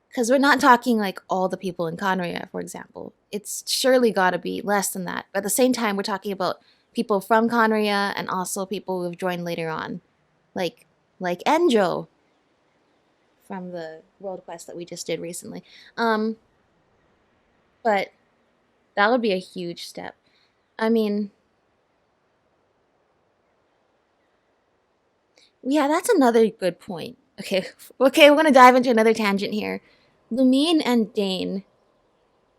Because we're not talking like all the people in Conria, for example. It's surely got to be less than that. But at the same time, we're talking about people from Conria and also people who have joined later on. Like Enjo from the World Quest that we just did recently. But that would be a huge step. I mean, yeah, that's another good point. Okay, we're going to dive into another tangent here. Lumine and Dane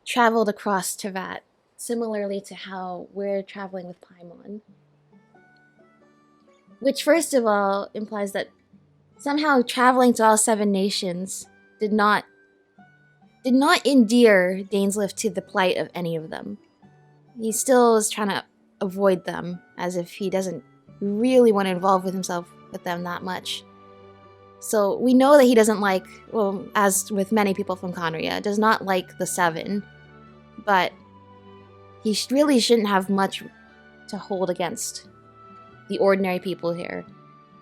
traveled across Teyvat, similarly to how we're traveling with Paimon. Which, first of all, implies that somehow traveling to all 7 nations did not endear Dainslift to the plight of any of them. He still is trying to avoid them, as if he doesn't really want to involve himself with them that much. So we know that he doesn't like, well, as with many people from Conria, does not like the 7, but he really shouldn't have much to hold against the ordinary people here.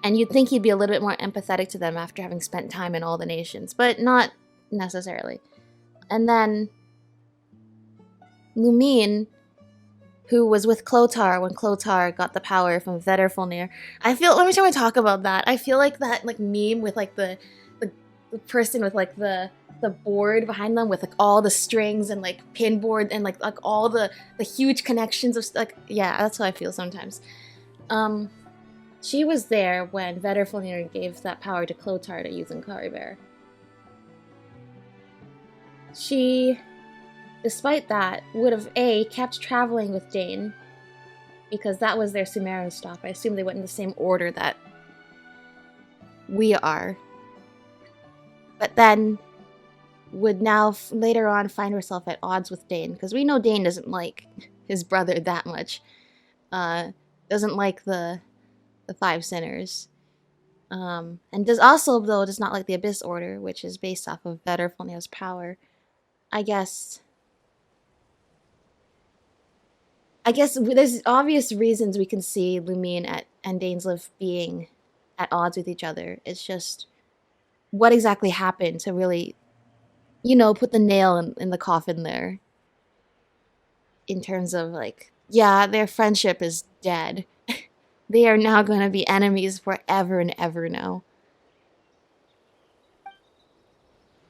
And you'd think he'd be a little bit more empathetic to them after having spent time in all the nations, but not necessarily. And then Lumine, who was with Clothar when Clothar got the power from Vedderfolnir. Every time I talk about that, I feel like that like meme with like the person with like the board behind them with like all the strings and like pinboard and like all the huge connections of like, yeah, that's how I feel sometimes. She was there when Vedderfolnir gave that power to Clothar to use in Karibear. She, despite that, would have kept traveling with Dane, because that was their Sumerian stop. I assume they went in the same order that we are. But then would now later on find herself at odds with Dane, because we know Dane doesn't like his brother that much. Doesn't like the Five Sinners. And does not like the Abyss Order, which is based off of Vedderfulnir's power. I guess there's obvious reasons we can see Lumine and Dainsleif being at odds with each other. It's just what exactly happened to really, put the nail in the coffin there. In terms of like, yeah, their friendship is dead. They are now going to be enemies forever and ever now.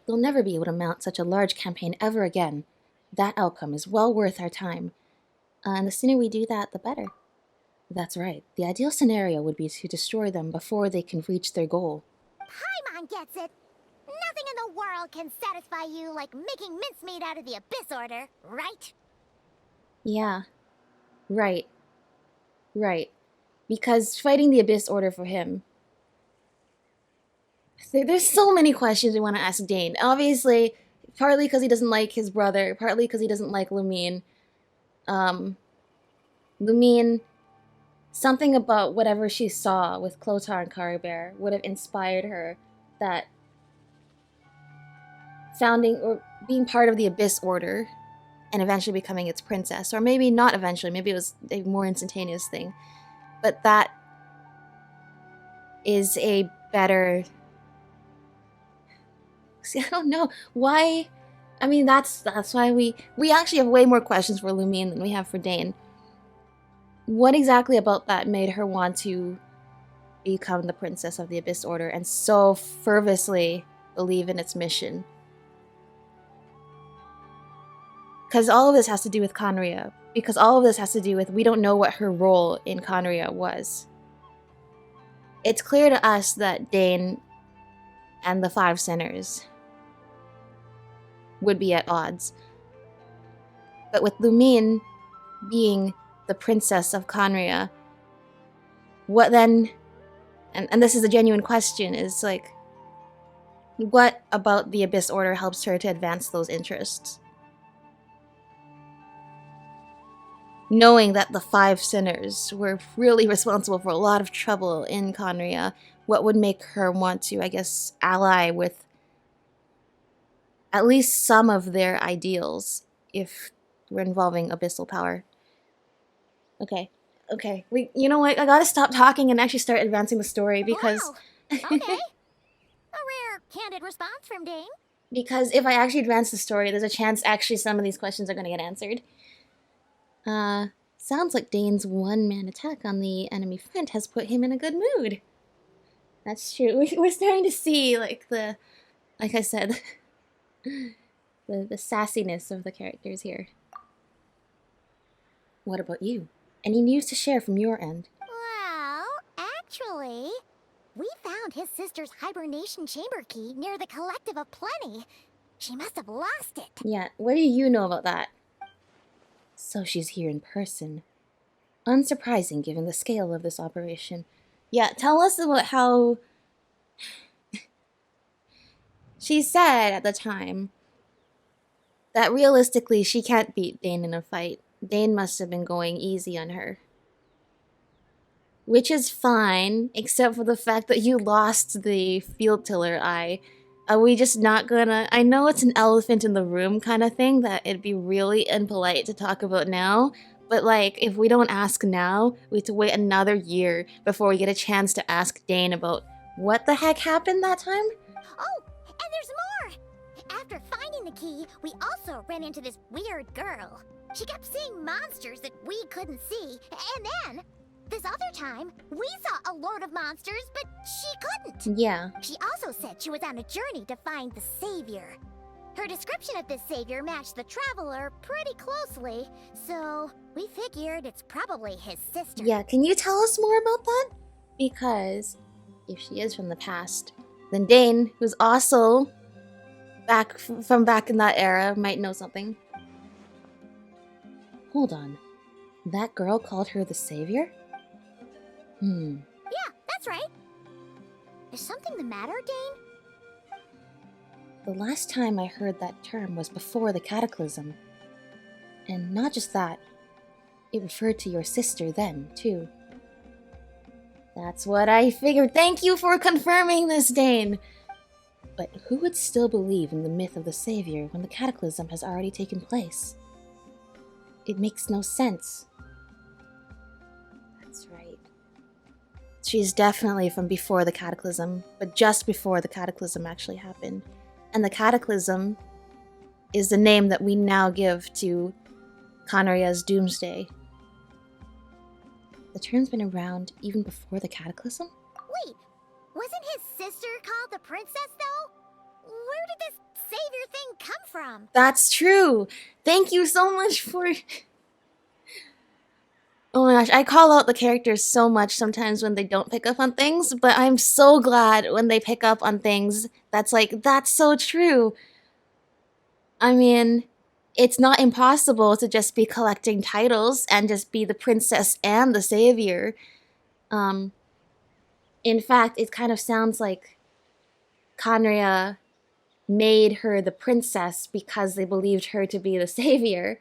They'll never be able to mount such a large campaign ever again. That outcome is well worth our time. And the sooner we do that, the better. That's right. The ideal scenario would be to destroy them before they can reach their goal. Paimon gets it. Nothing in the world can satisfy you like making mincemeat out of the Abyss Order, right? Yeah. Right. Because fighting the Abyss Order for him... There's so many questions we want to ask Dane. Obviously, partly because he doesn't like his brother, partly because he doesn't like Lumine. Lumine, something about whatever she saw with Clothar and Caribert would have inspired her that founding or being part of the Abyss Order and eventually becoming its princess. Or maybe not eventually, maybe it was a more instantaneous thing. But that is a better... See, I don't know why. I mean, that's why we actually have way more questions for Lumine than we have for Dane. What exactly about that made her want to become the princess of the Abyss Order and so fervently believe in its mission? Because all of this has to do with Conria. Because all of this has to do with we don't know what her role in Conria was. It's clear to us that Dane and the Five Sinners would be at odds. But with Lumine being the princess of Conria, what then, and this is a genuine question, is like, what about the Abyss Order helps her to advance those interests? Knowing that the Five Sinners were really responsible for a lot of trouble in Conria, what would make her want to, I guess, ally with at least some of their ideals, if we're involving abyssal power. Okay. You know what? I gotta stop talking and actually start advancing the story because... Wow. Okay. A rare, candid response from Dane. Because if I actually advance the story, there's a chance actually some of these questions are gonna get answered. Sounds like Dane's one-man attack on the enemy front has put him in a good mood. That's true. We're starting to see, like I said... the sassiness of the characters here. What about you? Any news to share from your end? Well, actually, we found his sister's hibernation chamber key near the Collective of Plenty. She must have lost it. Yeah, what do you know about that? So she's here in person. Unsurprising given the scale of this operation. Yeah, tell us about how... She said at the time that realistically she can't beat Dane in a fight. Dane must have been going easy on her. Which is fine, except for the fact that you lost the field tiller eye. Are we just not gonna... I know it's an elephant in the room kind of thing that it'd be really impolite to talk about now, but like, if we don't ask now, we have to wait another year before we get a chance to ask Dane about what the heck happened that time? Oh, and there's more! After finding the key, we also ran into this weird girl. She kept seeing monsters that we couldn't see, and then, this other time, we saw a load of monsters, but she couldn't. Yeah. She also said she was on a journey to find the Savior. Her description of this Savior matched the Traveler pretty closely, so we figured it's probably his sister. Yeah, can you tell us more about that? Because if she is from the past, then Dane, who's also from back in that era, might know something. Hold on. That girl called her the Savior? Yeah, that's right. Is something the matter, Dane? The last time I heard that term was before the Cataclysm. And not just that, it referred to your sister then, too. That's what I figured. Thank you for confirming this, Dane! But who would still believe in the myth of the Savior when the Cataclysm has already taken place? It makes no sense. That's right. She's definitely from before the Cataclysm, but just before the Cataclysm actually happened. And the Cataclysm is the name that we now give to Khaenri'ah's doomsday. The term's been around even before the Cataclysm? Wait, wasn't his sister called the princess, though? Where did this savior thing come from? That's true! Thank you so much for... Oh my gosh, I call out the characters so much sometimes when they don't pick up on things, but I'm so glad when they pick up on things that's like, that's so true. I mean, it's not impossible to just be collecting titles and just be the princess and the savior. In fact, it kind of sounds like Khaenri'ah made her the princess because they believed her to be the savior.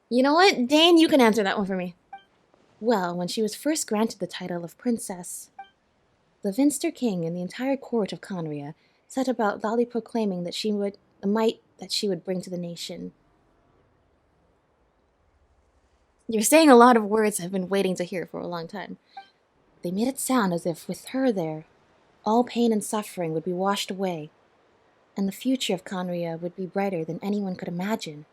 You know what? Dane, you can answer that one for me. Well, when she was first granted the title of princess, the Vinster King and the entire court of Khaenri'ah set about loudly proclaiming that the might that she would bring to the nation. You're saying a lot of words I've been waiting to hear for a long time. They made it sound as if with her there, all pain and suffering would be washed away, and the future of Khaenri'ah would be brighter than anyone could imagine.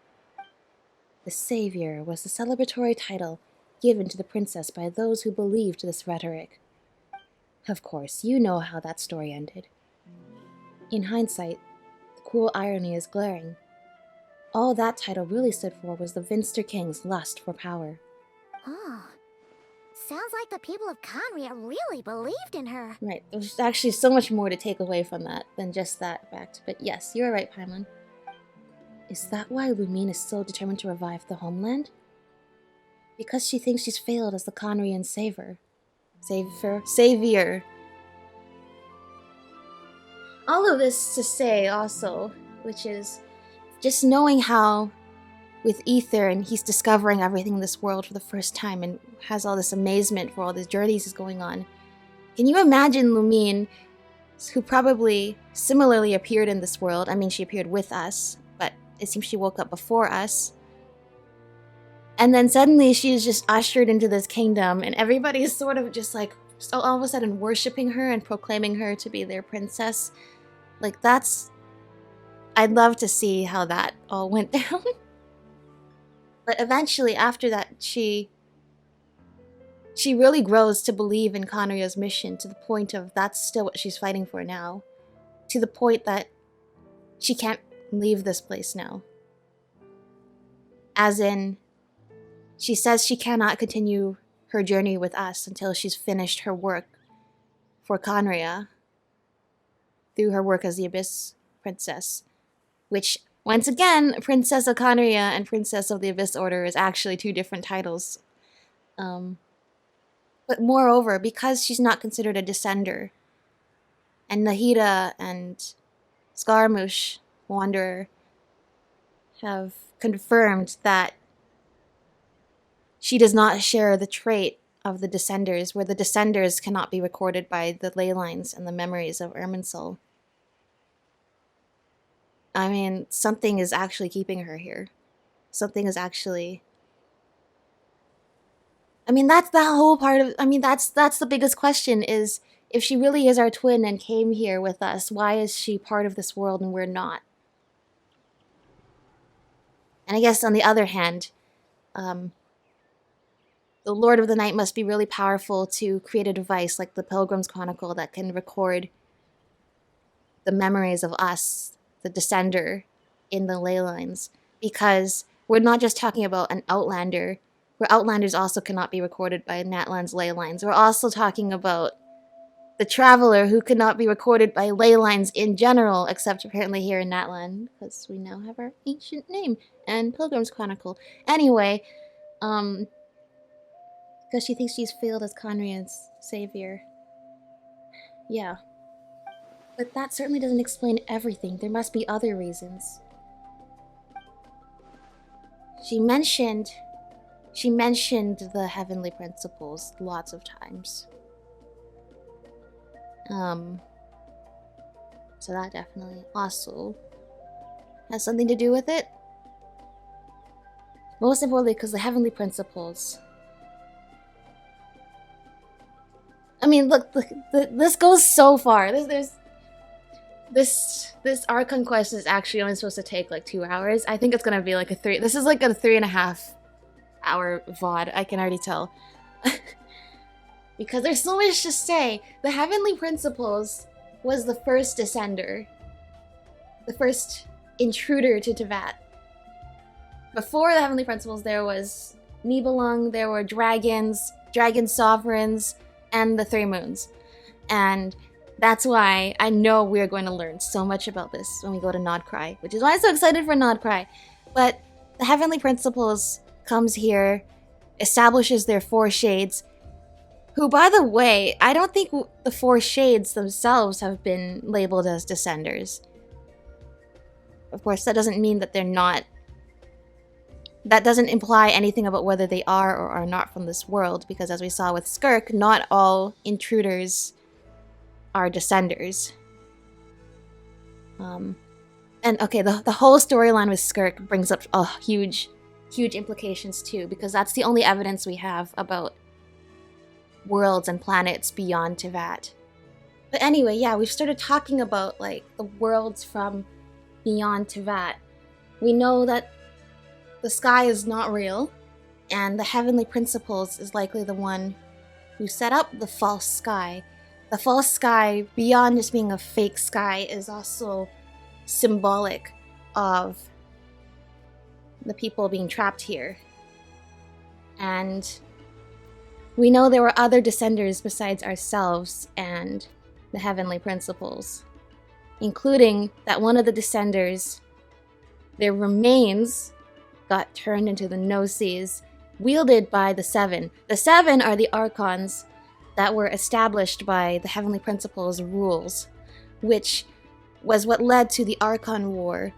The Savior was the celebratory title given to the princess by those who believed this rhetoric. Of course, you know how that story ended. In hindsight, the cruel irony is glaring. All that title really stood for was the Vinster King's lust for power. Oh, sounds like the people of Khaenri'ah really believed in her. Right, there's actually so much more to take away from that than just that fact. But yes, you're right, Paimon. Is that why Lumine is so determined to revive the homeland? Because she thinks she's failed as the Khaenri'ahn savior. All of this to say also, which is just knowing how with Aether and he's discovering everything in this world for the first time and has all this amazement for all these journeys is going on. Can you imagine Lumine, who probably similarly appeared in this world? I mean, she appeared with us, but it seems she woke up before us. And then suddenly she is just ushered into this kingdom and everybody is sort of just like all of a sudden worshipping her and proclaiming her to be their princess. Like that's... I'd love to see how that all went down. But eventually after that she really grows to believe in Khaenri'ah's mission to the point of that's still what she's fighting for now. To the point that she can't leave this place now. As in, she says she cannot continue her journey with us until she's finished her work for Khaenri'ah through her work as the Abyss Princess. Which, once again, Princess of Khaenri'ah and Princess of the Abyss Order is actually two different titles. But moreover, because she's not considered a descender, and Nahida and Scaramouche, Wanderer, have confirmed that she does not share the trait of the Descenders, where the Descenders cannot be recorded by the ley lines and the memories of Irminsul. I mean, something is actually keeping her here. Something is actually... I mean, that's that whole part of... I mean, that's the biggest question is, if she really is our twin and came here with us, why is she part of this world and we're not? And I guess on the other hand, the Lord of the Night must be really powerful to create a device like the Pilgrim's Chronicle that can record the memories of us, the Descender, in the ley lines. Because we're not just talking about an Outlander, where Outlanders also cannot be recorded by Natlan's ley lines. We're also talking about the Traveler, who cannot be recorded by ley lines in general, except apparently here in Natlan, because we now have our ancient name and Pilgrim's Chronicle. Anyway, because she thinks she's failed as Khaenri'ah's savior. Yeah. But that certainly doesn't explain everything. There must be other reasons. She mentioned the heavenly principles lots of times. So that definitely also has something to do with it. Most importantly, because the heavenly principles. I mean, look, this goes so far. This Archon quest is actually only supposed to take like 2 hours. I think it's gonna be like this is like a 3.5 hour VOD, I can already tell. Because there's so much to say. The heavenly principles was the first descender. The first intruder to Teyvat. Before the heavenly principles, there was Nibelung, there were dragons, dragon sovereigns, and the Three Moons. And that's why I know we're going to learn so much about this when we go to Nodcry, which is why I'm so excited for Nodcry. But the heavenly principles comes here, establishes their 4 shades, who, by the way, I don't think the 4 shades themselves have been labeled as descenders. Of course, that doesn't mean that they're not. That doesn't imply anything about whether they are or are not from this world, because as we saw with Skirk, not all intruders are descenders. And okay, the whole storyline with Skirk brings up huge implications too, because that's the only evidence we have about worlds and planets beyond Teyvat. But anyway, yeah, we've started talking about like the worlds from beyond Teyvat. We know that the sky is not real, and the heavenly principles is likely the one who set up the false sky. The false sky, beyond just being a fake sky, is also symbolic of the people being trapped here. And we know there were other descenders besides ourselves and the heavenly principles, including that one of the descenders, their remains got turned into the Gnosis, wielded by the Seven. The Seven are the Archons that were established by the heavenly principles' rules, which was what led to the Archon War.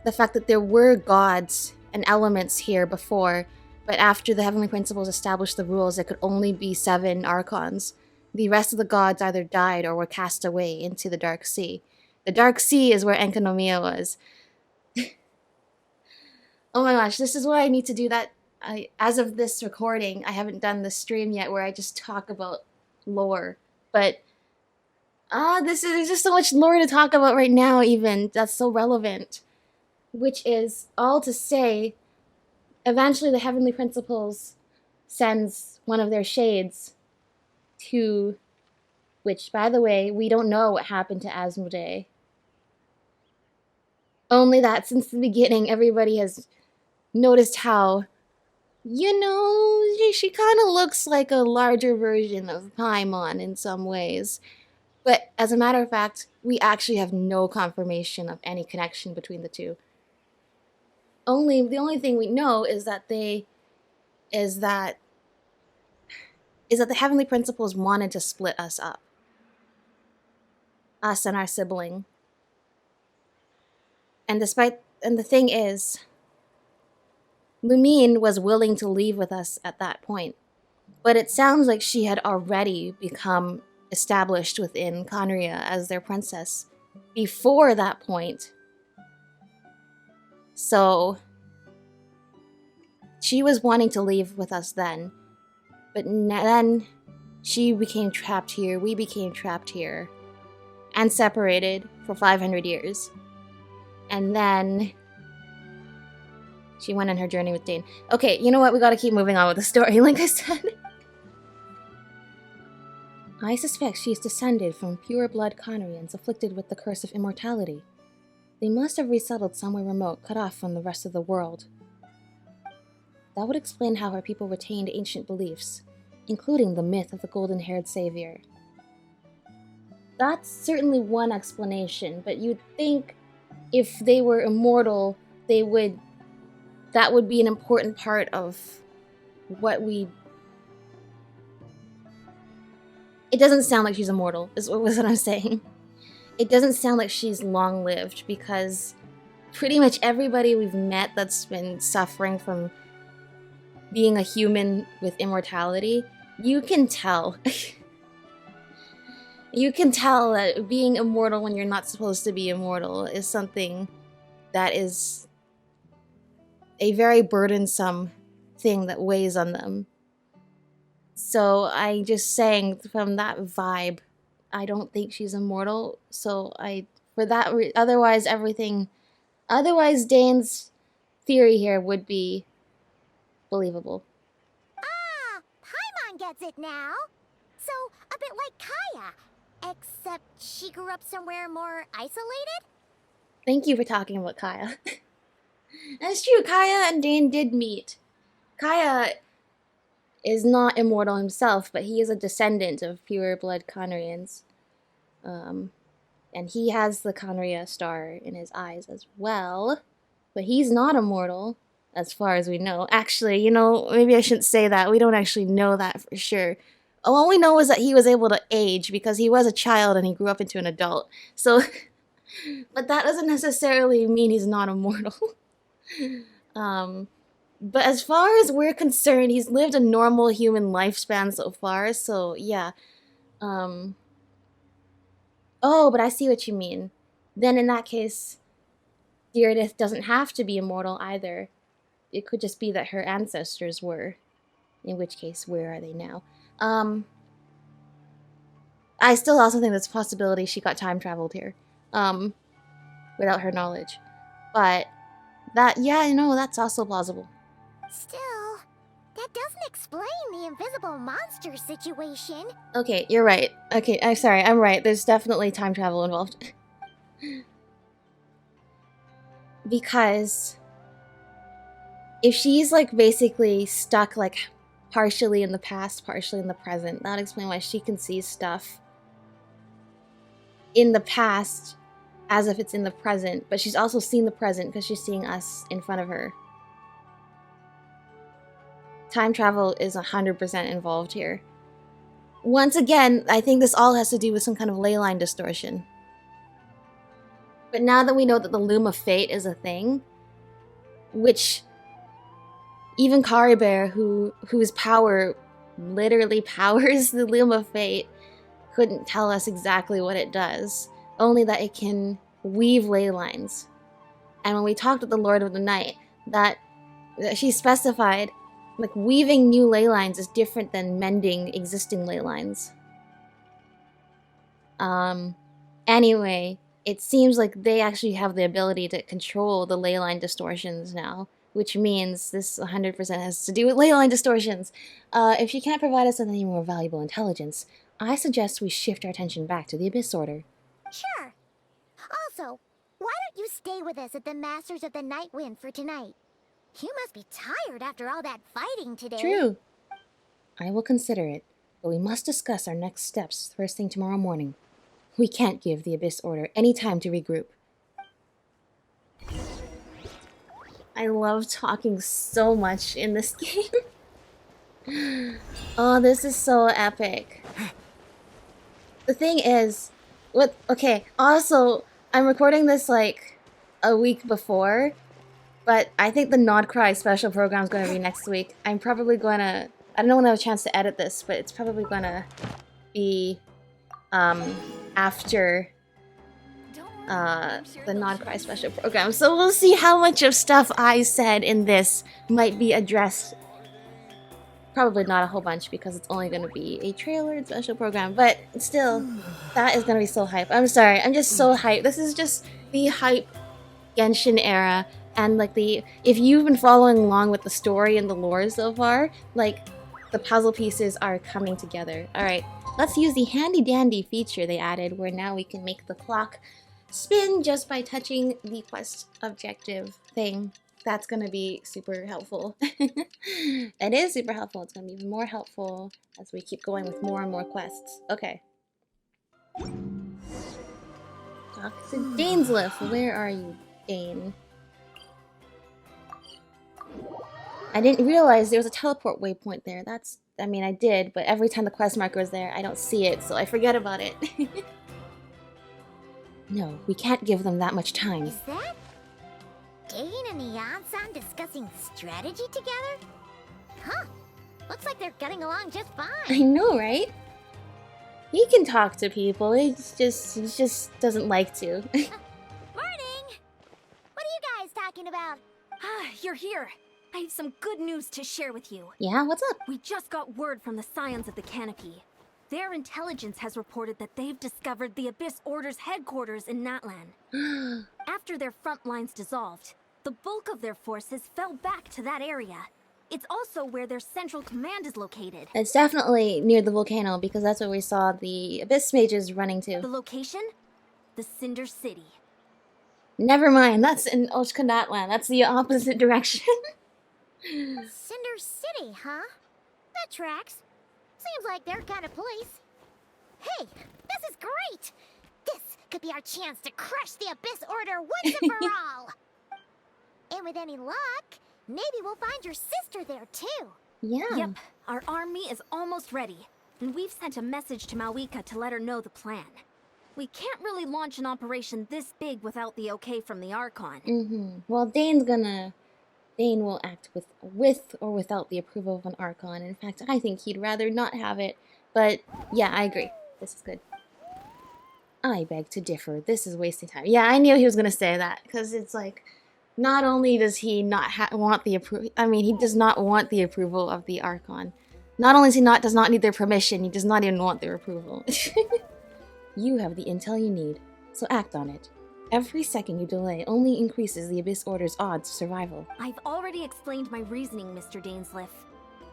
The fact that there were gods and elements here before, but after the heavenly principles established the rules, there could only be 7 Archons. The rest of the gods either died or were cast away into the Dark Sea. The Dark Sea is where Enkanomiya was. Oh my gosh, this is why I need to do that. As of this recording, I haven't done the stream yet where I just talk about lore. But there's just so much lore to talk about right now even. That's so relevant. Which is all to say, eventually the heavenly principles sends one of their shades to, which by the way, we don't know what happened to Asmodee. Only that since the beginning, everybody has noticed how, you know, she kind of looks like a larger version of Paimon in some ways. But as a matter of fact, we actually have no confirmation of any connection between the two. The only thing we know is that the heavenly principles wanted to split us up. Us and our sibling. And the thing is, Lumine was willing to leave with us at that point, but it sounds like she had already become established within Khaenri'ah as their princess before that point. So she was wanting to leave with us then, but then she became trapped here, we became trapped here, and separated for 500 years. And then she went on her journey with Dane. Okay, you know what? We gotta keep moving on with the story, like I said. I suspect she is descended from pure-blood Khaenri'ahs afflicted with the curse of immortality. They must have resettled somewhere remote, cut off from the rest of the world. That would explain how her people retained ancient beliefs, including the myth of the golden-haired savior. That's certainly one explanation, but you'd think if they were immortal, that would be an important part of what we... It doesn't sound like she's immortal, is what I'm saying. it doesn't sound like she's long-lived, because pretty much everybody we've met that's been suffering from being a human with immortality, you can tell. You can tell that being immortal when you're not supposed to be immortal is something that is a very burdensome thing that weighs on them. So I just saying from that vibe, I don't think she's immortal. So otherwise Dane's theory here would be believable. Ah, Paimon gets it now. So, a bit like Kaya. Except she grew up somewhere more isolated? Thank you for talking about Kaya. That's true, Kaya and Dane did meet. Kaya is not immortal himself, but he is a descendant of pure blood Conrians. And he has the Conria star in his eyes as well. But he's not immortal, as far as we know. Actually, you know, maybe I shouldn't say that. We don't actually know that for sure. All we know is that he was able to age because he was a child and he grew up into an adult. So, but that doesn't necessarily mean he's not immortal. But as far as we're concerned, he's lived a normal human lifespan so far. So, yeah. Oh, but I see what you mean. Then in that case, Direidyth doesn't have to be immortal either. It could just be that her ancestors were. In which case, where are they now? I still also think there's a possibility she got time traveled here, without her knowledge. But that, yeah, you know, that's also plausible. Still, that doesn't explain the invisible monster situation. Okay, you're right. Okay, I'm sorry, I'm right. There's definitely time travel involved. Because if she's like basically stuck like partially in the past, partially in the present, that would explain why she can see stuff in the past as if it's in the present, but she's also seeing the present because she's seeing us in front of her. Time travel is 100% involved here. Once again, I think this all has to do with some kind of ley line distortion. But now that we know that the Loom of Fate is a thing, which even Caribert, whose power literally powers the Loom of Fate, couldn't tell us exactly what it does, only that it can weave ley lines. And when we talked with the Lord of the Night, that she specified, like, weaving new ley lines is different than mending existing ley lines. Anyway, it seems like they actually have the ability to control the ley line distortions now, which means this 100% has to do with ley line distortions. If she can't provide us with any more valuable intelligence, I suggest we shift our attention back to the Abyss Order. Sure. Also, why don't you stay with us at the Masters of the Night Wind for tonight? You must be tired after all that fighting today. True. I will consider it, but we must discuss our next steps first thing tomorrow morning. We can't give the Abyss Order any time to regroup. I love talking so much in this game. Oh, this is so epic. The thing is, okay, also, I'm recording this like a week before, but I think the Nod Cry special program is going to be next week. I'm probably going to, I don't know when I have a chance to edit this, but it's probably going to be after the Nod Cry special program. So we'll see how much of stuff I said in this might be addressed. Probably not a whole bunch because it's only going to be a trailer special program, but still, that is going to be so hype. I'm sorry, I'm just so hyped. This is just the hype Genshin era, and like if you've been following along with the story and the lore so far, like the puzzle pieces are coming together. Alright, let's use the handy dandy feature they added where now we can make the clock spin just by touching the quest objective thing. That's gonna be super helpful. It is super helpful. It's gonna be even more helpful as we keep going with more and more quests. Okay. Talk to Dainsliff. Where are you, Dane? I didn't realize there was a teleport waypoint there. I mean, I did, but every time the quest marker is there, I don't see it, so I forget about it. No, we can't give them that much time. Is that Dane and Neon-san discussing strategy together? Huh. Looks like they're getting along just I fine. know, right? He can talk to people, he just doesn't like to. Morning! What are you guys talking about? Ah, you're here. I have some good news to share with you. Yeah, what's up? We just got word from the Scions of the Canopy. Their intelligence has reported that they've discovered the Abyss Order's headquarters in Natlan. After their front lines dissolved, the bulk of their forces fell back to that area. It's also where their central command is located. It's definitely near the volcano because that's where we saw the Abyss mages running The to. location? The Cinder City. Never mind, that's in Oshkanatlan. That's the opposite direction. Cinder City, huh? That tracks. Seems like their kind of place. Hey, this is great! This could be our chance to crush the Abyss Order once and for all! And with any luck, maybe we'll find your sister there too. Yeah. Yep, our army is almost ready. And we've sent a message to Mawika to let her know the plan. We can't really launch an operation this big without the okay from the Archon. Well, Dane will act with or without the approval of an Archon. In fact, I think he'd rather not have it. But yeah, I agree. This is good. I beg to differ. This is wasting time. Yeah, I knew he was gonna say that because it's like, not only does he not want the approval, I mean, he does not want the approval of the Archon. Not only does not need their permission, he does not even want their approval. You have the intel you need, so act on it. Every second you delay only increases the Abyss Order's odds of survival. I've already explained my reasoning, Mr. Dainsleif.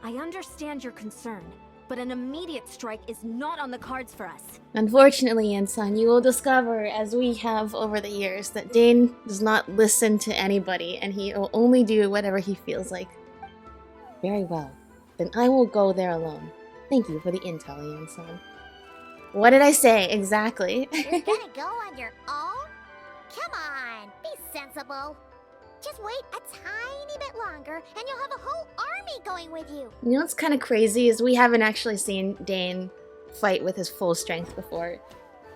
I understand your concern, but an immediate strike is not on the cards for us. Unfortunately, Yen-san, you will discover, as we have over the years, that Dane does not listen to anybody, and he will only do whatever he feels like. Very well. Then I will go there alone. Thank you for the intel, Yen-san. What did I say? Exactly. You're gonna go on your own? Come on, be sensible. Just wait a tiny bit longer, and you'll have a whole army going with you. You know what's kind of crazy is we haven't actually seen Dane fight with his full strength before.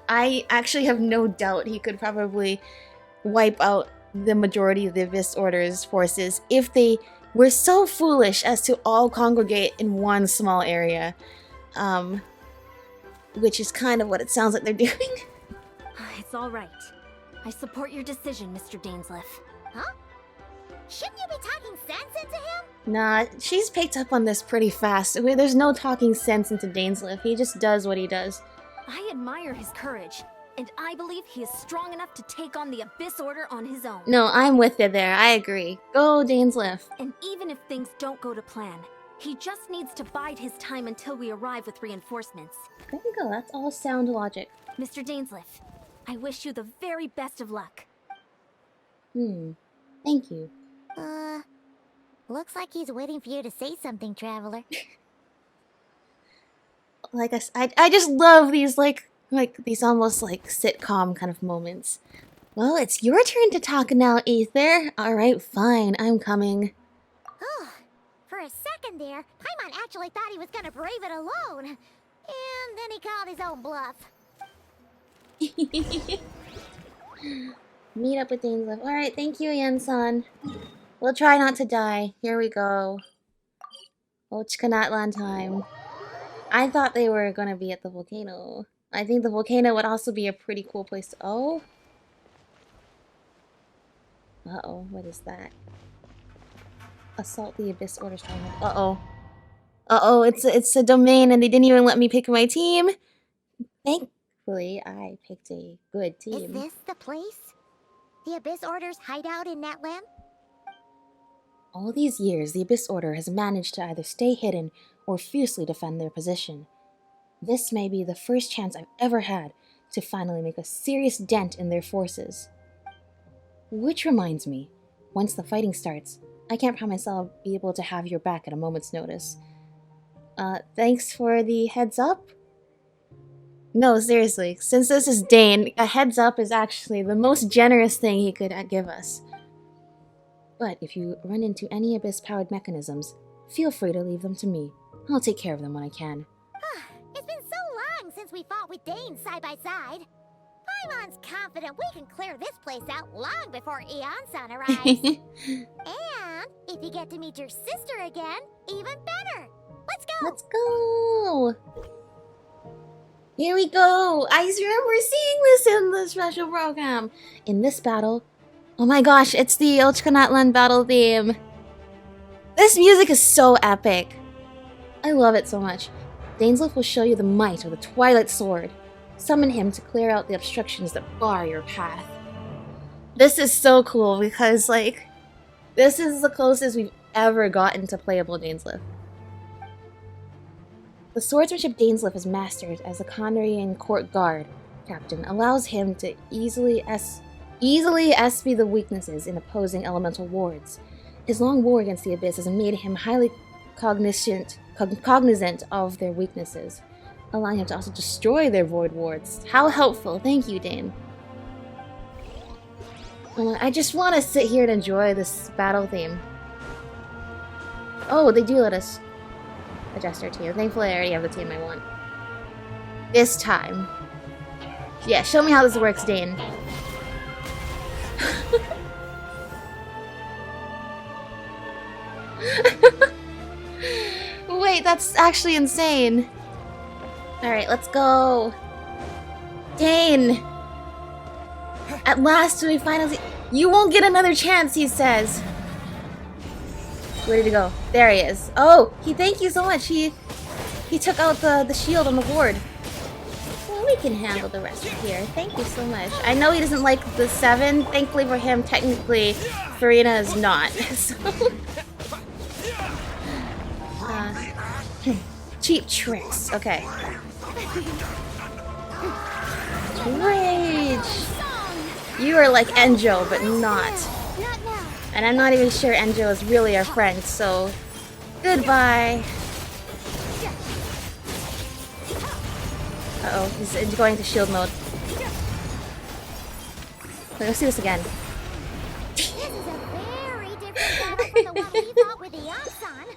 I actually have no doubt he could probably wipe out the majority of the Abyss Order's forces if they were so foolish as to all congregate in one small area. Which is kind of what it sounds like they're doing. It's all right. I support your decision, Mr. Dainsleif. Huh? Shouldn't you be talking sense into him? Nah, she's picked up on this pretty fast. There's no talking sense into Dainsleif. He just does what he does. I admire his courage, and I believe he is strong enough to take on the Abyss Order on his own. No, I'm with you there. I agree. Go, Dainsleif. And even if things don't go to plan, he just needs to bide his time until we arrive with reinforcements. There you go. That's all sound logic. Mr. Dainsleif, I wish you the very best of luck. Thank you. Looks like he's waiting for you to say something, Traveler. Like I just love these like these almost like sitcom kind of moments. Well, it's your turn to talk now, Aether. Alright, fine, I'm coming. Oh, for a second there, Paimon actually thought he was gonna brave it alone. And then he called his own bluff. Meet up with Dainsleif. Alright, thank you, Yen-san. We'll try not to die. Here we go. Ochkanatlan time. I thought they were gonna be at the volcano. I think the volcano would also be a pretty cool place to— oh? Uh-oh, what is that? Assault the Abyss Order stronghold. Uh-oh. Uh-oh, it's a domain and they didn't even let me pick my team. Thankfully, I picked a good team. Is this the place? The Abyss Order's hideout in Natlan? All these years, the Abyss Order has managed to either stay hidden or fiercely defend their position. This may be the first chance I've ever had to finally make a serious dent in their forces. Which reminds me, once the fighting starts, I can't promise I'll be able to have your back at a moment's notice. Thanks for the heads up? No, seriously, since this is Dane, a heads up is actually the most generous thing he could give us. But if you run into any Abyss-powered mechanisms, feel free to leave them to me. I'll take care of them when I can. It's been so long since we fought with Dane side by side. Paimon's confident we can clear this place out long before Eon-san arrives. And if you get to meet your sister again, even better. Let's go! Let's go! Here we go! I remember seeing this in the special program. In this battle... Oh my gosh, it's the Ochkanatlan battle theme. This music is so epic. I love it so much. Dainsleif will show you the might of the Twilight Sword. Summon him to clear out the obstructions that bar your path. This is so cool because, like, this is the closest we've ever gotten to playable Dainsleif. The swordsmanship Dainsleif has mastered as a Conrian court guard captain allows him to easily SP the weaknesses in opposing elemental wards. His long war against the Abyss has made him highly cognizant of their weaknesses, allowing him to also destroy their void wards. How helpful. Thank you, Dane. I just want to sit here and enjoy this battle theme. Oh, they do let us adjust our team. Thankfully, I already have the team I want. This time. Yeah, show me how this works, Dane. Wait, that's actually insane. Alright, let's go. Dane! At last, we finally... You won't get another chance, he says. Where did he go? There he is. Oh, thank you so much. He took out the shield on the ward. Well, we can handle the rest of here. Thank you so much. I know he doesn't like the 7. Thankfully for him, technically, Farina is not. So... cheap tricks. Okay. Rage! You are like Enjo, but not. And I'm not even sure Enjo is really our friend, so... Goodbye! Uh-oh, he's going to shield mode. Let's see this again. This is a very different battle from the one we fought with Eon-san.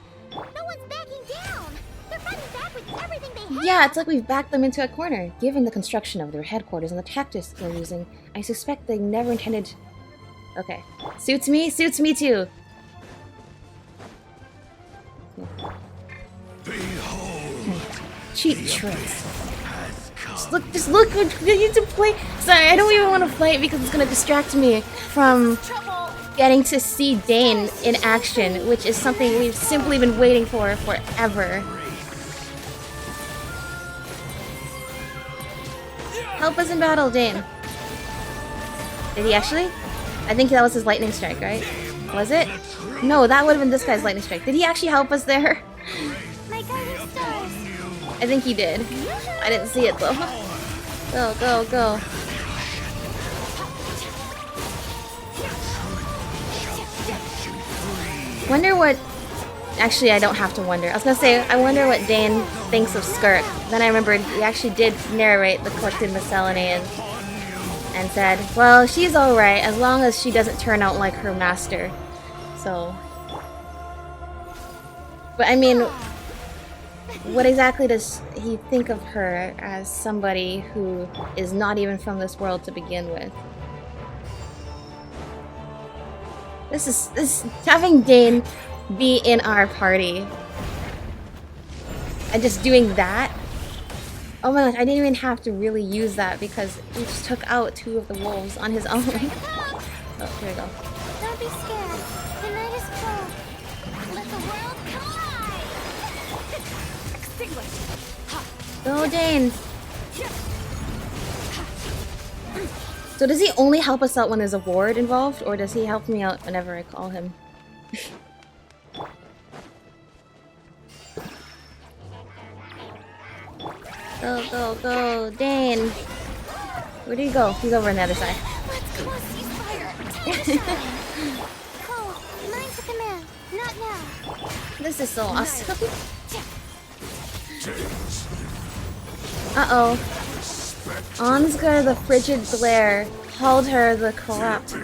No one's backing down. They're fighting back with everything they have. Yeah, it's like we've backed them into a corner. Given the construction of their headquarters and the tactics they're using, I suspect they never intended... Okay. Suits me too. Cheap tricks. Just look what you need to play. Sorry, I don't even want to fight because it's gonna distract me from getting to see Dane in action, which is something we've simply been waiting for forever. Help us in battle, Dane. Did he actually? I think that was his lightning strike, right? Was it? No, that would have been this guy's lightning strike. Did he actually help us there? My guiding stars. I think he did. I didn't see it though. Go, go, go. Wonder what... Actually, I don't have to wonder. I was gonna say, I wonder what Dane thinks of Skirk. Then I remembered he actually did narrate the collected miscellany and said, well, she's alright as long as she doesn't turn out like her master. So... But I mean, what exactly does he think of her as somebody who is not even from this world to begin with? This having Dane be in our party and just doing that. Oh my gosh, I didn't even have to really use that because he just took out 2 of the wolves on his own. Oh, here we go. Don't be scared. The night is cold. Let the world collide. Go, Dane. So does he only help us out when there's a ward involved, or does he help me out whenever I call him? Go, go, go, Dane. Where did he go? He's over on the other side. Let's go on ceasefire. Cole, mine's the command. Not now. This is so awesome. Uh-oh. Ansgar the Frigid Glare, Halder the Corrupt.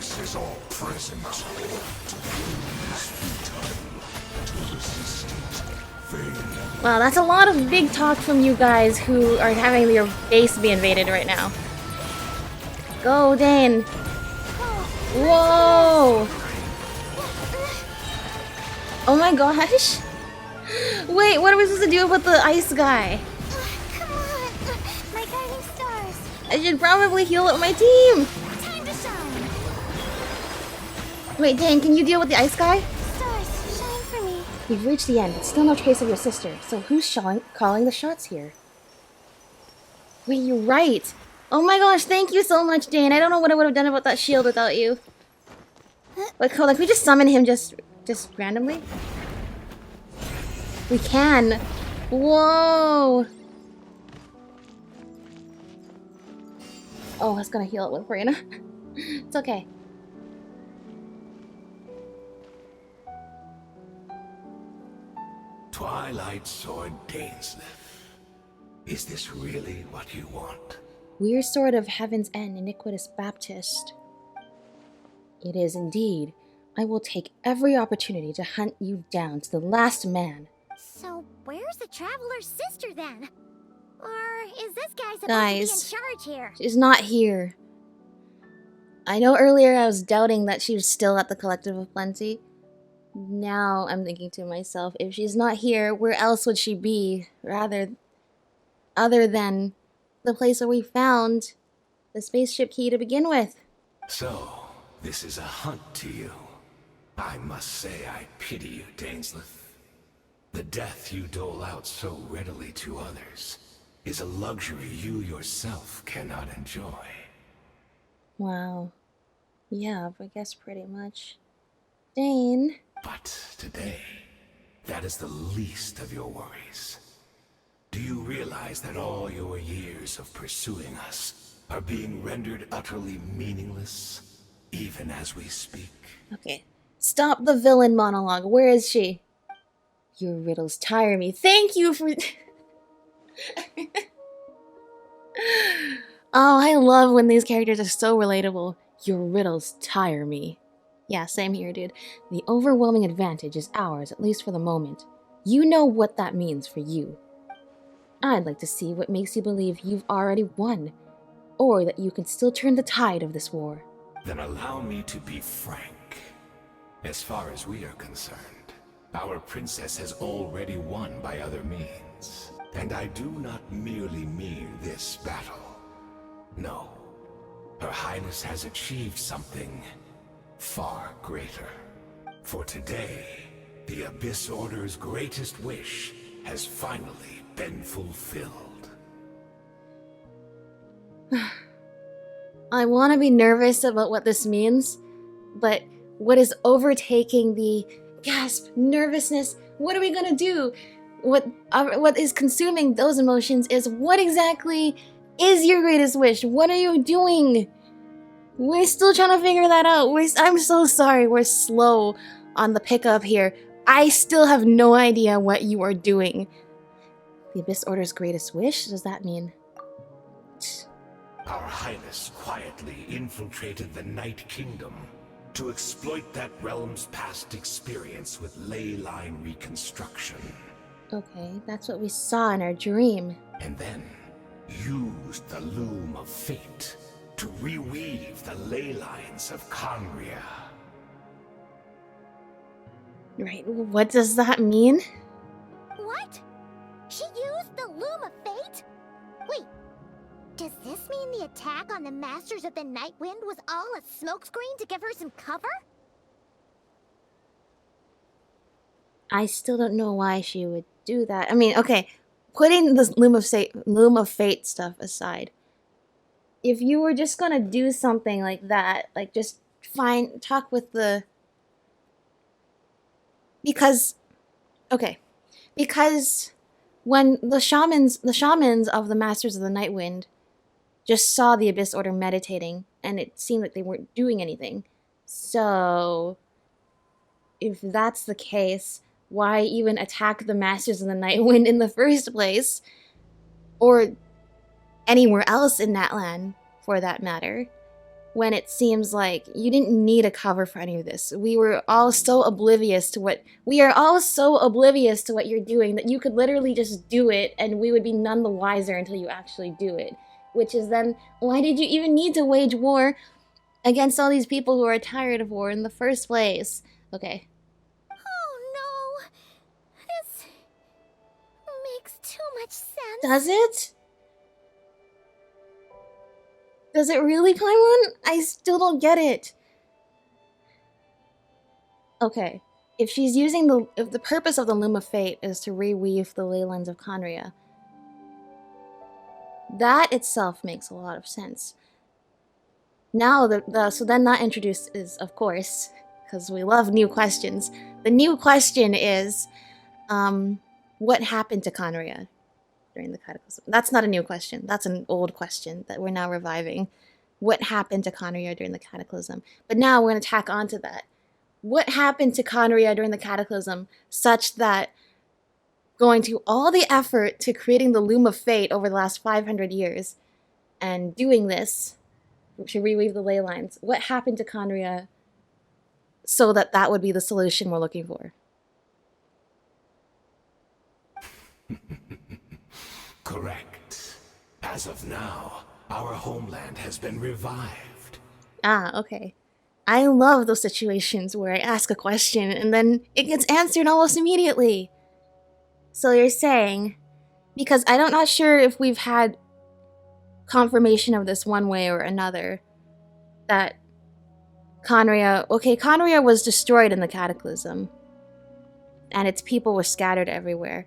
Wow, that's a lot of big talk from you guys who are having your base be invaded right now. Go, Dane. Whoa. Oh my gosh. Wait, what are we supposed to do about the ice guy? Come on, my guiding stars. I should probably heal up my team. Time to shine. Wait, Dane, can you deal with the ice guy? Stars, shine for me. We've reached the end, but still no trace of your sister. So who's calling the shots here? Wait, you're right. Oh my gosh, thank you so much, Dane. I don't know what I would have done about that shield without you. Like, hold on, can we just summon him just randomly? We can. Whoa. Oh, I was gonna heal it with Verena. It's okay. Twilight Sword Dainsleif. Is this really what you want? We're Sword of Heaven's End, Iniquitous Baptist. It is indeed. I will take every opportunity to hunt you down to the last man. So, where's the Traveler's sister then? Or is this guy supposed Guys, to be in charge here? she's not here. I know earlier I was doubting that she was still at the Collective of Plenty. Now I'm thinking to myself, if she's not here, where else would she be? Other than the place where we found the spaceship key to begin with. So, this is a hunt to you. I must say I pity you, Dainsleif. The death you dole out so readily to others is a luxury you yourself cannot enjoy. Wow. Yeah, I guess pretty much. Dane. But today, that is the least of your worries. Do you realize that all your years of pursuing us are being rendered utterly meaningless, even as we speak? Okay. Stop the villain monologue. Where is she? Your riddles tire me. Thank you for... Oh, I love when these characters are so relatable. Your riddles tire me. Yeah, same here, dude. The overwhelming advantage is ours, at least for the moment. You know what that means for you. I'd like to see what makes you believe you've already won, or that you can still turn the tide of this war. Then allow me to be frank. As far as we are concerned, our princess has already won by other means. And I do not merely mean this battle. No. Her Highness has achieved something far greater. For today, the Abyss Order's greatest wish has finally been fulfilled. I want to be nervous about what this means, but what is overtaking the gasp, nervousness, what are we gonna do? What is consuming those emotions is what exactly is your greatest wish? What are you doing? We're still trying to figure that out. I'm so sorry, we're slow on the pickup here. I still have no idea what you are doing. The Abyss Order's greatest wish? Does that mean? Our Highness quietly infiltrated the Night Kingdom to exploit that realm's past experience with ley line reconstruction. Okay, that's what we saw in our dream. And then used the Loom of Fate to reweave the ley lines of Conria. Right, what does that mean? What? She used the Loom of Fate? Wait, does this mean the attack on the Masters of the Night Wind was all a smokescreen to give her some cover? I still don't know why she would do that. I mean, okay, putting this Loom of Fate stuff aside, if you were just gonna do something like that, like just talk with the... Because when the shamans of the Masters of the Night Wind just saw the Abyss Order meditating, and it seemed like they weren't doing anything. So, if that's the case, why even attack the Masters of the Night Wind in the first place? Or anywhere else in that land, for that matter, when it seems like you didn't need a cover for any of this. We are all so oblivious to what you're doing that you could literally just do it and we would be none the wiser until you actually do it. Which is then, why did you even need to wage war against all these people who are tired of war in the first place? Okay. Oh no! This makes too much sense. Does it? Does it really, Paimon? I still don't get it. Okay. If she's using if the purpose of the Loom of Fate is to reweave the ley lines of Khaenri'ah, that itself makes a lot of sense. Now, so then that introduces, of course, because we love new questions. The new question is, what happened to Khaenri'ah during the Cataclysm? That's not a new question. That's an old question that we're now reviving. What happened to Khaenri'ah during the Cataclysm? But now we're going to tack onto that. What happened to Khaenri'ah during the Cataclysm such that going to all the effort to creating the Loom of Fate over the last 500 years and doing this to reweave the ley lines, what happened to Khaenri'ah so that that would be the solution we're looking for? Correct. As of now, our homeland has been revived. Ah, okay. I love those situations where I ask a question and then it gets answered almost immediately. So you're saying, because I'm not sure if we've had confirmation of this one way or another, that Khaenri'ah was destroyed in the Cataclysm, and its people were scattered everywhere.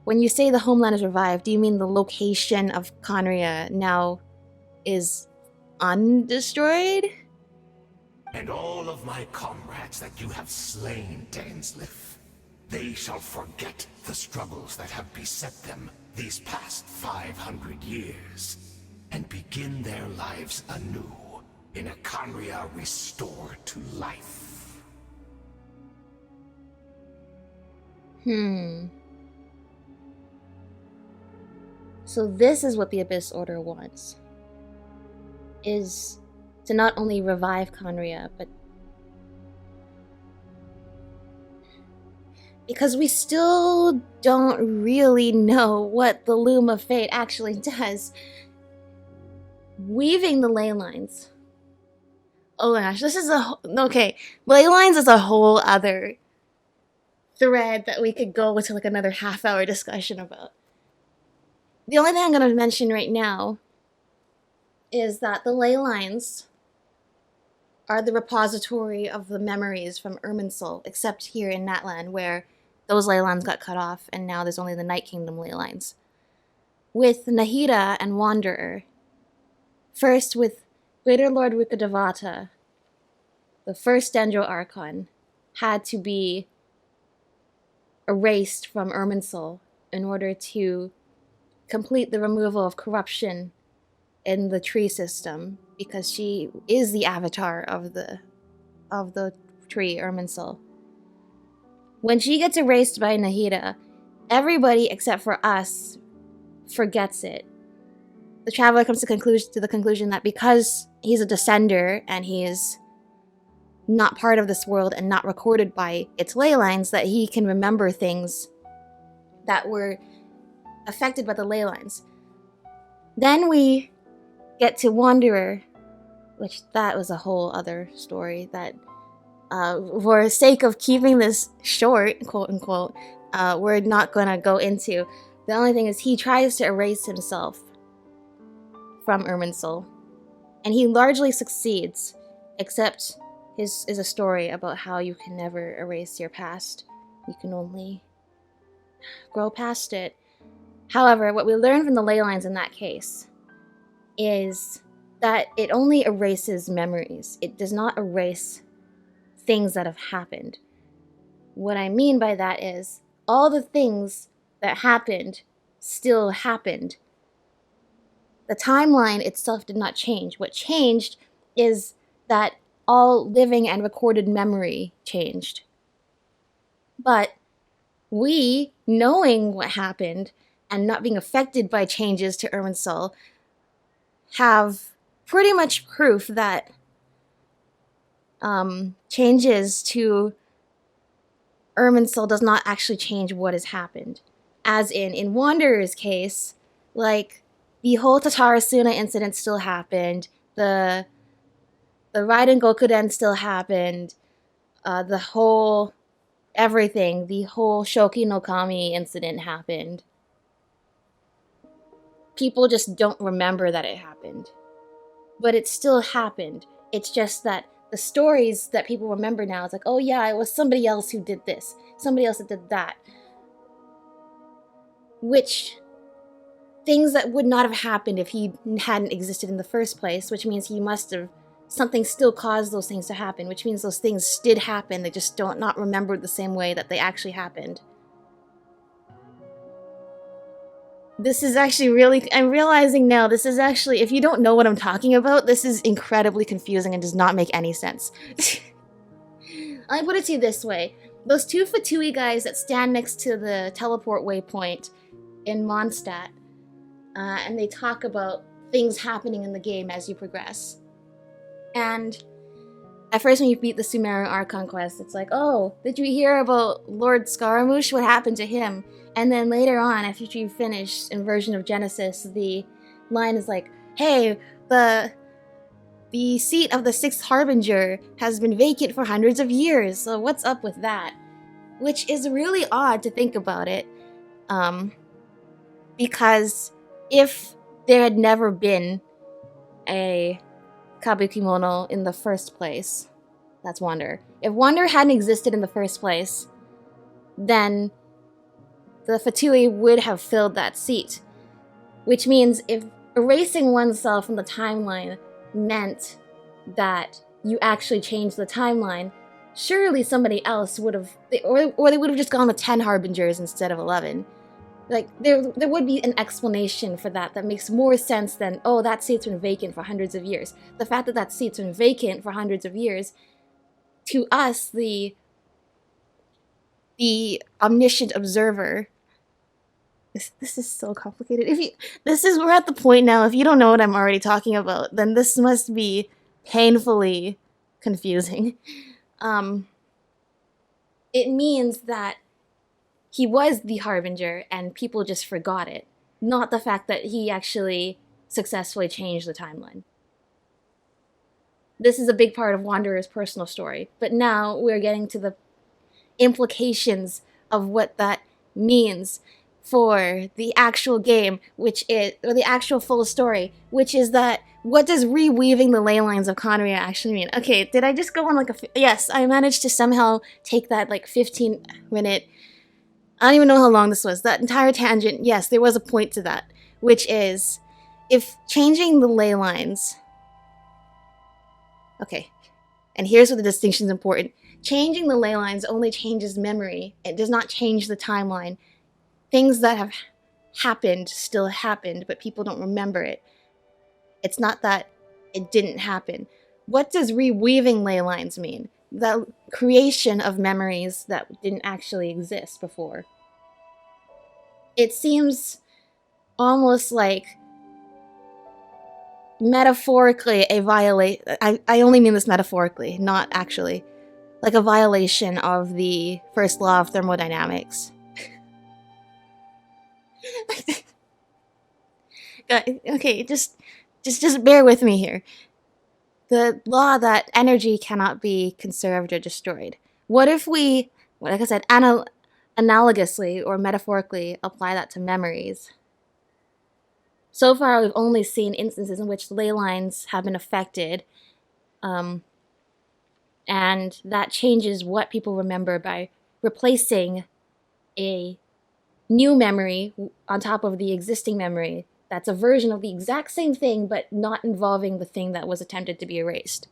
When you say the homeland is revived, do you mean the location of Khaenri'ah now is undestroyed? And all of my comrades that you have slain, Dainsleif, they shall forget the struggles that have beset them these past 500 years, and begin their lives anew in a Khaenri'ah restored to life. So this is what the Abyss Order wants. Is to not only revive Khaenri'ah, but because we still don't really know what the Loom of Fate actually does. Weaving the ley lines. Oh my gosh, this is okay. Ley lines is a whole other thread that we could go into like another half-hour discussion about. The only thing I'm going to mention right now is that the ley lines are the repository of the memories from Irminsul, except here in Natlan, where those ley lines got cut off, and now there's only the Night Kingdom ley lines. With Nahida and Wanderer, first with Greater Lord Rukkhadevata, the first Dendro Archon had to be erased from Irminsul in order to complete the removal of corruption in the tree system, because she is the avatar of the tree, Irminsul. When she gets erased by Nahida, everybody except for us forgets it. The Traveler comes to the conclusion that because he's a descender and he is not part of this world and not recorded by its ley lines, that he can remember things that were affected by the ley lines. Then we get to Wanderer, which that was a whole other story that, for sake of keeping this short, quote unquote, we're not going to go into. The only thing is he tries to erase himself from Irminsul, and he largely succeeds, except his is a story about how you can never erase your past. You can only grow past it. However, what we learn from the ley lines in that case is that it only erases memories. It does not erase things that have happened. What I mean by that is all the things that happened still happened. The timeline itself did not change. What changed is that all living and recorded memory changed. But we, knowing what happened and not being affected by changes to Irminsul, have pretty much proof that changes to Irminsul does not actually change what has happened. As in Wanderer's case, like, the whole Tatarasuna incident still happened. The Raiden Gokuden still happened. The whole everything, the whole Shoki no Kami incident happened. People just don't remember that it happened. But it still happened. It's just that the stories that people remember now is like, oh yeah, it was somebody else who did this. Somebody else that did that. Which, things that would not have happened if he hadn't existed in the first place, which means he must have, something still caused those things to happen, which means those things did happen, they just don't not remembered the same way that they actually happened. This is actually really, I'm realizing now, this is actually, if you don't know what I'm talking about, this is incredibly confusing and does not make any sense. I put it to you this way. Those two Fatui guys that stand next to the teleport waypoint in Mondstadt, and they talk about things happening in the game as you progress. And at first when you beat the Sumeru Archon quest, it's like, oh, did you hear about Lord Scaramouche? What happened to him? And then later on, after you finish in version of Genesis, the line is like, hey, the seat of the 6th Harbinger has been vacant for hundreds of years, so what's up with that? Which is really odd to think about it, because if there had never been a Kabukimono in the first place, that's Wander. If Wander hadn't existed in the first place, then the Fatui would have filled that seat. Which means if erasing oneself from the timeline meant that you actually changed the timeline, surely somebody else would have, or they would have just gone with 10 Harbingers instead of 11. Like, there would be an explanation for that that makes more sense than, oh, that seat's been vacant for hundreds of years. The fact that that seat's been vacant for hundreds of years, to us, the omniscient observer, this is so complicated. We're at the point now, if you don't know what I'm already talking about, then this must be painfully confusing. It means that he was the Harbinger and people just forgot it, not the fact that he actually successfully changed the timeline. This is a big part of Wanderer's personal story, but now we're getting to the implications of what that means for the actual game, or the actual full story, which is that, what does reweaving the ley lines of Conria actually mean? Okay, did I just go on yes, I managed to somehow take that 15-minute, I don't even know how long this was, that entire tangent. Yes, there was a point to that, which is, if changing the ley lines, okay, and here's where the distinction is important. Changing the ley lines only changes memory. It does not change the timeline. Things that have happened still happened, but people don't remember it. It's not that it didn't happen. What does reweaving ley lines mean? The creation of memories that didn't actually exist before. It seems almost like metaphorically a violation. I only mean this metaphorically, not actually. Like a violation of the first law of thermodynamics. Okay, just bear with me here. The law that energy cannot be conserved or destroyed. What if we, like I said, analogously or metaphorically apply that to memories? So far, we've only seen instances in which ley lines have been affected, and that changes what people remember by replacing a new memory on top of the existing memory that's a version of the exact same thing, but not involving the thing that was attempted to be erased.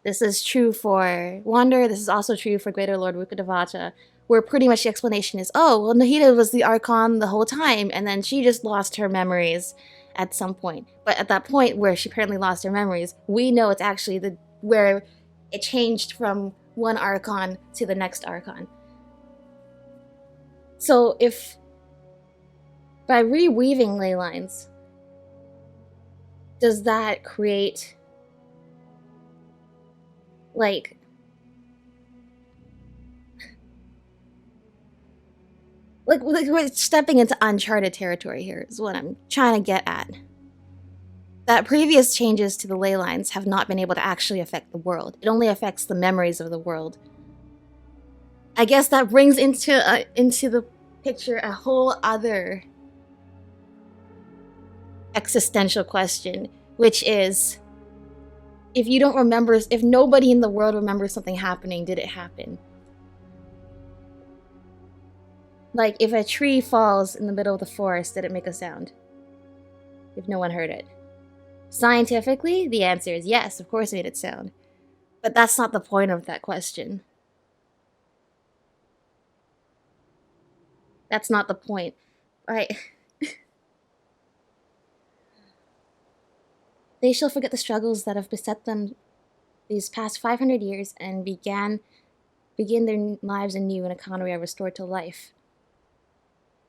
This is true for Wander, this is also true for Greater Lord Rukkhadevata, where pretty much the explanation is, oh, well, Nahida was the Archon the whole time, and then she just lost her memories at some point. But at that point where she apparently lost her memories, we know it's actually where it changed from one Archon to the next Archon. So if by reweaving ley lines, does that create Like we're stepping into uncharted territory here, is what I'm trying to get at. That previous changes to the ley lines have not been able to actually affect the world. It only affects the memories of the world. I guess that brings into the picture a whole other existential question, which is, if you don't remember, if nobody in the world remembers something happening, did it happen? Like, if a tree falls in the middle of the forest, did it make a sound? If no one heard it. Scientifically, the answer is yes, of course it made it sound. But that's not the point of that question. That's not the point. Right? They shall forget the struggles that have beset them these past 500 years and begin their lives anew in a Conria restored to life.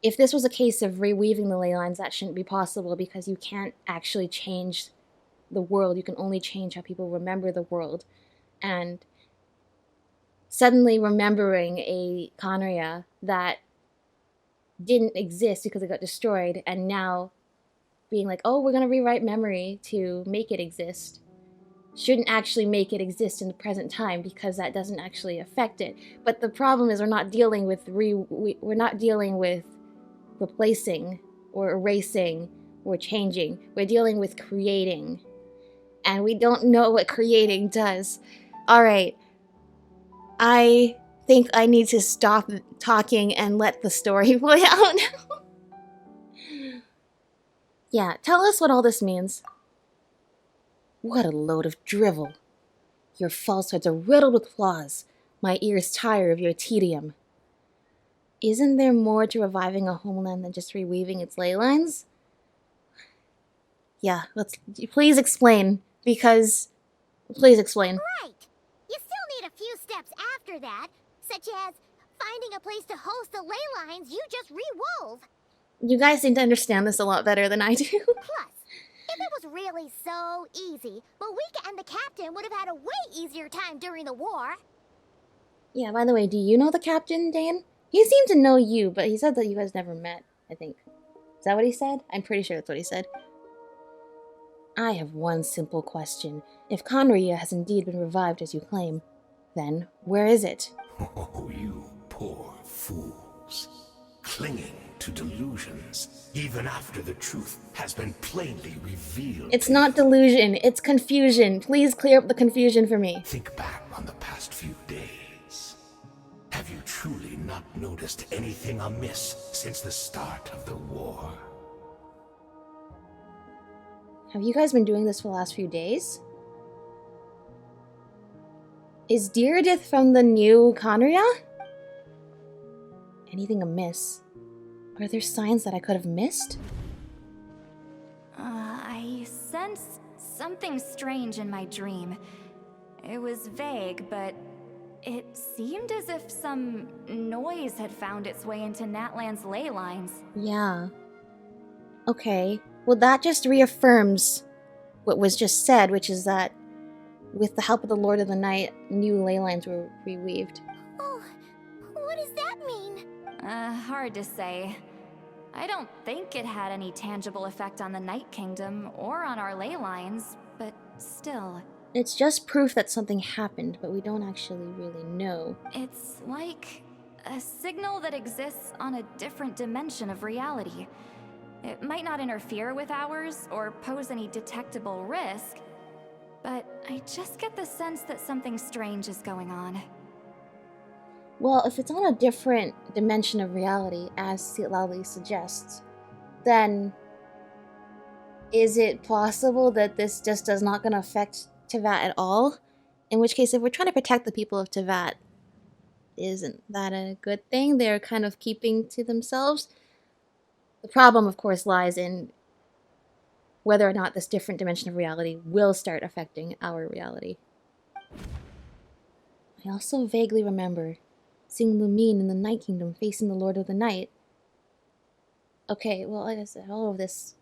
If this was a case of reweaving the ley lines, that shouldn't be possible because you can't actually change the world. You can only change how people remember the world. And suddenly remembering a Conria that didn't exist because it got destroyed, and now being like, oh, we're going to rewrite memory to make it exist, shouldn't actually make it exist in the present time because that doesn't actually affect it. But the problem is we're not dealing with replacing or erasing or changing. We're dealing with creating. And we don't know what creating does. Alright. I think I need to stop talking and let the story play out now. Yeah, tell us what all this means. What a load of drivel. Your falsehoods are riddled with flaws. My ears tire of your tedium. Isn't there more to reviving a homeland than just reweaving its ley lines? Yeah, please explain, because... Please explain. Right! You still need a few steps after that, such as finding a place to host the ley lines you just re-wove. You guys seem to understand this a lot better than I do. Plus, if it was really so easy, Mawika and the captain would have had a way easier time during the war. Yeah, by the way, do you know the captain, Dan? He seemed to know you, but he said that you guys never met, I think. Is that what he said? I'm pretty sure that's what he said. I have one simple question. If Conria has indeed been revived as you claim, then where is it? Oh, you poor fools. Clinging to delusions, even after the truth has been plainly revealed. It's not delusion, it's confusion. Please clear up the confusion for me. Think back on the past few days. Have you truly not noticed anything amiss since the start of the war? Have you guys been doing this for the last few days? Is Direidyth from the new Conria? Anything amiss? Are there signs that I could have missed? I sensed something strange in my dream. It was vague, but it seemed as if some noise had found its way into Natlan's ley lines. Yeah. Okay. Well, that just reaffirms what was just said, which is that with the help of the Lord of the Night, new ley lines were reweaved. Oh, what does that mean? Hard to say. I don't think it had any tangible effect on the Night Kingdom or on our ley lines, but still. It's just proof that something happened, but we don't actually really know. It's like a signal that exists on a different dimension of reality. It might not interfere with ours or pose any detectable risk, but I just get the sense that something strange is going on. Well, if it's on a different dimension of reality, as Citlali suggests, then is it possible that this just is not going to affect Teyvat at all? In which case, if we're trying to protect the people of Teyvat, isn't that a good thing? They're kind of keeping to themselves. The problem, of course, lies in whether or not this different dimension of reality will start affecting our reality. I also vaguely remember seeing Lumine in the Night Kingdom facing the Lord of the Night. Okay, well, like I said, all of this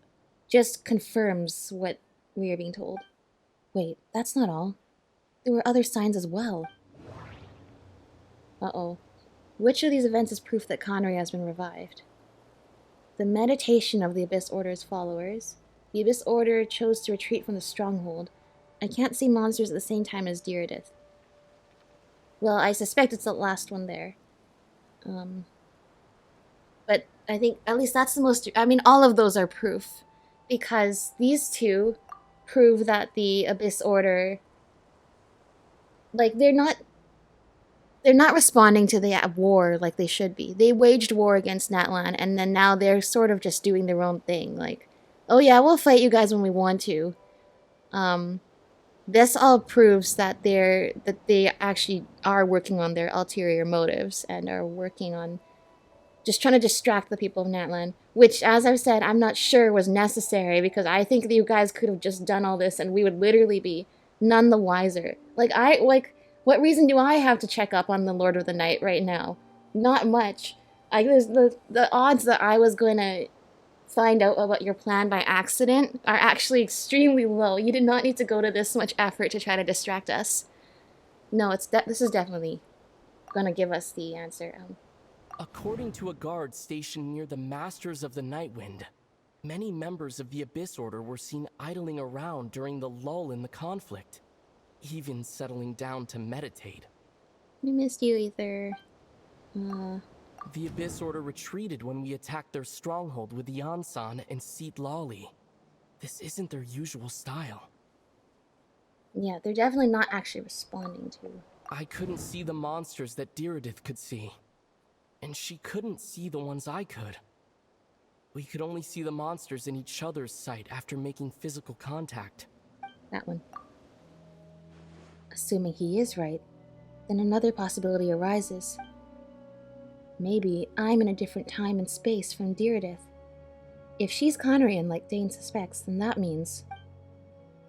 just confirms what we are being told. Wait, that's not all. There were other signs as well. Uh-oh. Which of these events is proof that Connery has been revived? The meditation of the Abyss Order's followers. The Abyss Order chose to retreat from the stronghold. I can't see monsters at the same time as Direidyth. Well, I suspect it's the last one there. But I think at least that's the most... I mean, all of those are proof. Because these two prove that the Abyss Order... Like, they're not responding to the war like they should be. They waged war against Natlan, and then now they're sort of just doing their own thing. Like, oh yeah, we'll fight you guys when we want to. This all proves that they actually are working on their ulterior motives and are working on just trying to distract the people of Natlan, which, as I've said, I'm not sure was necessary, because I think that you guys could have just done all this and we would literally be none the wiser. What reason do I have to check up on the Lord of the Night right now? Not much. There's the odds that I was going to find out about your plan by accident are actually extremely low. You did not need to go to this much effort to try to distract us. No, this is definitely going to give us the answer. According to a guard stationed near the Masters of the Nightwind, many members of the Abyss Order were seen idling around during the lull in the conflict, even settling down to meditate. We missed you, Ether. The Abyss Order retreated when we attacked their stronghold with Yansan and Seat Lolly. This isn't their usual style. Yeah, they're definitely not actually responding to. I couldn't see the monsters that Direidyth could see. And she couldn't see the ones I could. We could only see the monsters in each other's sight after making physical contact. That one. Assuming he is right, then another possibility arises. Maybe I'm in a different time and space from Direidyth. If she's Conrian like Dane suspects, then that means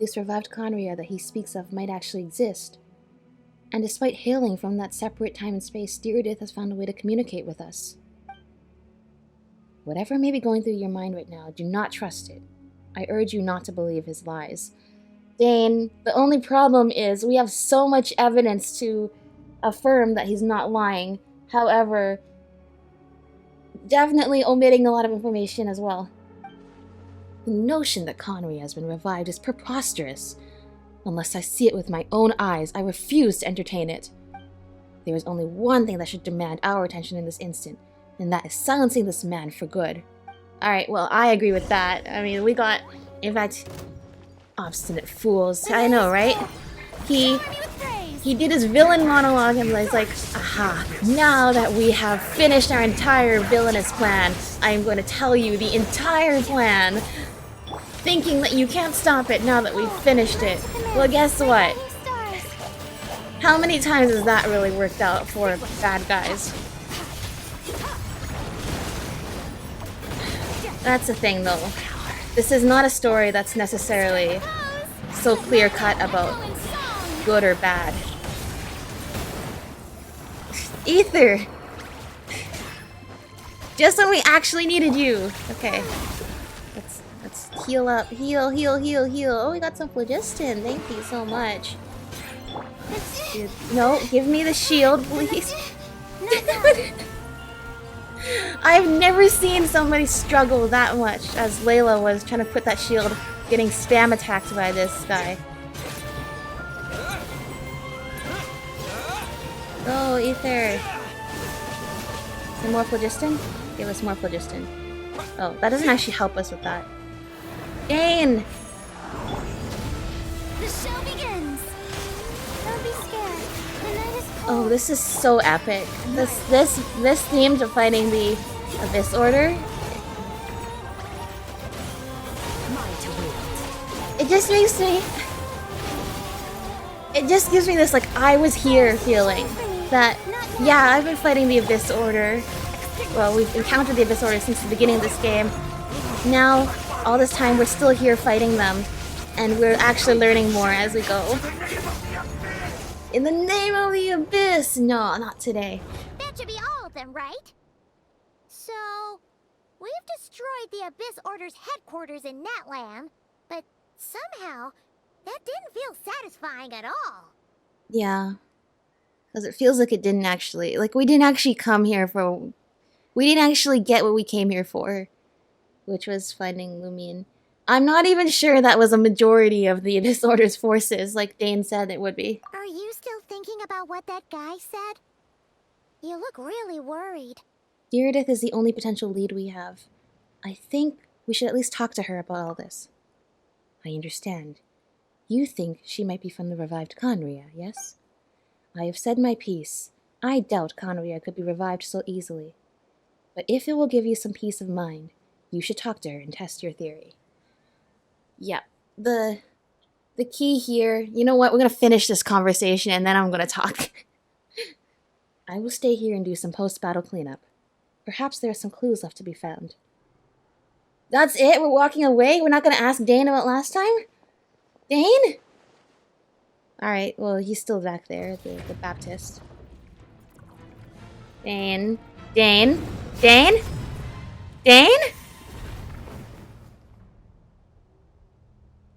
this revived Conria that he speaks of might actually exist. And despite hailing from that separate time and space, Direidyth has found a way to communicate with us. Whatever may be going through your mind right now, do not trust it. I urge you not to believe his lies. Dane, the only problem is we have so much evidence to affirm that he's not lying. However, definitely omitting a lot of information as well. The notion that Conry has been revived is preposterous. Unless I see it with my own eyes, I refuse to entertain it. There is only one thing that should demand our attention in this instant, and that is silencing this man for good. Alright, well, I agree with that. I mean, we got... In fact... Obstinate fools. I know, right? He did his villain monologue and was like, aha, now that we have finished our entire villainous plan, I'm going to tell you the entire plan. Thinking that you can't stop it now that we've finished it. Well, guess what? How many times has that really worked out for bad guys? That's the thing, though. This is not a story that's necessarily so clear-cut about good or bad. Ether! Just when we actually needed you! Okay. Let's heal up. Heal. Oh, we got some phlogiston. Thank you so much. No, give me the shield, please. I've never seen somebody struggle that much as Layla was trying to put that shield, getting spam attacked by this guy. Oh, Ether. Some more phlogiston? Give us more phlogiston. Oh, that doesn't actually help us with that. Dane! The show begins. Don't be scared. The night is cold. Oh, this is so epic. This theme to fighting the Abyss Order. It just makes me... It just gives me this, like, I was here feeling. That, yeah, I've been fighting the Abyss Order. Well, we've encountered the Abyss Order since the beginning of this game. Now, all this time, we're still here fighting them. And we're actually learning more as we go. In the name of the Abyss! No, not today. That should be all of them, right? So, we've destroyed the Abyss Order's headquarters in Natlan, but somehow, that didn't feel satisfying at all. Yeah. Because it feels like it didn't actually... Like, we didn't actually come here for... We didn't actually get what we came here for. Which was finding Lumine. I'm not even sure that was a majority of the Abyss Order's forces, like Dane said it would be. Are you still thinking about what that guy said? You look really worried. Direidyth is the only potential lead we have. I think we should at least talk to her about all this. I understand. You think she might be from the revived Conria, yes? I have said my piece. I doubt Conria could be revived so easily. But if it will give you some peace of mind, you should talk to her and test your theory. Yeah, the key here... You know what? We're going to finish this conversation and then I'm going to talk. I will stay here and do some post-battle cleanup. Perhaps there are some clues left to be found. That's it? We're walking away? We're not going to ask Dane about last time? Dane? Alright, well, he's still back there, the Baptist. Dane? Dane? Dane? Dane?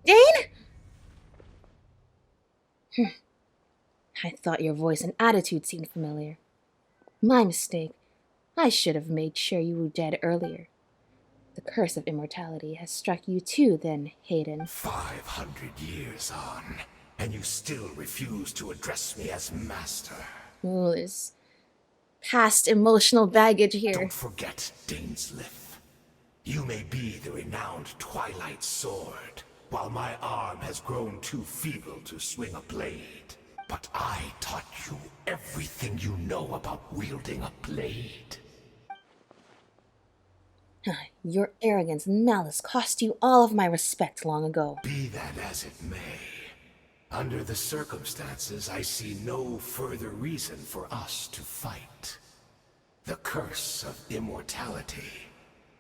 Dane? I thought your voice and attitude seemed familiar. My mistake. I should have made sure you were dead earlier. The curse of immortality has struck you too, then, Hayden. 500 years on, and you still refuse to address me as master. Oh, there's past emotional baggage here. Don't forget Dainsleif. You may be the renowned Twilight Sword, while my arm has grown too feeble to swing a blade. But I taught you everything you know about wielding a blade. Your arrogance and malice cost you all of my respect long ago. Be that as it may, under the circumstances, I see no further reason for us to fight. The curse of immortality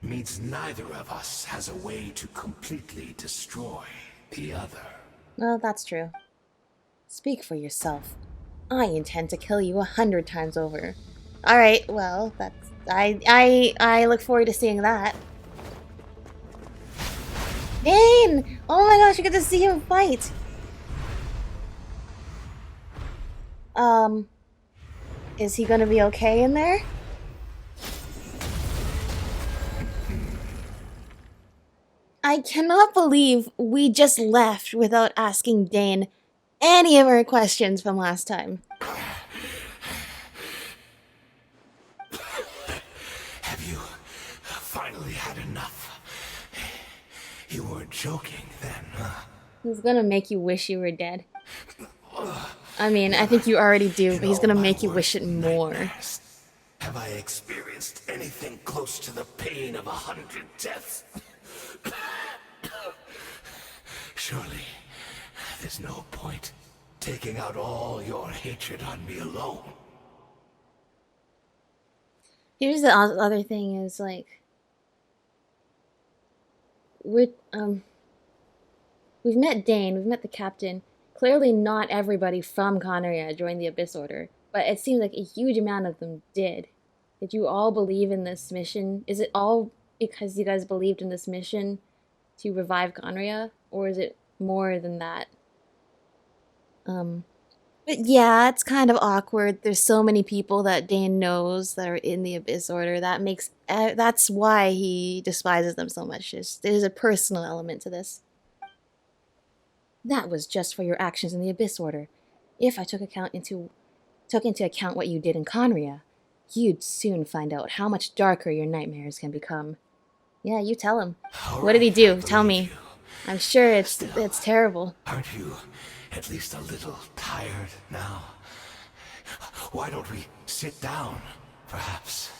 means neither of us has a way to completely destroy the other. Well, that's true. Speak for yourself. I intend to kill you 100 times over. Alright, well, that's... I look forward to seeing that. Dane! Oh my gosh, you get to see him fight! Is he gonna be okay in there? I cannot believe we just left without asking Dane any of our questions from last time. Have you finally had enough? You weren't joking then, huh? He's gonna make you wish you were dead. I mean, I think you already do, but he's gonna make you wish it more. Have I experienced anything close to the pain of 100 deaths? Surely, there's no point taking out all your hatred on me alone. Here's the other thing is, like... We've met Dane, we've met the captain. Clearly not everybody from Conria joined the Abyss Order, but it seems like a huge amount of them did. Did you all believe in this mission? Is it all because you guys believed in this mission to revive Conria? Or is it more than that? But yeah, it's kind of awkward. There's so many people that Dane knows that are in the Abyss Order. That's why he despises them so much. There's a personal element to this. That was just for your actions in the Abyss Order. If I took into account what you did in Conria, you'd soon find out how much darker your nightmares can become. Yeah, you tell him. What did he do? Tell me. I'm sure it's terrible. Aren't you at least a little tired now? Why don't we sit down, perhaps?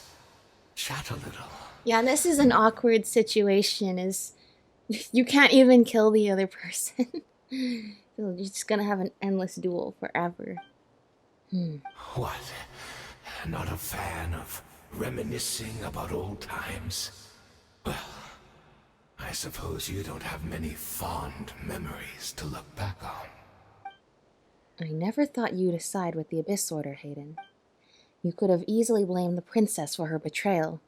Chat a little. Yeah, this is an awkward situation. You can't even kill the other person. You're just gonna have an endless duel forever. What? Not a fan of reminiscing about old times? Well, I suppose you don't have many fond memories to look back on. I never thought you'd side with the Abyss Order, Hayden. You could have easily blamed the princess for her betrayal.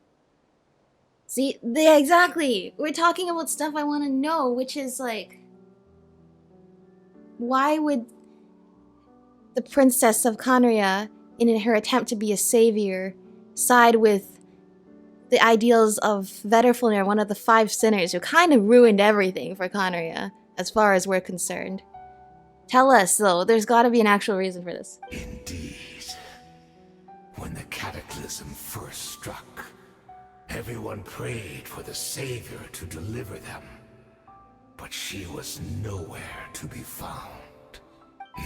See, exactly! We're talking about stuff I want to know, which is like... Why would the princess of Conria in her attempt to be a savior, side with the ideals of Vedderflunir, one of the 5 sinners who kind of ruined everything for Conria, as far as we're concerned. Tell us, though, there's gotta be an actual reason for this. Indeed. When the cataclysm first struck, everyone prayed for the Savior to deliver them. But she was nowhere to be found.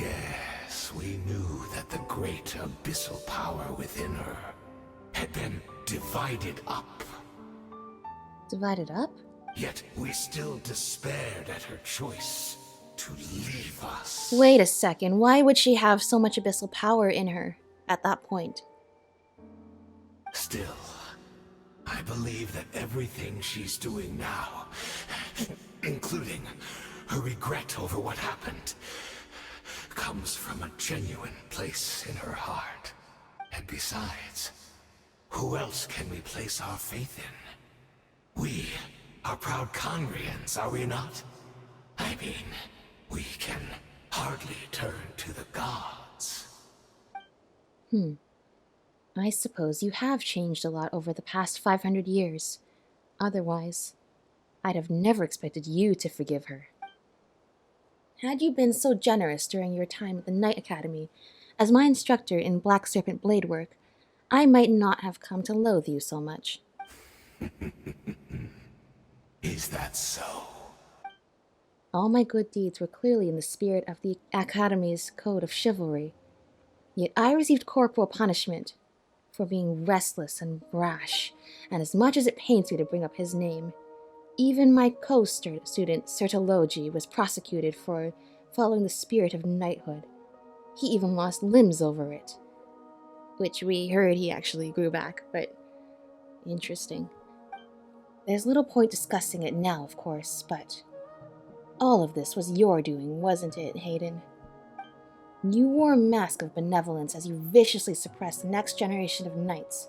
Yes, we knew that the great abyssal power within her had been divided up. Divided up? Yet we still despaired at her choice to leave us. Wait a second, why would she have so much abyssal power in her at that point? Still, I believe that everything she's doing now, including her regret over what happened, comes from a genuine place in her heart. And besides, who else can we place our faith in? We are proud Conrians, are we not? I mean, we can hardly turn to the gods. I suppose you have changed a lot over the past 500 years. Otherwise, I'd have never expected you to forgive her. Had you been so generous during your time at the Knight Academy as my instructor in Black Serpent blade work, I might not have come to loathe you so much. Is that so? All my good deeds were clearly in the spirit of the Academy's code of chivalry. Yet I received corporal punishment for being restless and brash, and as much as it pains me to bring up his name, even my co-student, Sertologi, was prosecuted for following the spirit of knighthood. He even lost limbs over it. Which we heard he actually grew back, but interesting. There's little point discussing it now, of course, but all of this was your doing, wasn't it, Hayden? You wore a mask of benevolence as you viciously suppressed the next generation of knights,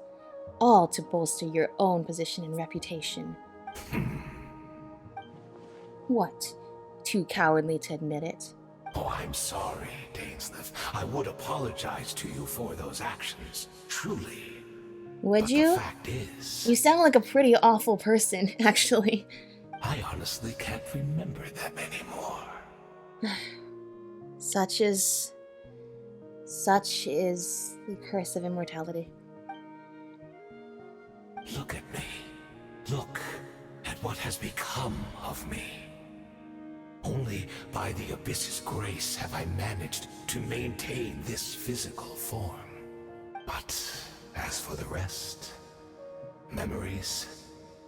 all to bolster your own position and reputation. What? Too cowardly to admit it? Oh, I'm sorry, Dainsleif. I would apologize to you for those actions, truly. Would but you? The fact is, you sound like a pretty awful person, actually. I honestly can't remember them anymore. Such is the curse of immortality. Look at me. Look at what has become of me. Only by the Abyss's grace have I managed to maintain this physical form. But as for the rest, memories,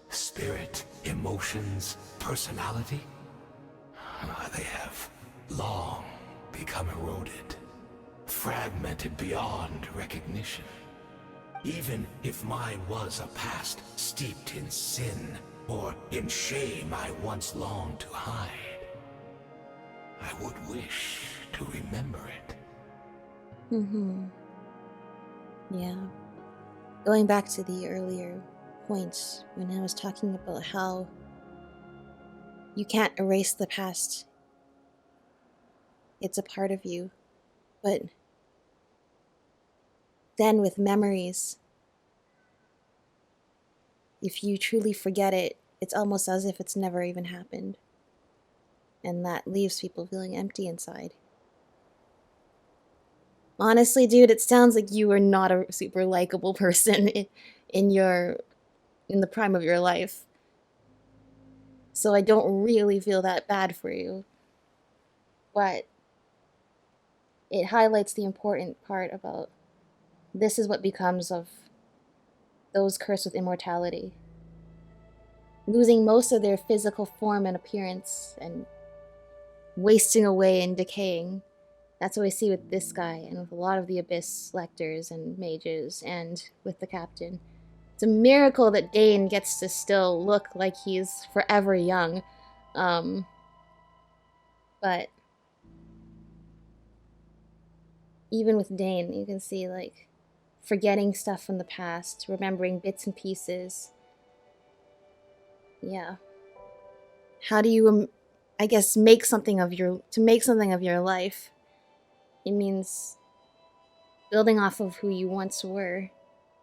spirit, emotions, personality, they have long become eroded, fragmented beyond recognition. Even if mine was a past steeped in sin or in shame I once longed to hide, I would wish to remember it. Yeah. Going back to the earlier point when I was talking about how you can't erase the past. It's a part of you. But then with memories, if you truly forget it, it's almost as if it's never even happened. And that leaves people feeling empty inside. Honestly, dude, it sounds like you are not a super likable person in the prime of your life. So I don't really feel that bad for you. But it highlights the important part about this is what becomes of those cursed with immortality. Losing most of their physical form and appearance and wasting away and decaying. That's what we see with this guy and with a lot of the Abyss lectors and mages and with the captain. It's a miracle that Dane gets to still look like he's forever young. But even with Dane, you can see like forgetting stuff from the past, remembering bits and pieces. Yeah. How do you, I guess, make something of your life? It means building off of who you once were,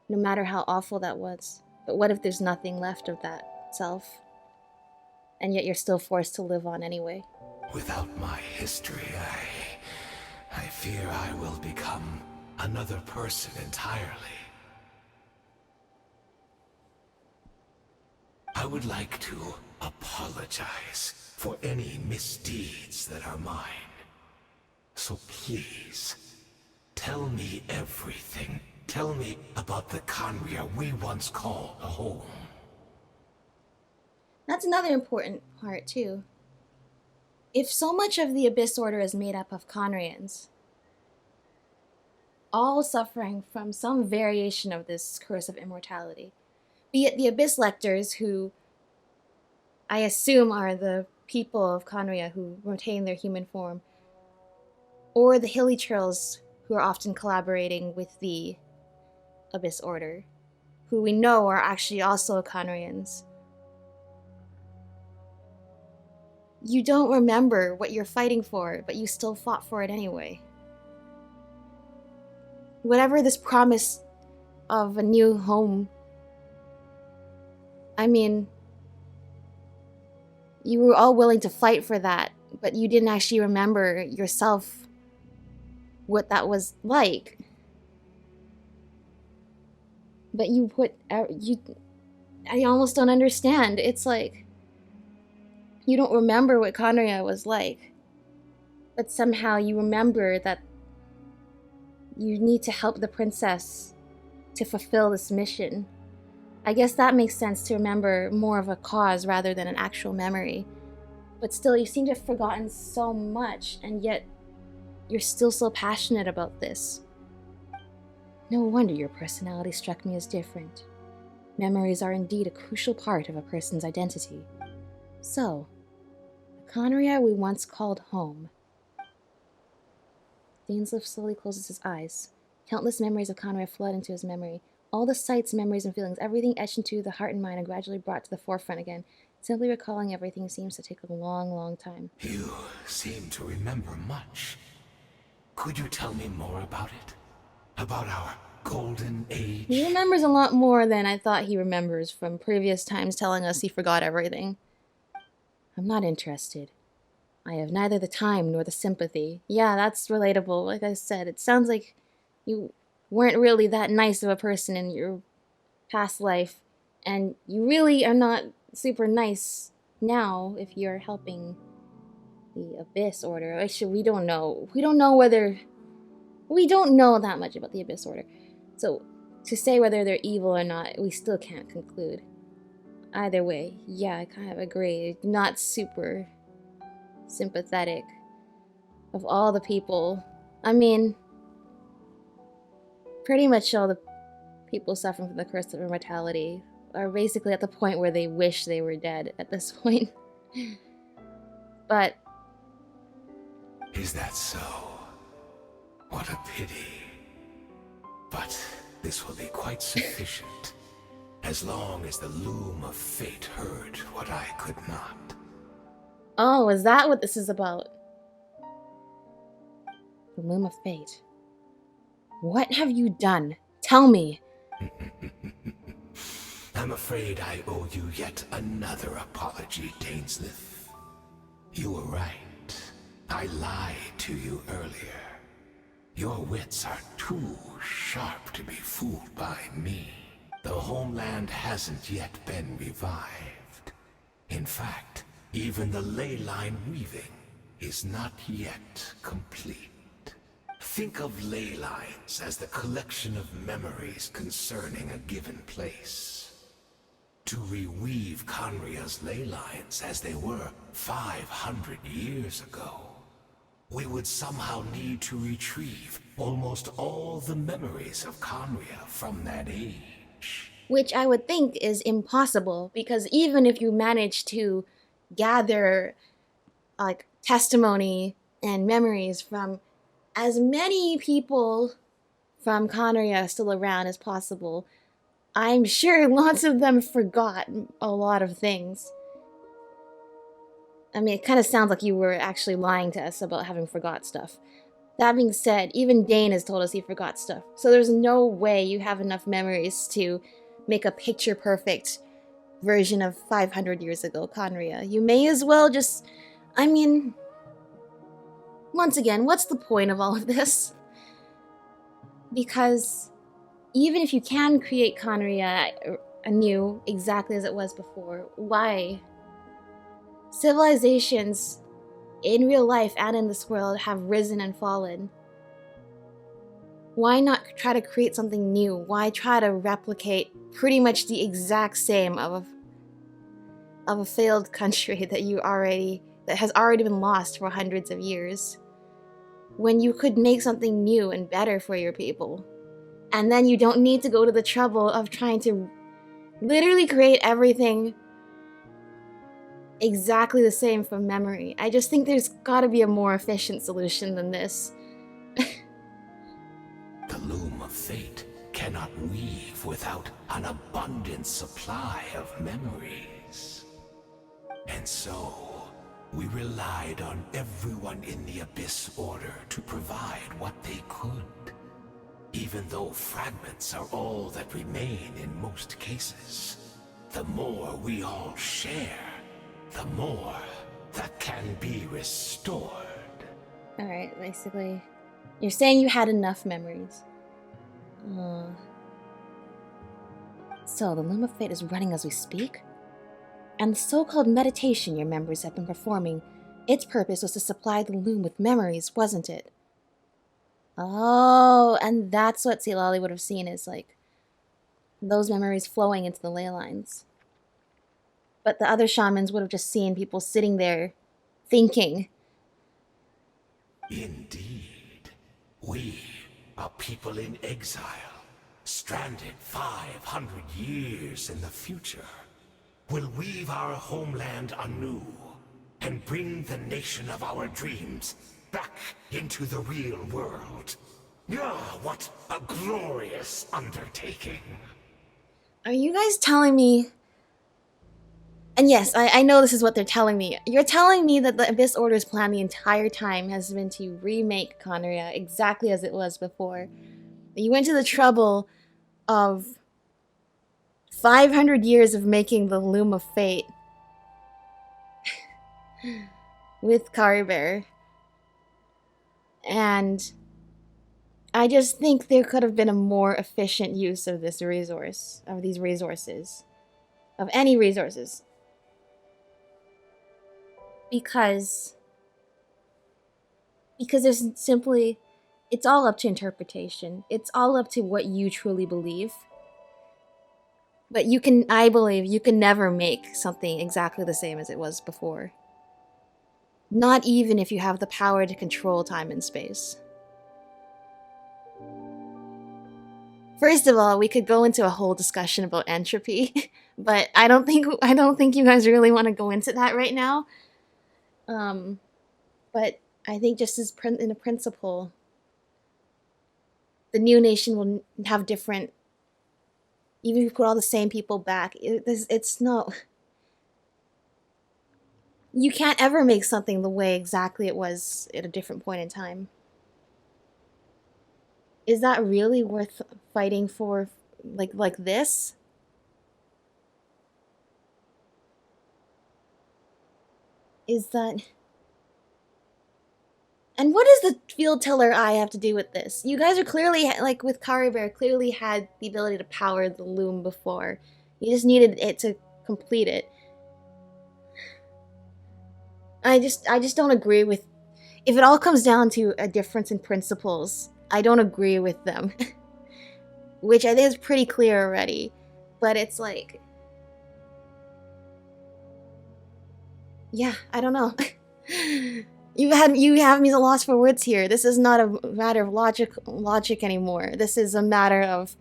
no matter how awful that was. But what if there's nothing left of that self, and yet you're still forced to live on anyway? Without my history, I fear I will become another person entirely. I would like to apologize for any misdeeds that are mine. So please, tell me everything. Tell me about the Khaenri'ah we once called home. That's another important part, too. If so much of the Abyss Order is made up of Khaenri'ahs, all suffering from some variation of this curse of immortality, be it the Abyss Lectors, who I assume are the people of Khaenri'ah who retain their human form, or the Hilly Churls, who are often collaborating with the Abyss Order, who we know are actually also Khaenri'ahs. You don't remember what you're fighting for, but you still fought for it anyway. Whatever this promise of a new home, I mean, you were all willing to fight for that, but you didn't actually remember yourself what that was like. But I almost don't understand. It's like, you don't remember what Khaenri'ah was like, but somehow you remember that you need to help the princess to fulfill this mission. I guess that makes sense, to remember more of a cause rather than an actual memory. But still, you seem to have forgotten so much, and yet you're still so passionate about this. No wonder your personality struck me as different. Memories are indeed a crucial part of a person's identity. So, the Khaenri'ah we once called home. Dainsleif slowly closes his eyes. Countless memories of Khaenri'ah flood into his memory. All the sights, memories, and feelings, everything etched into the heart and mind and gradually brought to the forefront again. Simply recalling everything seems to take a long, long time. You seem to remember much. Could you tell me more about it? About our golden age? He remembers a lot more than I thought he remembers from previous times telling us he forgot everything. I'm not interested. I have neither the time nor the sympathy. Yeah, that's relatable. Like I said, it sounds like you weren't really that nice of a person in your past life, and you really are not super nice now if you're helping the Abyss Order. Actually, we don't know. We don't know that much about the Abyss Order. So, to say whether they're evil or not, we still can't conclude. Either way, yeah, I kind of agree. Not super sympathetic of all the people. I mean, pretty much all the people suffering from the curse of immortality are basically at the point where they wish they were dead at this point. But... Is that so? What a pity. But this will be quite sufficient, as long as the loom of fate heard what I could not. Oh, is that what this is about? The loom of fate. What have you done? Tell me. I'm afraid I owe you yet another apology, Dainsleif. You were right. I lied to you earlier. Your wits are too sharp to be fooled by me. The homeland hasn't yet been revived. In fact, even the ley line weaving is not yet complete. Think of ley lines as the collection of memories concerning a given place. To reweave Khaenri'ah's ley lines as they were 500 years ago, we would somehow need to retrieve almost all the memories of Khaenri'ah from that age. Which I would think is impossible, because even if you manage to gather like testimony and memories from as many people from Khaenri'ah still around as possible, I'm sure lots of them forgot a lot of things. I mean, it kind of sounds like you were actually lying to us about having forgot stuff. That being said, even Dane has told us he forgot stuff. So there's no way you have enough memories to make a picture-perfect version of 500 years ago, Conria. You may as well just... I mean... Once again, what's the point of all of this? Because even if you can create Conria anew, exactly as it was before, why? Civilizations in real life and in this world have risen and fallen. Why not try to create something new? Why try to replicate pretty much the exact same of a failed country that has already been lost for hundreds of years? When you could make something new and better for your people. And then you don't need to go to the trouble of trying to literally create everything exactly the same from memory. I just think there's gotta be a more efficient solution than this. The loom of fate cannot weave without an abundant supply of memories. And so, we relied on everyone in the Abyss Order to provide what they could. Even though fragments are all that remain in most cases, the more we all share, the more that can be restored. Alright, basically, you're saying you had enough memories. So, the Loom of Fate is running as we speak? And the so-called meditation your members have been performing, its purpose was to supply the Loom with memories, wasn't it? Oh, and that's what Silali would have seen is like those memories flowing into the ley lines. But the other shamans would have just seen people sitting there thinking. Indeed. We, a people in exile, stranded 500 years in the future, will weave our homeland anew and bring the nation of our dreams back into the real world. Ah, what a glorious undertaking. Are you guys telling me... And yes, I know this is what they're telling me. You're telling me that the Abyss Order's plan the entire time has been to remake Conria exactly as it was before. You went to the trouble of 500 years of making the Loom of Fate with Carbear. And I just think there could have been a more efficient use of this resource, of these resources, of any resources. Because there's simply, it's all up to interpretation. It's all up to what you truly believe. But I believe you can never make something exactly the same as it was before. Not even if you have the power to control time and space. First of all, we could go into a whole discussion about entropy, but I don't think you guys really want to go into that right now. But I think just as in a principle, the new nation will have different. Even if you put all the same people back, it's not. You can't ever make something the way exactly it was at a different point in time. Is that really worth fighting for, like this? Is that... And what does the field teller eye have to do with this? You guys are clearly, like with Carbear, clearly had the ability to power the loom before. You just needed it to complete it. I just don't agree with... If it all comes down to a difference in principles, I don't agree with them. Which I think is pretty clear already. But it's like... Yeah, I don't know. You have me at a loss for words here. This is not a matter of logic anymore. This is a matter of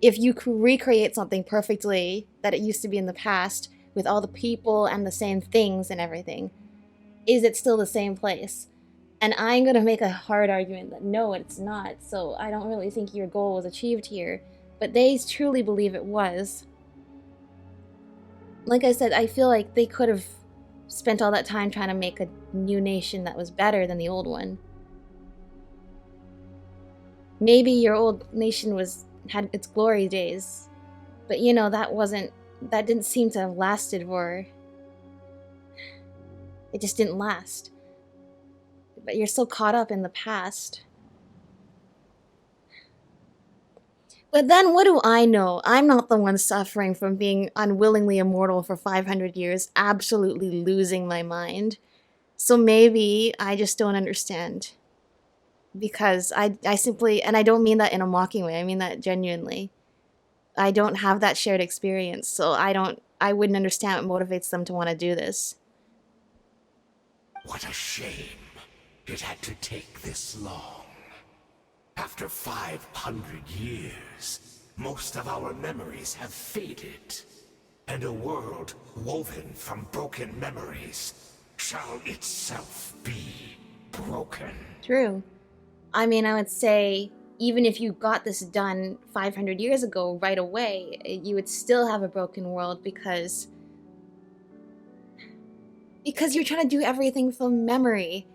if you could recreate something perfectly that it used to be in the past with all the people and the same things and everything, is it still the same place? And I'm going to make a hard argument that no, it's not. So I don't really think your goal was achieved here. But they truly believe it was. Like I said, I feel like they could have spent all that time trying to make a new nation that was better than the old one. Maybe your old nation had its glory days, but you know, that didn't seem to have lasted for... It just didn't last. But you're so caught up in the past. But then what do I know? I'm not the one suffering from being unwillingly immortal for 500 years, absolutely losing my mind. So maybe I just don't understand. Because I simply, and I don't mean that in a mocking way, I mean that genuinely. I don't have that shared experience, so I wouldn't understand what motivates them to want to do this. What a shame it had to take this long. After 500 years, most of our memories have faded, and a world woven from broken memories shall itself be broken. True. I mean, I would say, even if you got this done 500 years ago right away, you would still have a broken world because you're trying to do everything from memory.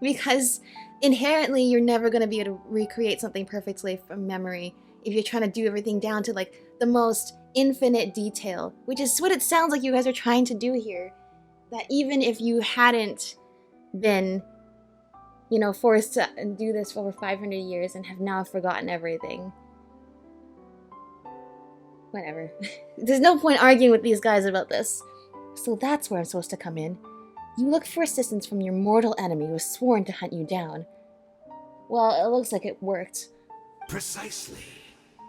Because inherently you're never going to be able to recreate something perfectly from memory if you're trying to do everything down to like the most infinite detail, which is what it sounds like you guys are trying to do here. That even if you hadn't been, you know, forced to do this for over 500 years and have now forgotten everything. Whatever. There's no point arguing with these guys about this. So that's where I'm supposed to come in. You look for assistance from your mortal enemy who has sworn to hunt you down. Well, it looks like it worked. Precisely.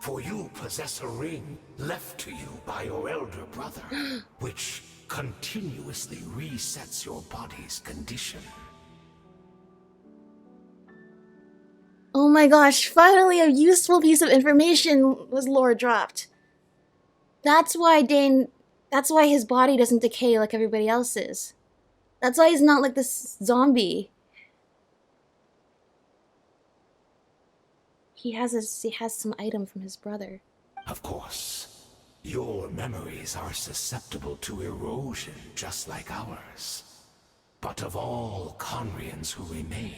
For you possess a ring left to you by your elder brother, which continuously resets your body's condition. Oh my gosh, finally a useful piece of information was lore dropped. That's why his body doesn't decay like everybody else's. That's why he's not like this zombie. He has some item from his brother. Of course, your memories are susceptible to erosion just like ours. But of all Conrians who remain,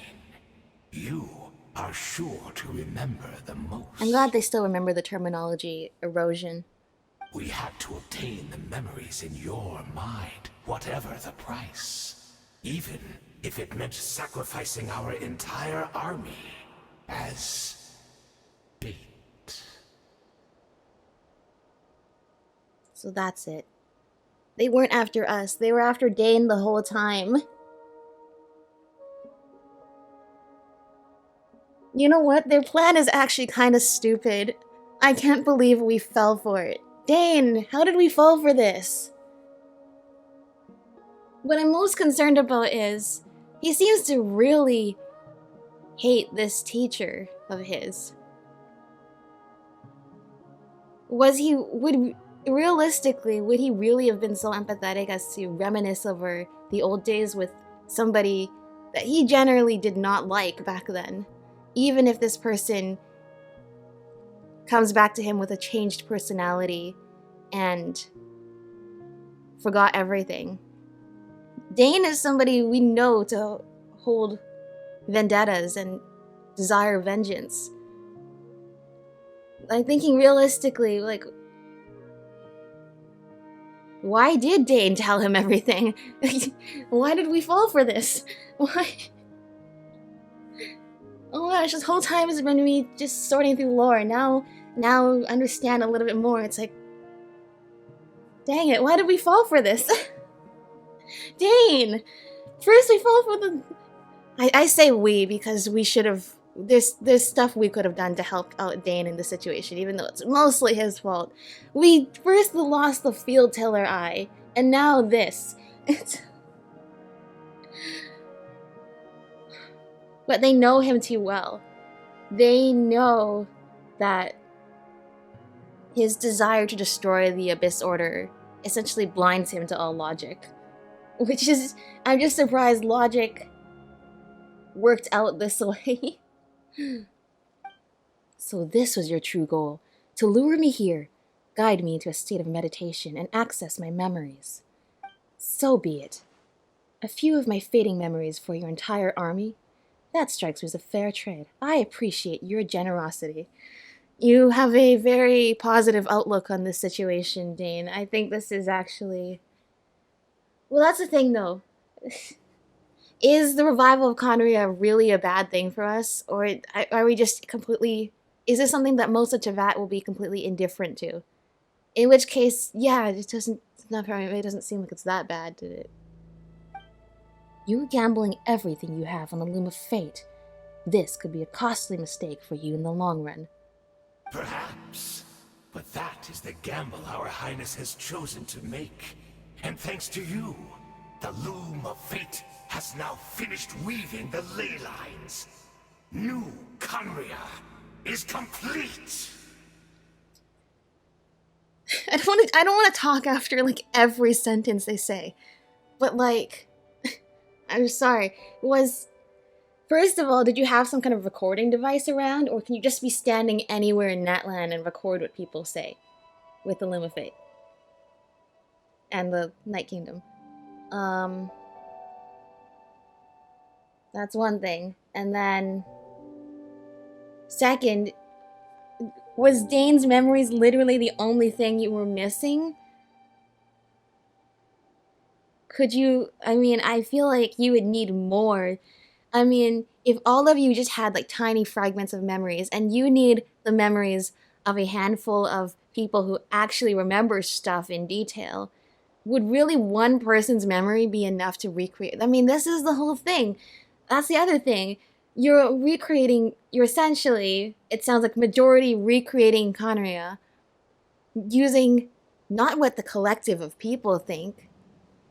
you are sure to remember the most. I'm glad they still remember the terminology erosion. We had to obtain the memories in your mind, whatever the price. Even if it meant sacrificing our entire army as bait. So that's it. They weren't after us. They were after Dane the whole time. You know what? Their plan is actually kind of stupid. I can't believe we fell for it. Dane, how did we fall for this? What I'm most concerned about is he seems to really hate this teacher of his. Realistically, would he really have been so empathetic as to reminisce over the old days with somebody that he generally did not like back then? Even if this person comes back to him with a changed personality and forgot everything. Dane is somebody we know to hold vendettas and desire vengeance. I'm thinking realistically, like, why did Dane tell him everything? Why did we fall for this? Why? Oh my gosh, this whole time has been me just sorting through lore. Now understand a little bit more. It's like, dang it, why did we fall for this? Dane! First we fall for the... I say we because we should have... There's stuff we could have done to help out Dane in this situation, even though it's mostly his fault. We first lost the field tiller eye, and now this. But they know him too well. They know that his desire to destroy the Abyss Order essentially blinds him to all logic. Which is... I'm just surprised logic worked out this way. So this was your true goal. To lure me here, guide me into a state of meditation, and access my memories. So be it. A few of my fading memories for your entire army, That strikes me as a fair trade. I appreciate your generosity. You have a very positive outlook on this situation, Dane. I think this is actually... Well, that's the thing, though. Is the revival of Conria really a bad thing for us? Or are we just completely... Is this something that most of Tevat will be completely indifferent to? In which case, yeah, it doesn't seem like it's that bad, did it? You gambling everything you have on the loom of fate. This could be a costly mistake for you in the long run. Perhaps. But that is the gamble our Highness has chosen to make. And thanks to you, the loom of fate has now finished weaving the ley lines. New Conria is complete. I don't want to talk after like every sentence they say. But like I'm sorry. First of all, did you have some kind of recording device around, or can you just be standing anywhere in Natlan and record what people say with the Loom of Fate and the Night Kingdom? That's one thing. And then second, was Dane's memories literally the only thing you were missing? Could you, I mean, I feel like you would need more. I mean, if all of you just had like tiny fragments of memories, and you need the memories of a handful of people who actually remember stuff in detail, would really one person's memory be enough to recreate? I mean, this is the whole thing. That's the other thing. You're essentially, it sounds like majority recreating Conria, using not what the collective of people think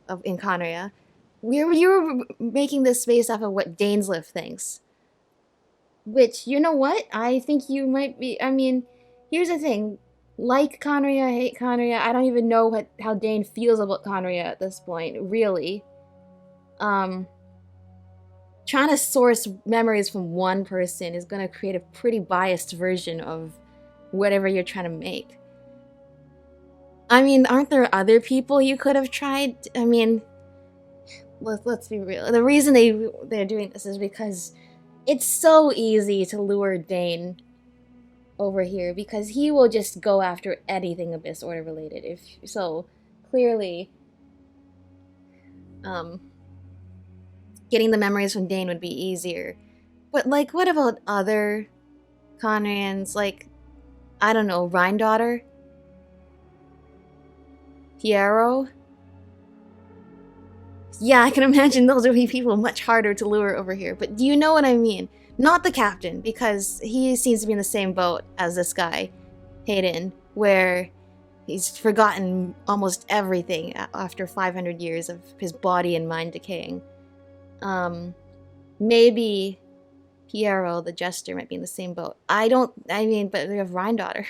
of in Conria. You're making this based off of what Dainsliff thinks. Which, you know what? I think you might be... I mean, here's the thing. Like Conria, hate Conria, I don't even know how Dane feels about Conria at this point, really. Trying to source memories from one person is going to create a pretty biased version of whatever you're trying to make. I mean, aren't there other people you could have tried? I mean... Let's be real. The reason they're doing this is because it's so easy to lure Dane over here, because he will just go after anything Abyss Order related. So clearly, getting the memories from Dane would be easier. But like, what about other Conrians? Like, I don't know, Rhine-Daughter? Piero? Yeah, I can imagine those would be people much harder to lure over here. But do you know what I mean? Not the captain, because he seems to be in the same boat as this guy, Hayden, where he's forgotten almost everything after 500 years of his body and mind decaying. Maybe Piero, the jester, might be in the same boat. But we have Rhine-Daughter.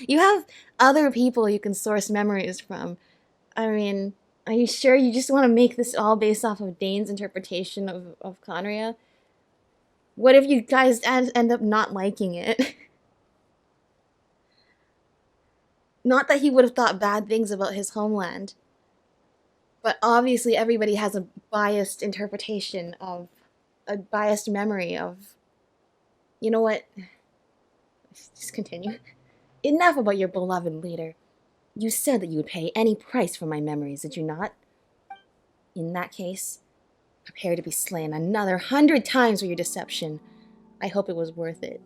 You have other people you can source memories from. I mean... Are you sure you just want to make this all based off of Dane's interpretation of Conria? What if you guys end up not liking it? Not that he would have thought bad things about his homeland. But obviously everybody has a biased interpretation of... a biased memory of... You know what? Just continue. Enough about your beloved leader. You said that you would pay any price for my memories, did you not? In that case, prepare to be slain another 100 times for your deception. I hope it was worth it.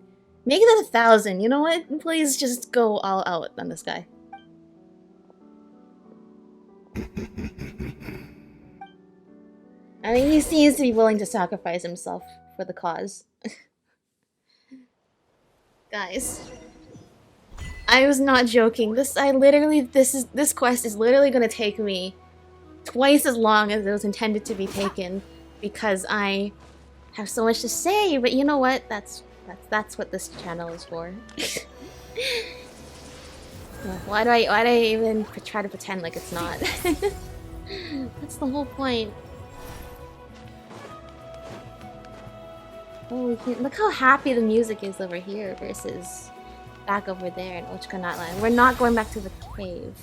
Make that 1,000, you know what? Please just go all out on this guy. I mean, he seems to be willing to sacrifice himself for the cause. Guys. I was not joking. This quest is literally gonna take me twice as long as it was intended to be taken, because I have so much to say. But you know what? That's what this channel is for. Why do I even try to pretend like it's not? That's the whole point. Oh, look how happy the music is over here versus back over there in Ochkanatlan. We're not going back to the cave.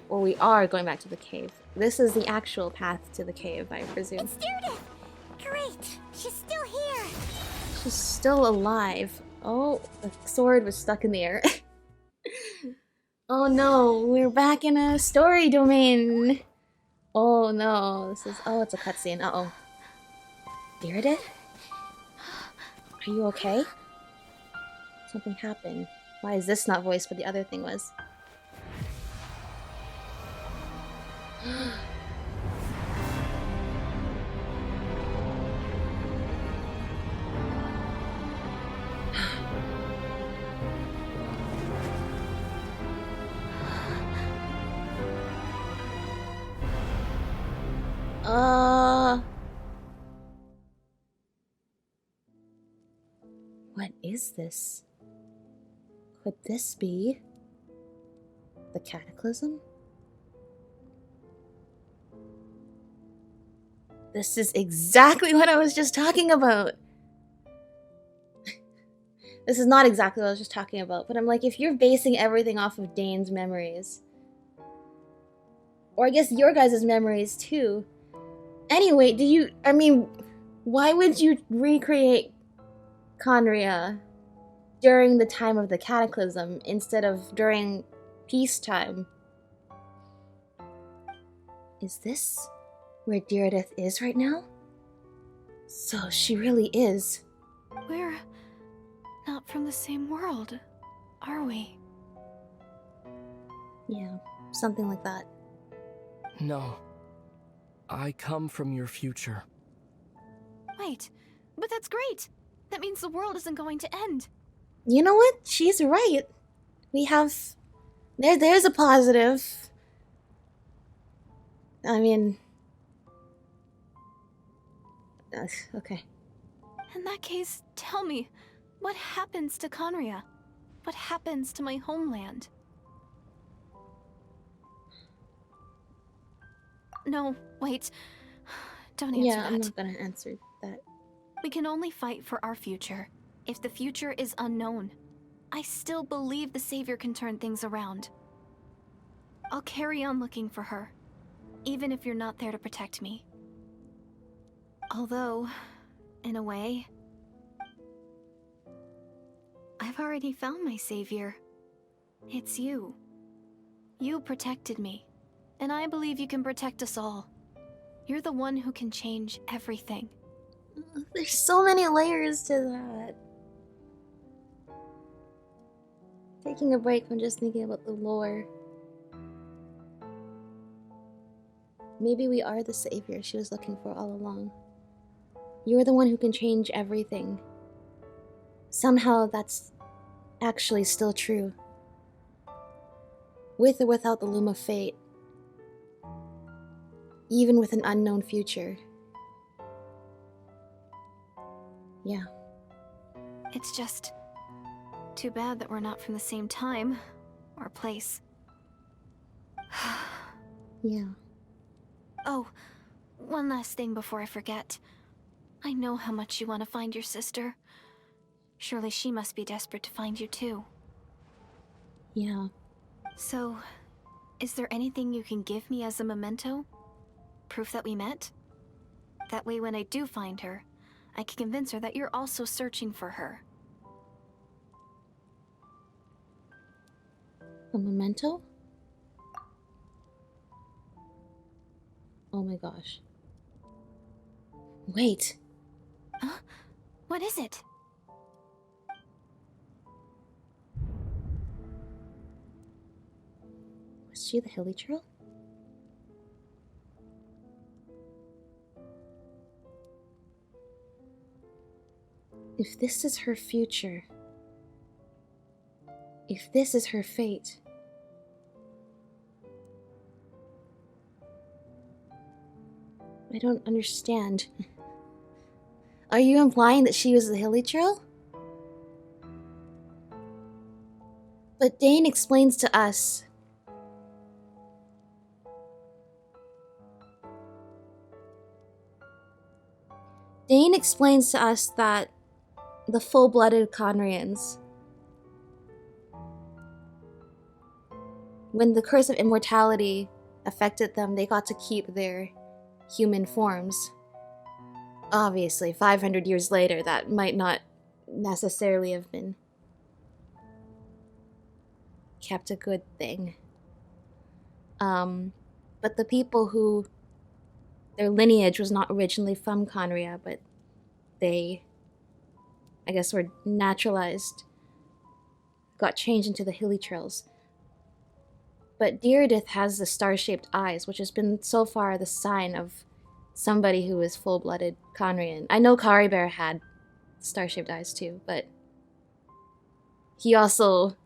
Or we are going back to the cave. This is the actual path to the cave, I presume. It's Direidyth! Great! She's still here! She's still alive. Oh, the sword was stuck in the air. Oh no, we're back in a story domain. Oh no, this is... Oh, it's a cutscene. Uh-oh. Direidyth? Are you okay? Something happened. Why is this not voiced, but the other thing was? What is this? Could this be the Cataclysm? This is exactly what I was just talking about. This is not exactly what I was just talking about, but I'm like, if you're basing everything off of Dane's memories, or I guess your guys' memories too. Anyway, why would you recreate Conria during the time of the Cataclysm instead of during peacetime? Is this where Direidyth is right now? So she really is. We're not from the same world, are we? Yeah, something like that. No. I come from your future. Wait, but that's great! That means the world isn't going to end. You know what? She's right. We have... There's a positive. I mean... okay. In that case, tell me, what happens to Conria? What happens to my homeland? No, wait. Don't answer that. Yeah, I'm not gonna answer that. We can only fight for our future. If the future is unknown, I still believe the Savior can turn things around. I'll carry on looking for her, even if you're not there to protect me. Although, in a way, I've already found my Savior. It's you. You protected me, and I believe you can protect us all. You're the one who can change everything. There's so many layers to that. Taking a break from just thinking about the lore. Maybe we are the savior she was looking for all along. You're the one who can change everything. Somehow that's actually still true. With or without the loom of fate. Even with an unknown future. Yeah. It's just too bad that we're not from the same time or place. Yeah. Oh, one last thing before I forget. I know how much you want to find your sister. Surely she must be desperate to find you too. Yeah. So, is there anything you can give me as a memento? Proof that we met? That way when I do find her, I can convince her that you're also searching for her. A memento? Oh my gosh. Wait. Huh? What is it? Was she the Hilly Trail? If this is her future, if this is her fate, I don't understand. Are you implying that she was the Hilly Trail? But Dane explains to us that the full-blooded Conrians, when the curse of immortality affected them, they got to keep their human forms. Obviously, 500 years later, that might not necessarily have been kept a good thing. But the people who their lineage was not originally from Conria, but they, I guess, were naturalized, got changed into the hilly trails. But Direidyth has the star-shaped eyes, which has been so far the sign of somebody who is full-blooded Conrian. I know Bear had star-shaped eyes too, but he also,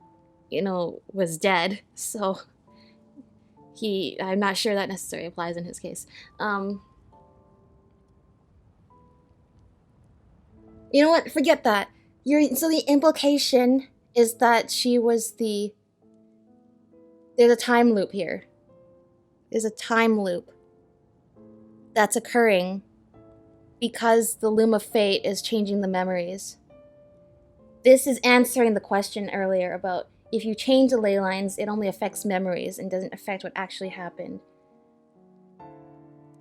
you know, was dead, so I'm not sure that necessarily applies in his case. You know what? Forget that. So the implication is that she was there's a time loop here. There's a time loop that's occurring because the Loom of Fate is changing the memories. This is answering the question earlier about if you change the ley lines, it only affects memories and doesn't affect what actually happened.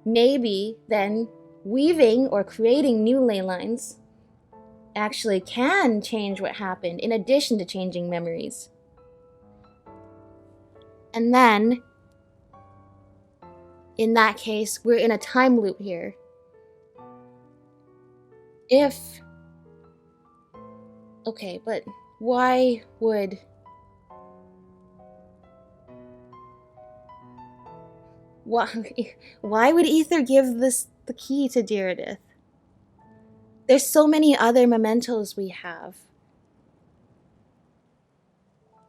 Maybe then weaving or creating new ley lines actually can change what happened in addition to changing memories. And then, in that case, we're in a time loop here. Okay, but why would... Why would Ether give the key to Direidyth? There's so many other mementos we have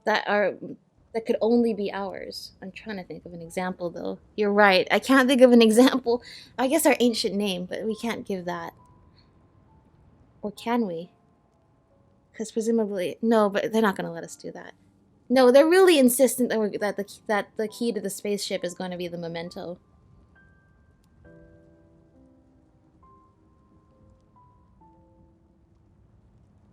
that could only be ours. I'm trying to think of an example, though. You're right. I can't think of an example. I guess our ancient name, but we can't give that. Or can we? Because presumably... No, but they're not going to let us do that. No, they're really insistent that the key to the spaceship is going to be the memento.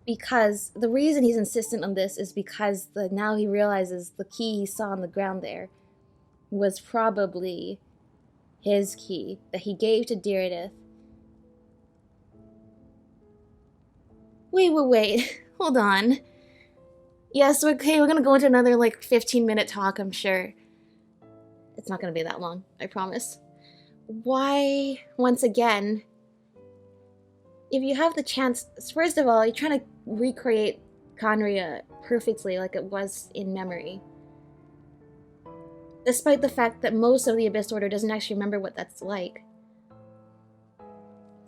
Because the reason he's insistent on this is because now he realizes the key he saw on the ground there was probably his key that he gave to Direidyth. Wait. Hold on. Yes, okay, we're gonna go into another, 15-minute talk, I'm sure. It's not gonna be that long, I promise. Why, once again, if you have the chance... First of all, you're trying to recreate Conria perfectly like it was in memory. Despite the fact that most of the Abyss Order doesn't actually remember what that's like.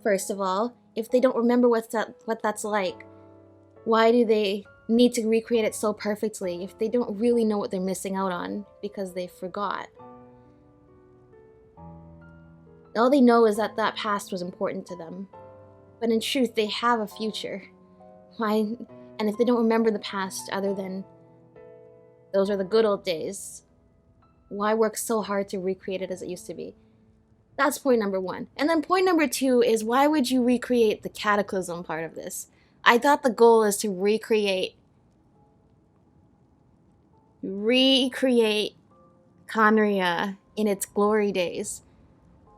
First of all, if they don't remember what that's like, why do they need to recreate it so perfectly if they don't really know what they're missing out on because they forgot? All they know is that past was important to them. But in truth, they have a future. Why? And if they don't remember the past other than those are the good old days, why work so hard to recreate it as it used to be? That's point number one. And then point number two is, why would you recreate the cataclysm part of this? I thought the goal is to recreate Conria in its glory days.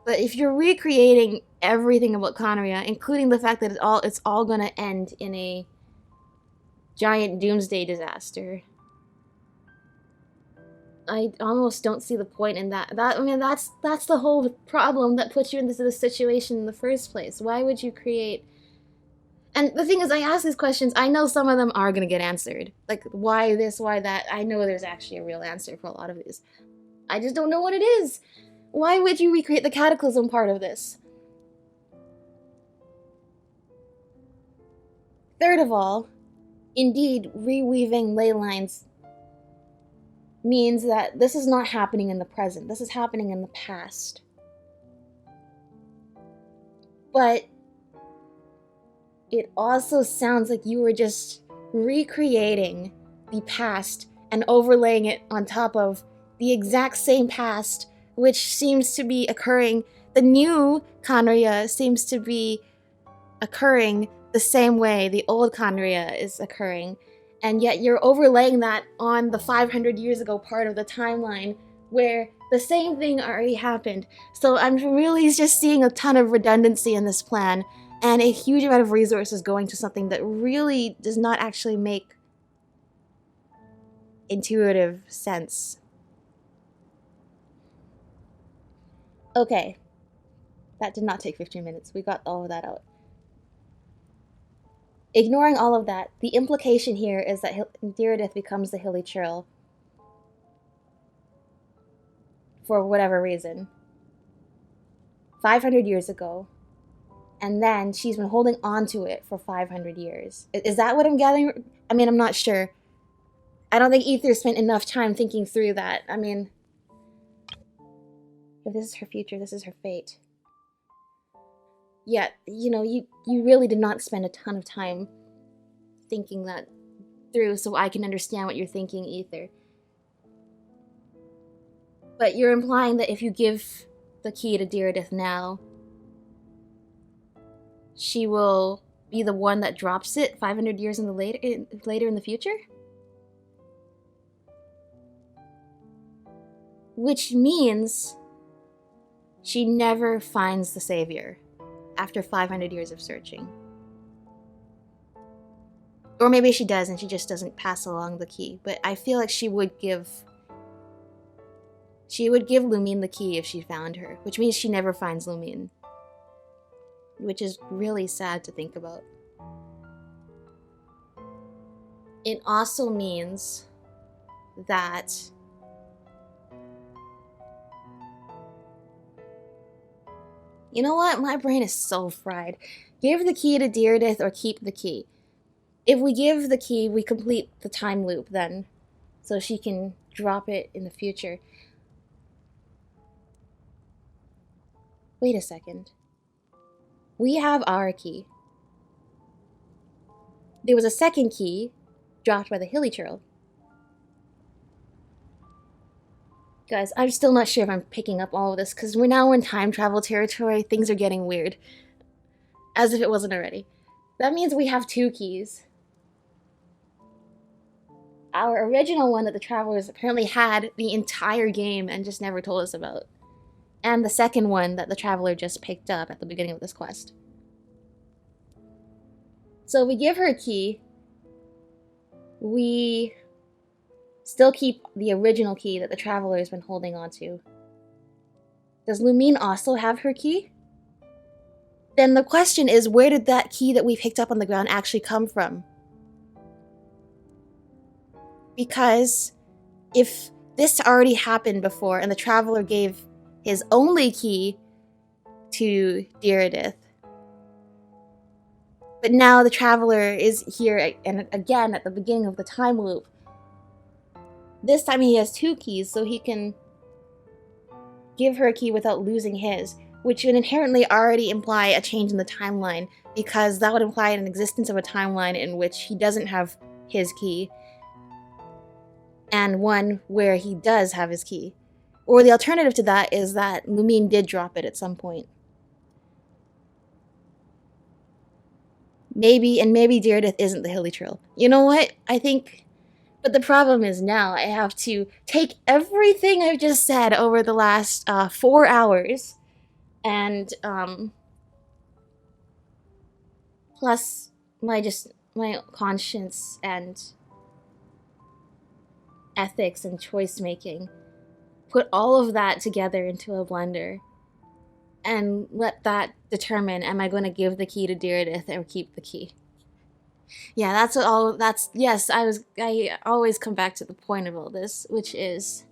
But if you're recreating everything about Conria, including the fact that it's all gonna end in a giant doomsday disaster, I almost don't see the point in that. That's the whole problem that puts you into this situation in the first place. Why would you create... And the thing is, I ask these questions, I know some of them are gonna get answered. Like, why this, why that? I know there's actually a real answer for a lot of these. I just don't know what it is. Why would you recreate the cataclysm part of this? Third of all, indeed, reweaving ley lines means that this is not happening in the present. This is happening in the past. But it also sounds like you were just recreating the past and overlaying it on top of the exact same past, which seems to be occurring. The new Conria seems to be occurring the same way the old Conria is occurring. And yet you're overlaying that on the 500 years ago part of the timeline where the same thing already happened. So I'm really just seeing a ton of redundancy in this plan. and a huge amount of resources going to something that really does not actually make intuitive sense. Okay. That did not take 15 minutes. We got all of that out. Ignoring all of that, the implication here is that Direidyth becomes the Hilly Churl for whatever reason. 500 years ago. And then she's been holding on to it for 500 years. Is that what I'm gathering? I mean, I'm not sure. I don't think Aether spent enough time thinking through that. I mean, if this is her future, this is her fate. Yet, you know, you really did not spend a ton of time thinking that through, so I can understand what you're thinking, Aether. But you're implying that if you give the key to Direidyth now, she will be the one that drops it 500 years in the later in the future? Which means she never finds the savior after 500 years of searching. Or maybe she does and she just doesn't pass along the key. But I feel like she would give Lumine the key if she found her, which means she never finds Lumine. Which is really sad to think about. It also means that you know what? My brain is so fried. Give the key to Direidyth or keep the key. If we give the key, we complete the time loop then. So she can drop it in the future. Wait a second. We have our key. There was a second key dropped by the Hilly Churl. Guys, I'm still not sure if I'm picking up all of this, because we're now in time travel territory. Things are getting weird. As if it wasn't already. That means we have two keys. Our original one that the Travelers apparently had the entire game and just never told us about. And the second one that the Traveler just picked up at the beginning of this quest. So we give her a key. We still keep the original key that the Traveler has been holding on to. Does Lumine also have her key? Then the question is, where did that key that we picked up on the ground actually come from? Because if this already happened before and the Traveler gave his only key to Direidyth, but now the Traveler is here and again at the beginning of the time loop. This time he has two keys, so he can give her a key without losing his, which would inherently already imply a change in the timeline, because that would imply an existence of a timeline in which he doesn't have his key, and one where he does have his key. Or the alternative to that is that Lumine did drop it at some point. Maybe Direidyth isn't the Hilly Churl. You know what? I think... But the problem is now I have to take everything I've just said over the last 4 hours and plus my conscience and ethics and choice making, put all of that together into a blender and let that determine, am I going to give the key to Direidyth or keep the key? Yeah, yes, I always come back to the point of all this, which is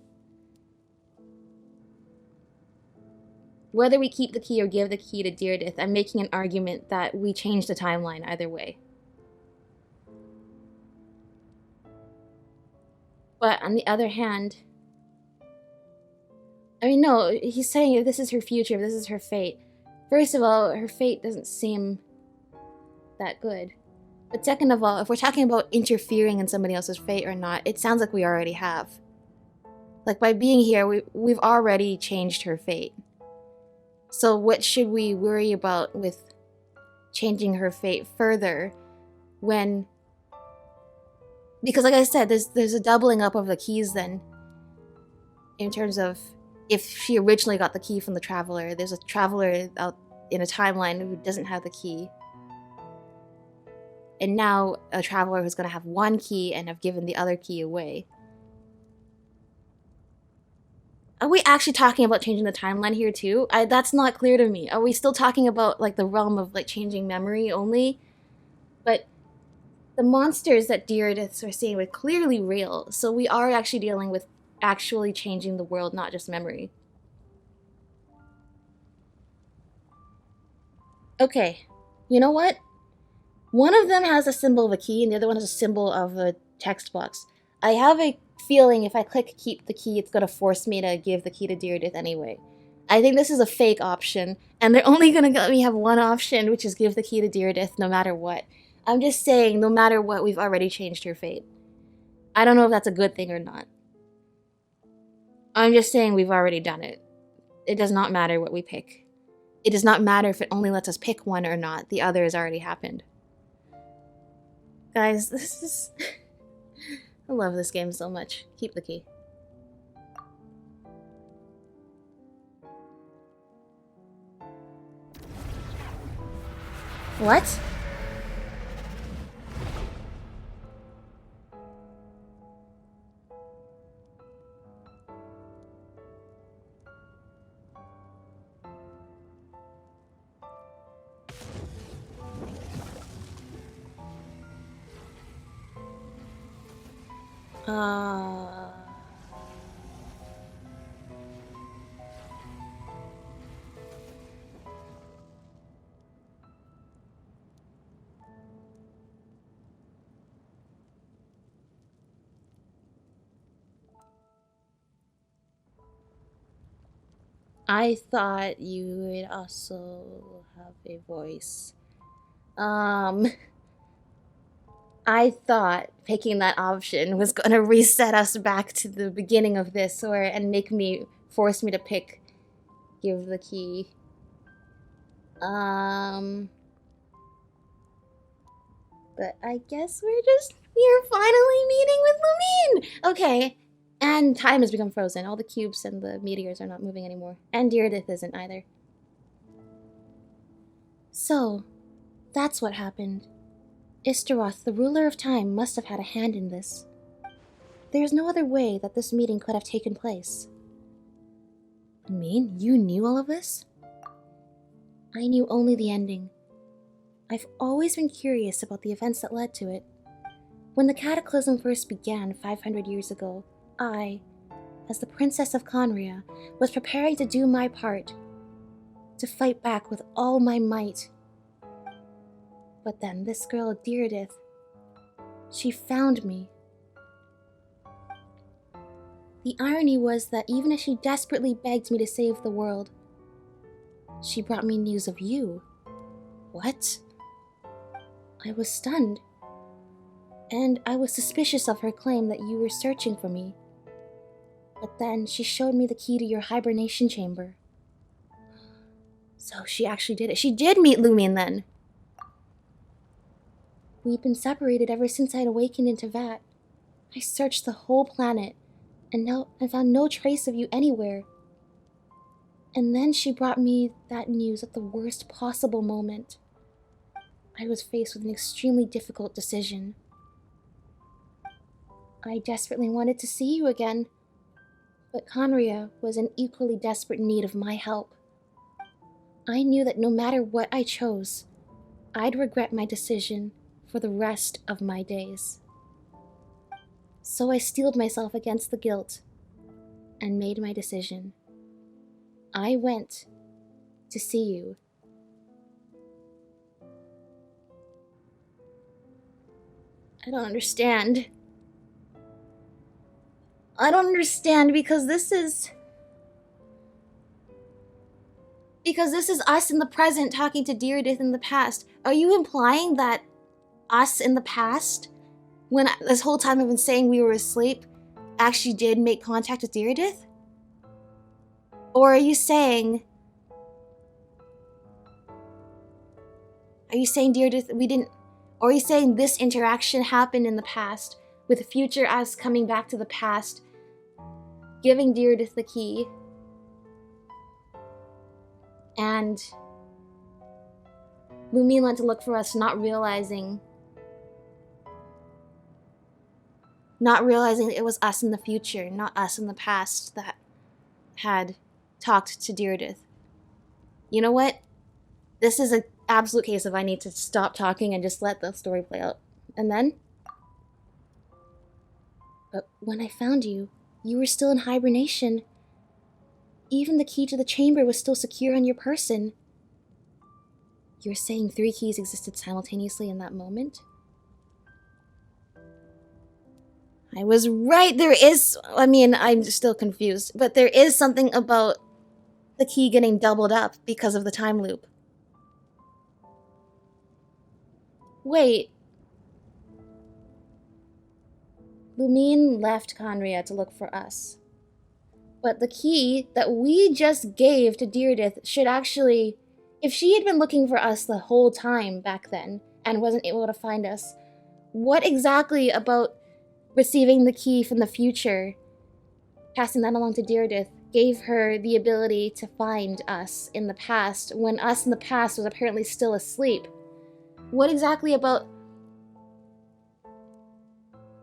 whether we keep the key or give the key to Direidyth, I'm making an argument that we change the timeline either way. But on the other hand, I mean, no, he's saying if this is her future, if this is her fate. First of all, her fate doesn't seem that good. But second of all, if we're talking about interfering in somebody else's fate or not, it sounds like we already have. Like, by being here, we've already changed her fate. So what should we worry about with changing her fate further when... Because like I said, there's a doubling up of the keys then. In terms of, if she originally got the key from the Traveler, there's a Traveler out in a timeline who doesn't have the key. And now a traveler who's going to have one key and have given the other key away. Are we actually talking about changing the timeline here too? That's not clear to me. Are we still talking about like the realm of like changing memory only? But the monsters that Direidyths are seeing were clearly real, so we are actually dealing with actually changing the world, not just memory. Okay, you know what? One of them has a symbol of a key and the other one has a symbol of a text box. I have a feeling if I click keep the key, it's gonna force me to give the key to Direidyth anyway. I think this is a fake option, and they're only gonna let me have one option, which is give the key to Direidyth no matter what. I'm just saying, no matter what, we've already changed her fate. I don't know if that's a good thing or not. I'm just saying we've already done it. It does not matter what we pick. It does not matter if it only lets us pick one or not. The other has already happened. Guys, this is... I love this game so much. Keep the key. What? I thought you would also have a voice. I thought picking that option was gonna reset us back to the beginning of this, and force me to pick, give the key. But I guess we're finally meeting with Lumine! Okay, and time has become frozen. All the cubes and the meteors are not moving anymore. And Direidyth isn't either. So, that's what happened. Istaroth, the ruler of time, must have had a hand in this. There is no other way that this meeting could have taken place. Lumine, you knew all of this? I knew only the ending. I've always been curious about the events that led to it. When the cataclysm first began 500 years ago, I, as the Princess of Conria, was preparing to do my part, to fight back with all my might. But then this girl, Direidyth, she found me. The irony was that even as she desperately begged me to save the world, she brought me news of you. What? I was stunned, and I was suspicious of her claim that you were searching for me. But then she showed me the key to your hibernation chamber. So she actually did it. She did meet Lumine then. We'd been separated ever since I'd awakened into Vat. I searched the whole planet, and now I found no trace of you anywhere. And then she brought me that news at the worst possible moment. I was faced with an extremely difficult decision. I desperately wanted to see you again, but Conria was in equally desperate need of my help. I knew that no matter what I chose, I'd regret my decision for the rest of my days. So I steeled myself against the guilt and made my decision. I went to see you. I don't understand. I don't understand because this is us in the present talking to Direidyth in the past. Are you implying that us in the past, when this whole time I've been saying we were asleep, actually did make contact with Direidyth? Or are you saying Direidyth, we didn't, or are you saying this interaction happened in the past, with the future us coming back to the past, giving Direidyth the key, and Lumine went to look for us, not realizing it was us in the future, not us in the past that had talked to Direidyth. You know what? This is an absolute case of I need to stop talking and just let the story play out. And then? But when I found you, you were still in hibernation. Even the key to the chamber was still secure on your person. You're saying 3 keys existed simultaneously in that moment? I was right, there is... I mean, I'm still confused, but there is something about the key getting doubled up because of the time loop. Wait. Lumine left Conria to look for us. But the key that we just gave to Direidyth should actually... If she had been looking for us the whole time back then and wasn't able to find us, what exactly about receiving the key from the future, passing that along to Direidyth, gave her the ability to find us in the past when us in the past was apparently still asleep? What exactly about...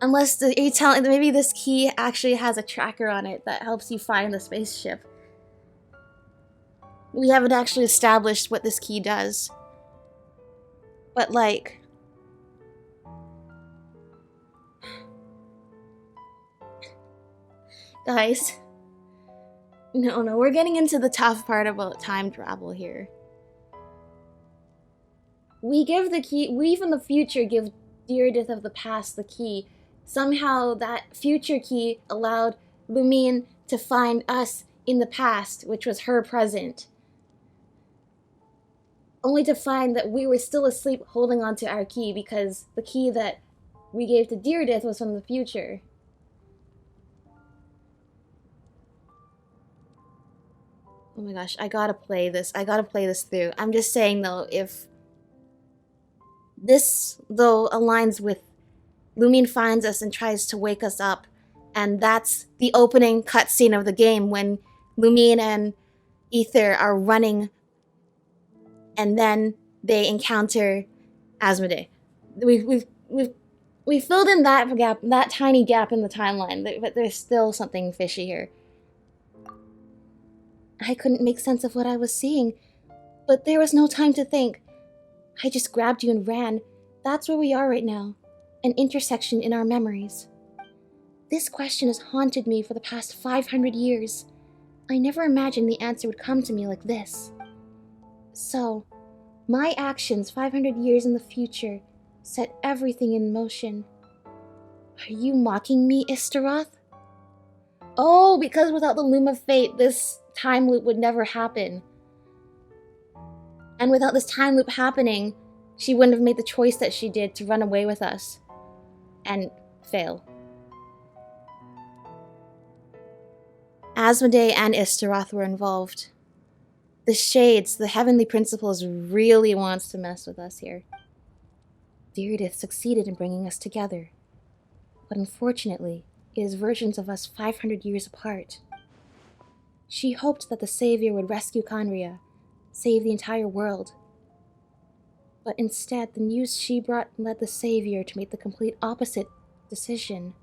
Unless you're telling... Maybe this key actually has a tracker on it that helps you find the spaceship. We haven't actually established what this key does. But like... Guys. No, we're getting into the tough part about time travel here. We give the key... We from the future give Direidyth of the past the key. Somehow that future key allowed Lumine to find us in the past, which was her present. Only to find that we were still asleep holding on to our key because the key that we gave to Direidyth was from the future. Oh my gosh, I gotta play this. I gotta play this through. I'm just saying though, if this though aligns with Lumine finds us and tries to wake us up, and that's the opening cutscene of the game when Lumine and Ether are running and then they encounter Asmodee. We filled in that gap, that tiny gap in the timeline, but there's still something fishy here. I couldn't make sense of what I was seeing, but there was no time to think. I just grabbed you and ran. That's where we are right now, an intersection in our memories. This question has haunted me for the past 500 years. I never imagined the answer would come to me like this. So, my actions 500 years in the future set everything in motion. Are you mocking me, Istaroth? Oh, because without the Loom of Fate, this time loop would never happen. And without this time loop happening, she wouldn't have made the choice that she did to run away with us. And fail. Asmodee and Istaroth were involved. The Shades, the Heavenly Principles, really wants to mess with us here. Direidyth succeeded in bringing us together. But unfortunately, it is versions of us 500 years apart. She hoped that the Savior would rescue Conria, save the entire world. But instead, the news she brought led the Savior to make the complete opposite decision.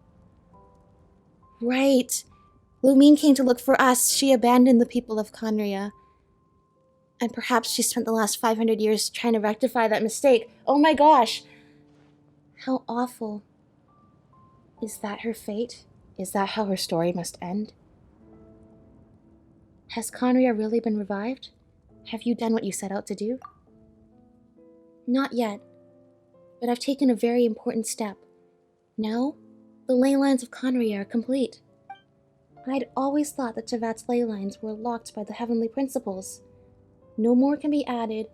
Right! Lumine came to look for us. She abandoned the people of Conria. And perhaps she spent the last 500 years trying to rectify that mistake. Oh my gosh! How awful. Is that her fate? Is that how her story must end? Has Conria really been revived? Have you done what you set out to do? Not yet, but I've taken a very important step. Now, the ley lines of Conria are complete. I'd always thought that Tevat's ley lines were locked by the Heavenly Principles. No more can be added,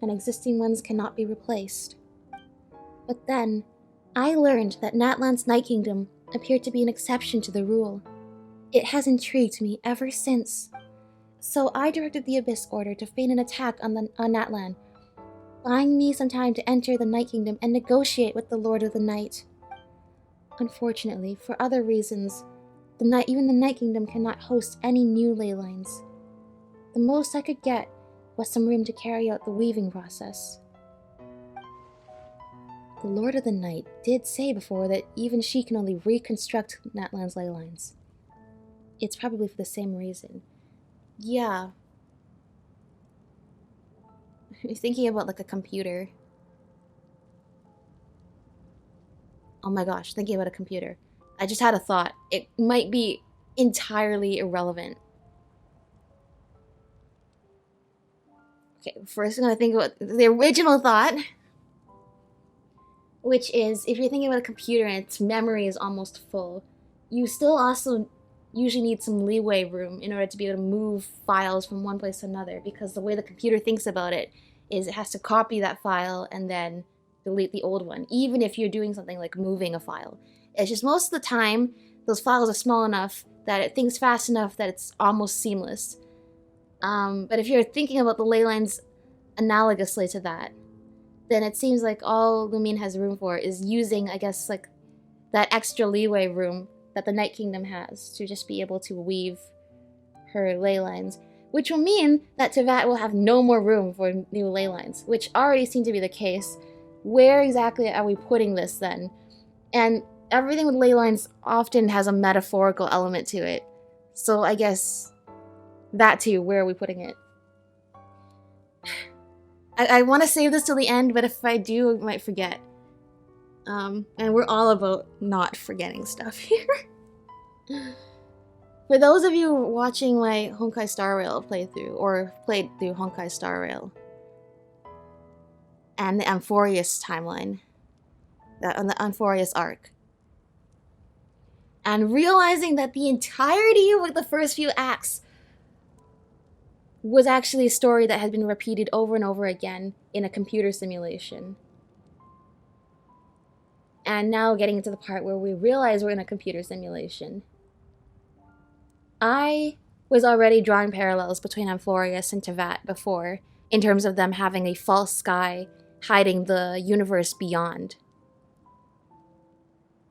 and existing ones cannot be replaced. But then, I learned that Natlan's Night Kingdom appeared to be an exception to the rule. It has intrigued me ever since. So I directed the Abyss Order to feign an attack on Natlan, buying me some time to enter the Night Kingdom and negotiate with the Lord of the Night. Unfortunately, for other reasons, even the Night Kingdom cannot host any new ley lines. The most I could get was some room to carry out the weaving process. The Lord of the Night did say before that even she can only reconstruct Natlan's ley lines. It's probably for the same reason. Yeah. You're thinking about like a computer. Oh my gosh, thinking about a computer. I just had a thought. It might be entirely irrelevant. Okay, first I'm gonna think about the original thought, which is if you're thinking about a computer and its memory is almost full, you still also usually need some leeway room in order to be able to move files from one place to another, because the way the computer thinks about it is it has to copy that file and then delete the old one, even if you're doing something like moving a file. It's just most of the time, those files are small enough that it thinks fast enough that it's almost seamless. But if you're thinking about the ley lines analogously to that, then it seems like all Lumine has room for is using, I guess, like that extra leeway room that the Night Kingdom has to just be able to weave her ley lines, which will mean that Teyvat will have no more room for new ley lines, which already seemed to be the case. Where exactly are we putting this then? And everything with ley lines often has a metaphorical element to it, so I guess that too, where are we putting it? I want to save this till the end, but if I do, I might forget. And we're all about not forgetting stuff here. For those of you watching my Honkai Star Rail playthrough, or played through Honkai Star Rail, and the Amphorius timeline, the Amphorius arc, and realizing that the entirety of the first few acts was actually a story that had been repeated over and over again in a computer simulation. And now getting into the part where we realize we're in a computer simulation. I was already drawing parallels between Amphorius and Teyvat before, in terms of them having a false sky hiding the universe beyond.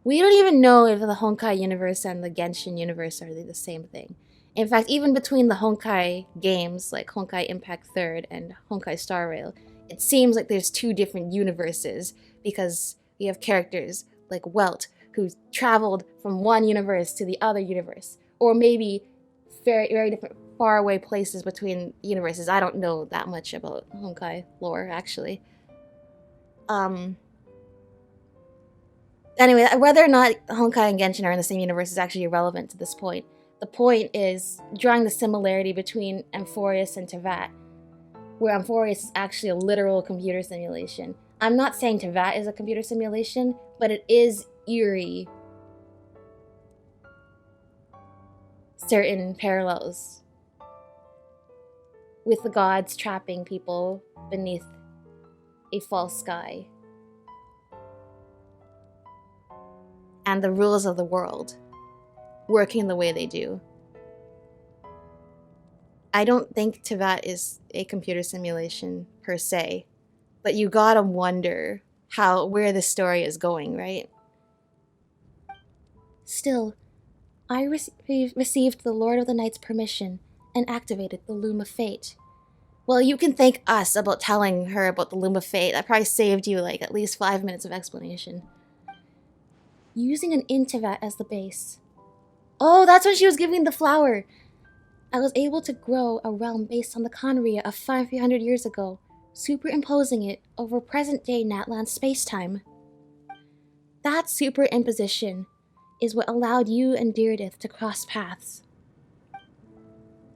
We don't even know if the Honkai universe and the Genshin universe are the same thing. In fact, even between the Honkai games, like Honkai Impact 3rd and Honkai Star Rail, it seems like there's two different universes, because we have characters like Welt, who traveled from one universe to the other universe, or maybe very, very different faraway places between universes. I don't know that much about Honkai lore, actually. Anyway, whether or not Honkai and Genshin are in the same universe is actually irrelevant to this point. The point is drawing the similarity between Amphorius and Teyvat, where Amphorius is actually a literal computer simulation. I'm not saying Teyvat is a computer simulation, but it is eerie. Certain parallels with the gods trapping people beneath a false sky, and the rules of the world working the way they do. I don't think Teyvat is a computer simulation per se, but you gotta wonder where this story is going, right? Still, I received the Lord of the Night's permission and activated the Loom of Fate. Well, you can thank us about telling her about the Loom of Fate. That probably saved you like at least 5 minutes of explanation. Using an Teyvat as the base. Oh, that's when she was giving the flower. I was able to grow a realm based on the Conria of 500 years ago, superimposing it over present-day Natlan space-time. That superimposition is what allowed you and Direidyth to cross paths.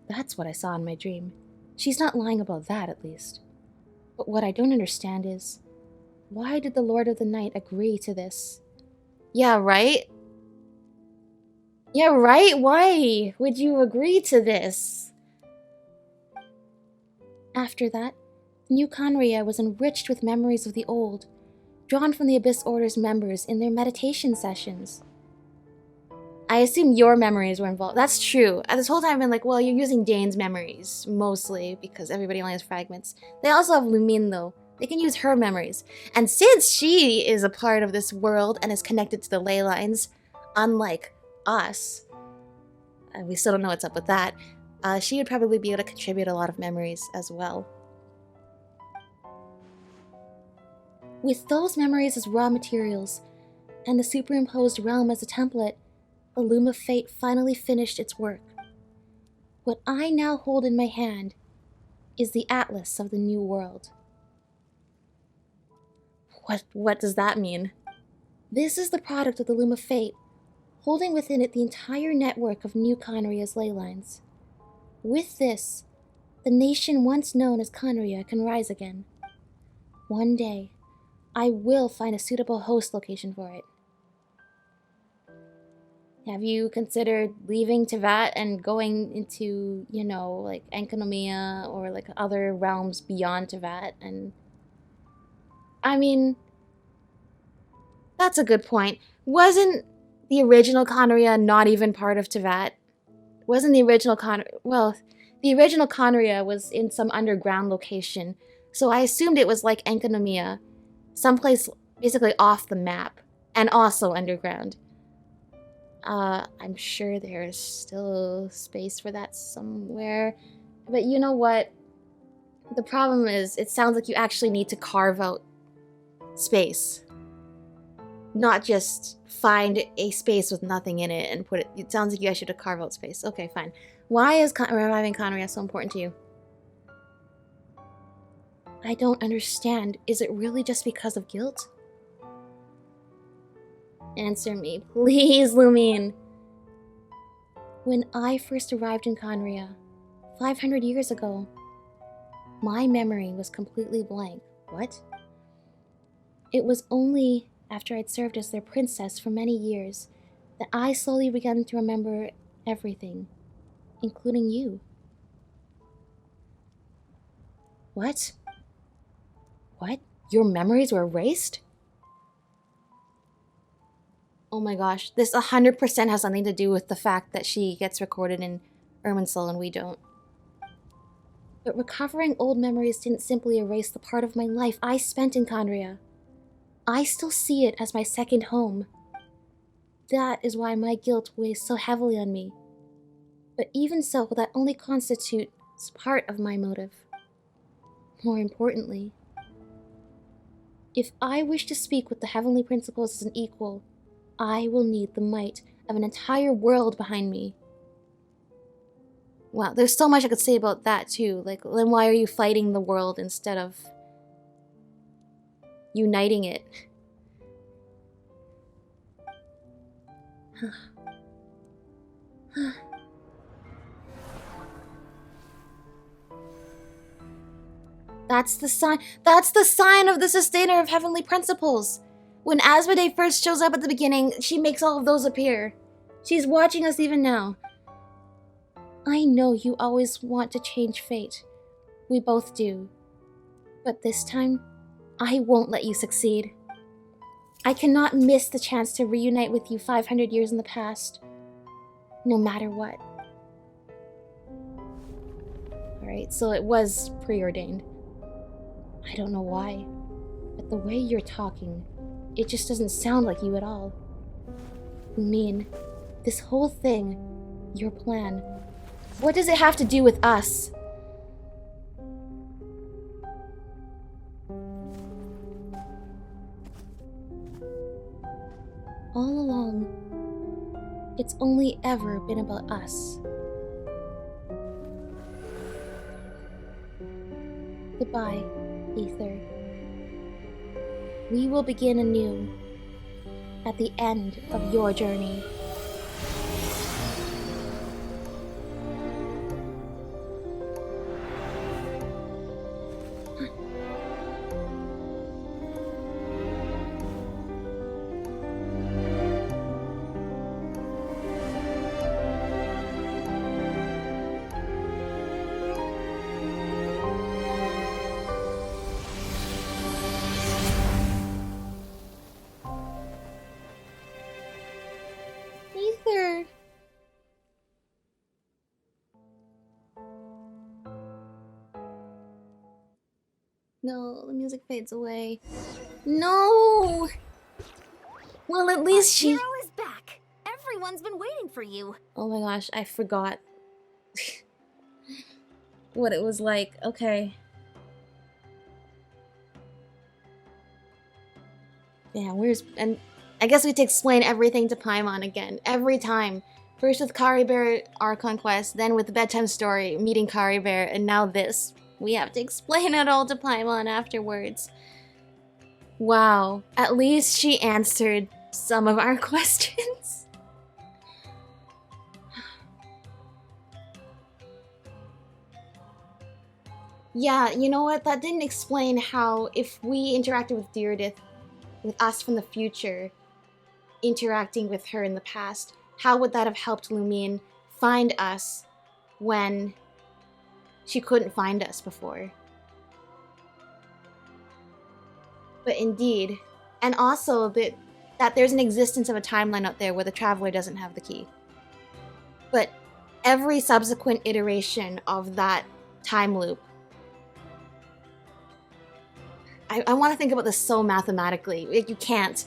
That's what I saw in my dream. She's not lying about that, at least. But what I don't understand is, why did the Lord of the Night agree to this? Yeah, right? Yeah, right? Why would you agree to this? After that, the new Conria was enriched with memories of the old, drawn from the Abyss Order's members in their meditation sessions. I assume your memories were involved. That's true. This whole time I've been like, well, you're using Dane's memories, mostly, because everybody only has fragments. They also have Lumine, though. They can use her memories. And since she is a part of this world and is connected to the ley lines, unlike us, we still don't know what's up with that, she would probably be able to contribute a lot of memories as well. With those memories as raw materials, and the superimposed realm as a template, the Loom of Fate finally finished its work. What I now hold in my hand is the Atlas of the New World. What does that mean? This is the product of the Loom of Fate, holding within it the entire network of New Conria's ley lines. With this, the nation once known as Conria can rise again. One day, I will find a suitable host location for it. Have you considered leaving Tevat and going into, you know, like Enkanomiya or like other realms beyond Tevat? And I mean, that's a good point. Wasn't the original Conria not even part of Tevat? Wasn't the original the original Conria was in some underground location, so I assumed it was like Enkanomiya, someplace basically off the map, and also underground. I'm sure there's still space for that somewhere, but you know what? The problem is, it sounds like you actually need to carve out space. Not just find a space with nothing in it and put it... It sounds like you actually should carve out space. Okay, fine. Why is reviving Conria so important to you? I don't understand. Is it really just because of guilt? Answer me, please, Lumine. When I first arrived in Conria, 500 years ago, my memory was completely blank. What? It was only after I'd served as their princess for many years that I slowly began to remember everything, including you. What? What? Your memories were erased? Oh my gosh, this 100% has something to do with the fact that she gets recorded in Irminsul and we don't. But recovering old memories didn't simply erase the part of my life I spent in Conria. I still see it as my second home. That is why my guilt weighs so heavily on me. But even so, that only constitutes part of my motive. More importantly, if I wish to speak with the heavenly principles as an equal, I will need the might of an entire world behind me. Wow, there's so much I could say about that too. Like, then why are you fighting the world instead of uniting it? That's the sign. That's the sign of the sustainer of heavenly principles. When Asmodee first shows up at the beginning, she makes all of those appear. She's watching us even now. I know you always want to change fate. We both do. But this time, I won't let you succeed. I cannot miss the chance to reunite with you 500 years in the past. No matter what. Alright, so it was preordained. I don't know why, but the way you're talking, it just doesn't sound like you at all. Lumine, this whole thing, your plan, what does it have to do with us? All along, it's only ever been about us. Goodbye, Ether. We will begin anew at the end of your journey. Ether! No, the music fades away. No! Well, at least she... Hero is back. Everyone's been waiting for you. Oh my gosh, I forgot what it was like. Okay. Yeah, and I guess we have to explain everything to Paimon again every time. First with Kari Bear Archon quest, then with the bedtime story, meeting Kari Bear, and now this. We have to explain it all to Paimon afterwards. Wow, at least she answered some of our questions. Yeah, you know what? That didn't explain how if we interacted with Direidyth, with us from the future, interacting with her in the past, how would that have helped Lumine find us when she couldn't find us before? But indeed, and also that there's an existence of a timeline out there where the Traveler doesn't have the key. But every subsequent iteration of that time loop, I want to think about this so mathematically. Like, you can't.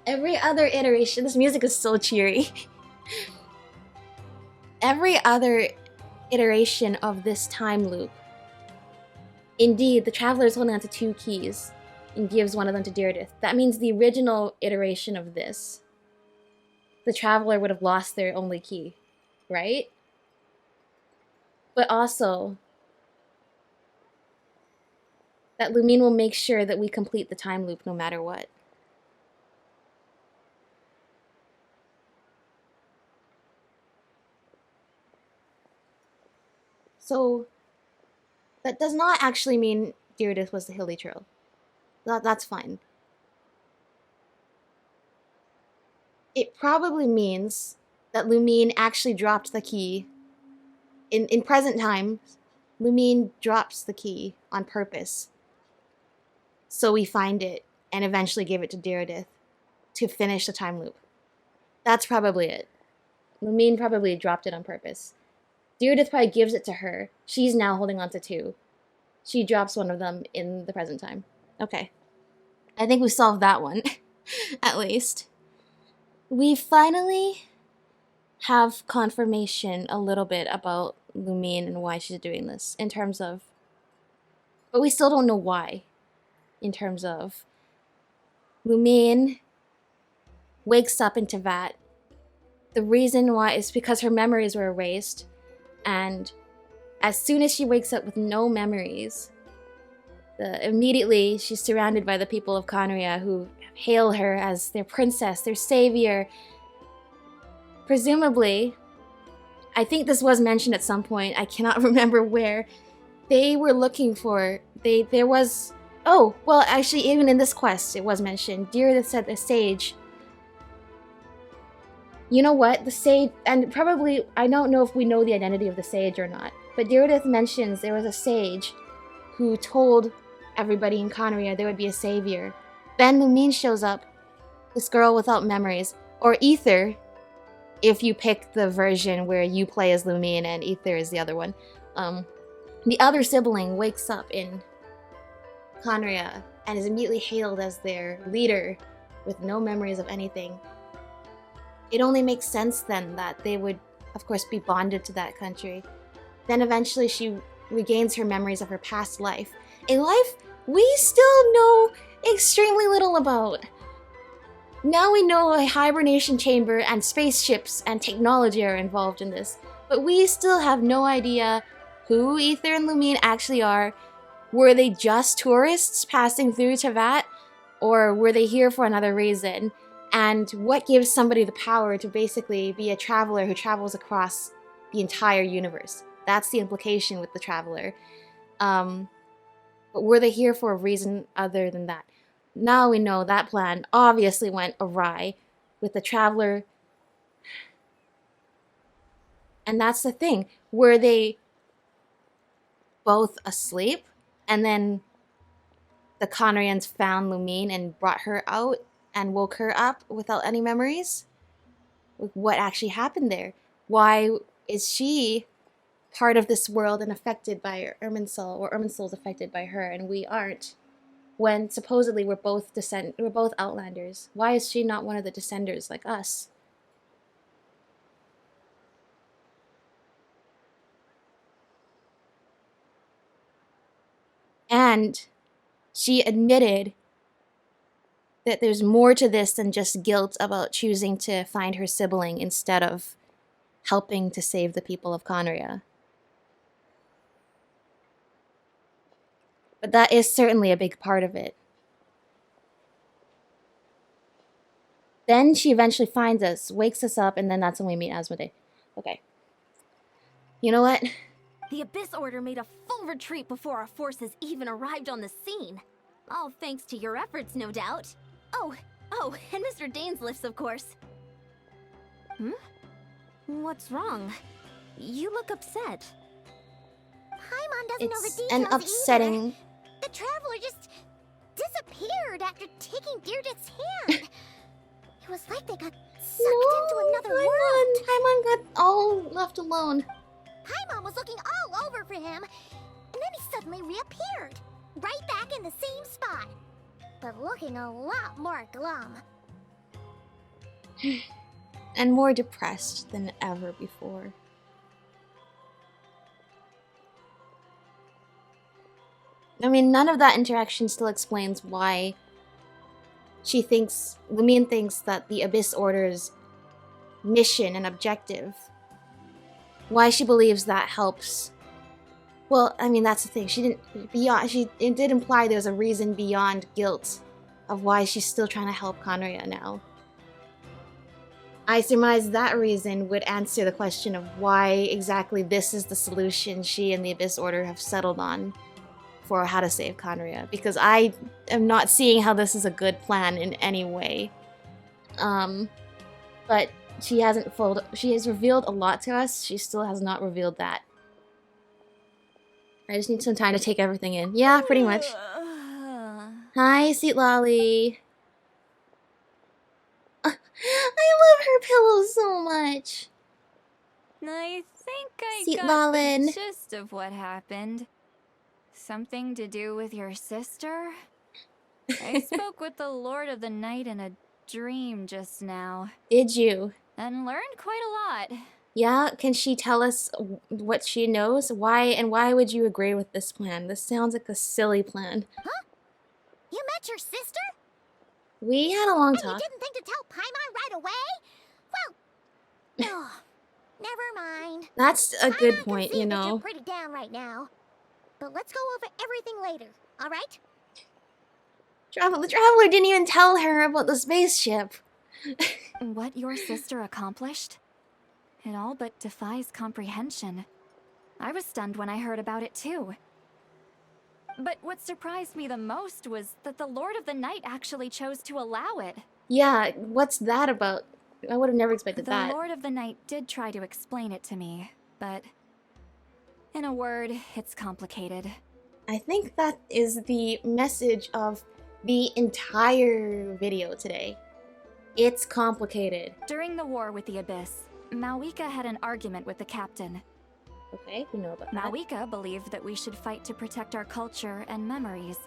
Every other iteration, this music is so cheery. Every other iteration of this time loop, indeed, the Traveler is holding on to 2 keys and gives one of them to Direidyth. That means the original iteration of this, the Traveler would have lost their only key, right? But also, that Lumine will make sure that we complete the time loop no matter what. So, that does not actually mean Direidyth was the Hilly Trail. That's fine. It probably means that Lumine actually dropped the key. In present time, Lumine drops the key on purpose. So we find it and eventually give it to Direidyth to finish the time loop. That's probably it. Lumine probably dropped it on purpose. Direidyth probably gives it to her. She's now holding on to 2. She drops one of them in the present time. Okay. I think we solved that one, at least. We finally have confirmation a little bit about Lumine and why she's doing this, in terms of... But we still don't know why, in terms of... Lumine wakes up in Teyvat. The reason why is because her memories were erased, and as soon as she wakes up with no memories, immediately she's surrounded by the people of Khaenri'ah who hail her as their princess, their savior. Presumably, I think this was mentioned at some point, I cannot remember where, they were looking for, there was, oh, well actually even in this quest it was mentioned, Direidyth said the sage. You know what, the sage, and probably, I don't know if we know the identity of the sage or not, but Direidyth mentions there was a sage who told everybody in Khaenri'ah there would be a savior. Then Lumine shows up, this girl without memories, or Ether, if you pick the version where you play as Lumine and Ether is the other one. The other sibling wakes up in Khaenri'ah and is immediately hailed as their leader with no memories of anything. It only makes sense then that they would, of course, be bonded to that country. Then eventually she regains her memories of her past life. A life we still know extremely little about. Now we know a hibernation chamber and spaceships and technology are involved in this, but we still have no idea who Ether and Lumine actually are. Were they just tourists passing through Teyvat, or were they here for another reason? And what gives somebody the power to basically be a traveler who travels across the entire universe? That's the implication with the Traveler. But were they here for a reason other than that? Now we know that plan obviously went awry with the Traveler. And that's the thing. Were they both asleep? And then the Khaenri'ahs found Lumine and brought her out and woke her up without any memories? What actually happened there? Why is she part of this world and affected by Irminsul, or Irminsul's affected by her and we aren't, when supposedly we're both Outlanders? Why is she not one of the Descenders like us? And she admitted that there's more to this than just guilt about choosing to find her sibling instead of helping to save the people of Conria. But that is certainly a big part of it. Then she eventually finds us, wakes us up, and then that's when we meet Asmodee. Okay. You know what? The Abyss Order made a full retreat before our forces even arrived on the scene. All thanks to your efforts, no doubt. Oh, and Mr. Dainsliff's, of course. What's wrong? You look upset. Paimon doesn't know the It's details an either. upsetting... The Traveler just disappeared after taking Deirdith's hand. It was like they got sucked into another world. Paimon got all left alone. Paimon was looking all over for him, and then he suddenly reappeared, right back in the same spot, but looking a lot more glum. And more depressed than ever before. I mean, none of that interaction still explains why Lumine thinks that the Abyss Order's mission and objective, why she believes that helps. Well, I mean, that's the thing. It did imply there's a reason beyond guilt of why she's still trying to help Conria now. I surmise that reason would answer the question of why exactly this is the solution she and the Abyss Order have settled on for how to save Conria, because I am not seeing how this is a good plan in any way. But she has revealed a lot to us. She still has not revealed that. I just need some time to take everything in. Yeah, pretty much. Hi, Sweet Lolly. I love her pillow so much. I think I Sweet got Lolin. the gist of what happened. Something to do with your sister? I spoke with the Lord of the Night in a dream just now. Did you? And learned quite a lot. Yeah, can she tell us what she knows? Why would you agree with this plan? This sounds like a silly plan. Huh? You met your sister? We had a long And talk. you didn't think to tell Paimon right away? Well, oh, never mind. That's a good Paimon can point, see you that you're know. pretty down right now. But let's go over everything later, all right? The Traveler didn't even tell her about the spaceship. What your sister accomplished? It all but defies comprehension. I was stunned when I heard about it too. But what surprised me the most was that the Lord of the Night actually chose to allow it. Yeah, what's that about? I would have never expected that. The Lord of the Night did try to explain it to me, but in a word, it's complicated. I think that is the message of the entire video today. It's complicated. During the war with the Abyss, Mawika had an argument with the captain. Okay, we know about that. Mawika believed that we should fight to protect our culture and memories,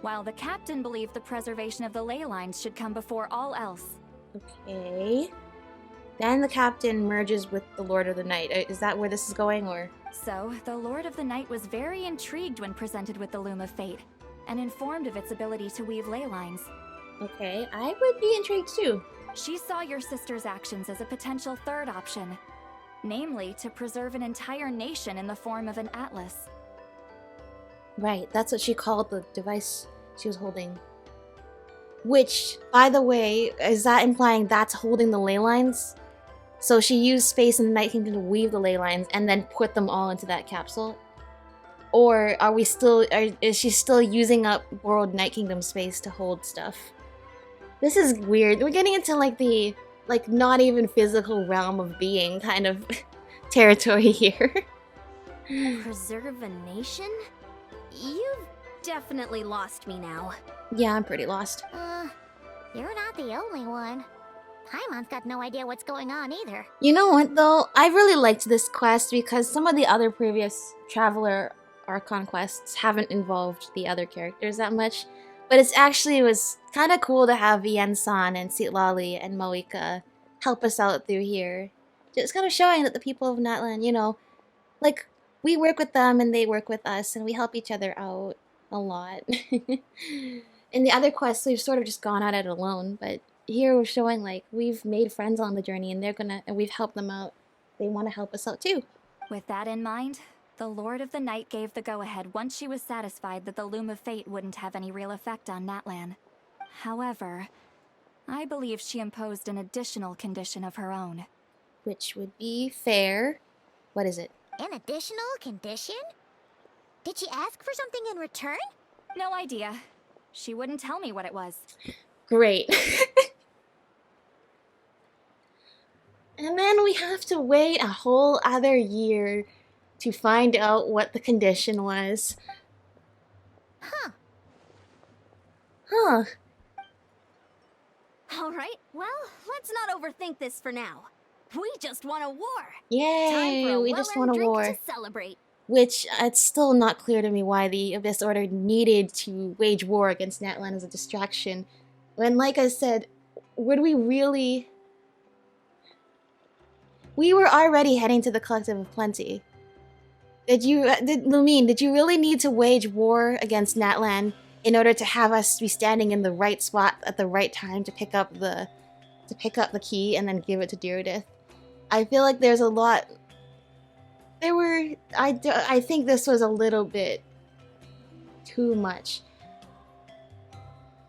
while the captain believed the preservation of the ley lines should come before all else. Okay. Then the captain merges with the Lord of the Night. Is that where this is going, or? So, the Lord of the Night was very intrigued when presented with the Loom of Fate, and informed of its ability to weave ley lines. Okay, I would be intrigued too. She saw your sister's actions as a potential third option, namely to preserve an entire nation in the form of an atlas. Right, that's what she called the device she was holding. Which, by the way, is that implying that's holding the ley lines? So she used space in the Night Kingdom to weave the ley lines and then put them all into that capsule? Or is she still using up borrowed Night Kingdom space to hold stuff? This is weird. We're getting into like the, not even physical realm of being kind of territory here. Preserve a nation? You've definitely lost me now. Yeah, I'm pretty lost. You're not the only one. Paimon's got no idea what's going on either. You know what, though? I really liked this quest because some of the other previous Traveler Archon quests haven't involved the other characters that much. But it was kind of cool to have Yen-san and Citlali and Mawika help us out through here. Just kind of showing that the people of Natlan, we work with them and they work with us and we help each other out a lot. In the other quests, we've sort of just gone at it alone, but here we're showing like we've made friends on the journey, and we've helped them out. They want to help us out too. With that in mind, the Lord of the Night gave the go-ahead once she was satisfied that the Loom of Fate wouldn't have any real effect on Natlan. However, I believe she imposed an additional condition of her own. Which would be fair. What is it? An additional condition? Did she ask for something in return? No idea. She wouldn't tell me what it was. Great. And then we have to wait a whole other year to find out what the condition was. Huh. Huh. Alright, well, let's not overthink this for now. We just won a war! Yay, Time for a we just won well-earned a drink war. to celebrate. Which, it's still not clear to me why the Abyss Order needed to wage war against Natlan as a distraction. When, like I said, would we really... We were already heading to the Collective of Plenty. Lumine, did you really need to wage war against Natlan in order to have us be standing in the right spot at the right time to pick up the key and then give it to Direidyth? I feel like there's a lot... I think this was a little bit too much.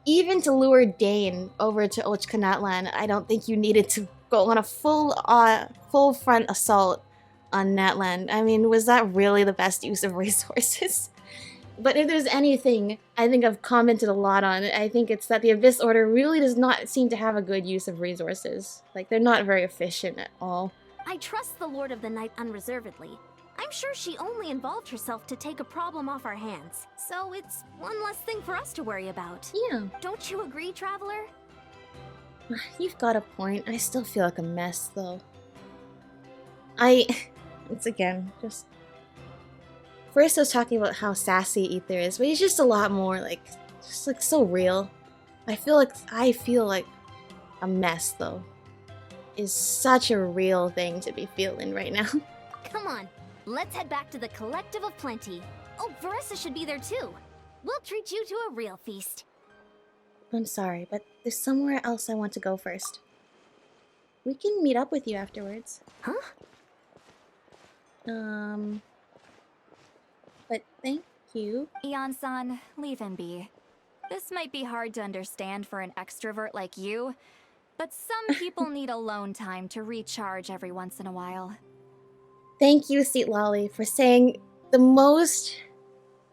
Even to lure Dane over to Ochkanatlan, I don't think you needed to go on a full front assault on Natlan. I mean, was that really the best use of resources? But if there's anything I think I've commented a lot on, I think it's that the Abyss Order really does not seem to have a good use of resources. Like, they're not very efficient at all. I trust the Lord of the Night unreservedly. I'm sure she only involved herself to take a problem off our hands. So it's one less thing for us to worry about. Yeah. Don't you agree, Traveler? You've got a point. I still feel like a mess, though. It's again, just... First I was talking about how sassy Ether is, but he's just a lot more, like, just like so real. I feel like a mess, though, is such a real thing to be feeling right now. Come on, let's head back to the Collective of Plenty. Oh, Varessa should be there too. We'll treat you to a real feast. I'm sorry, but there's somewhere else I want to go first. We can meet up with you afterwards. Huh? But thank you. Ian-san, leave him be. This might be hard to understand for an extrovert like you, but some people need alone time to recharge every once in a while. Thank you, Seat Lolly, for saying the most...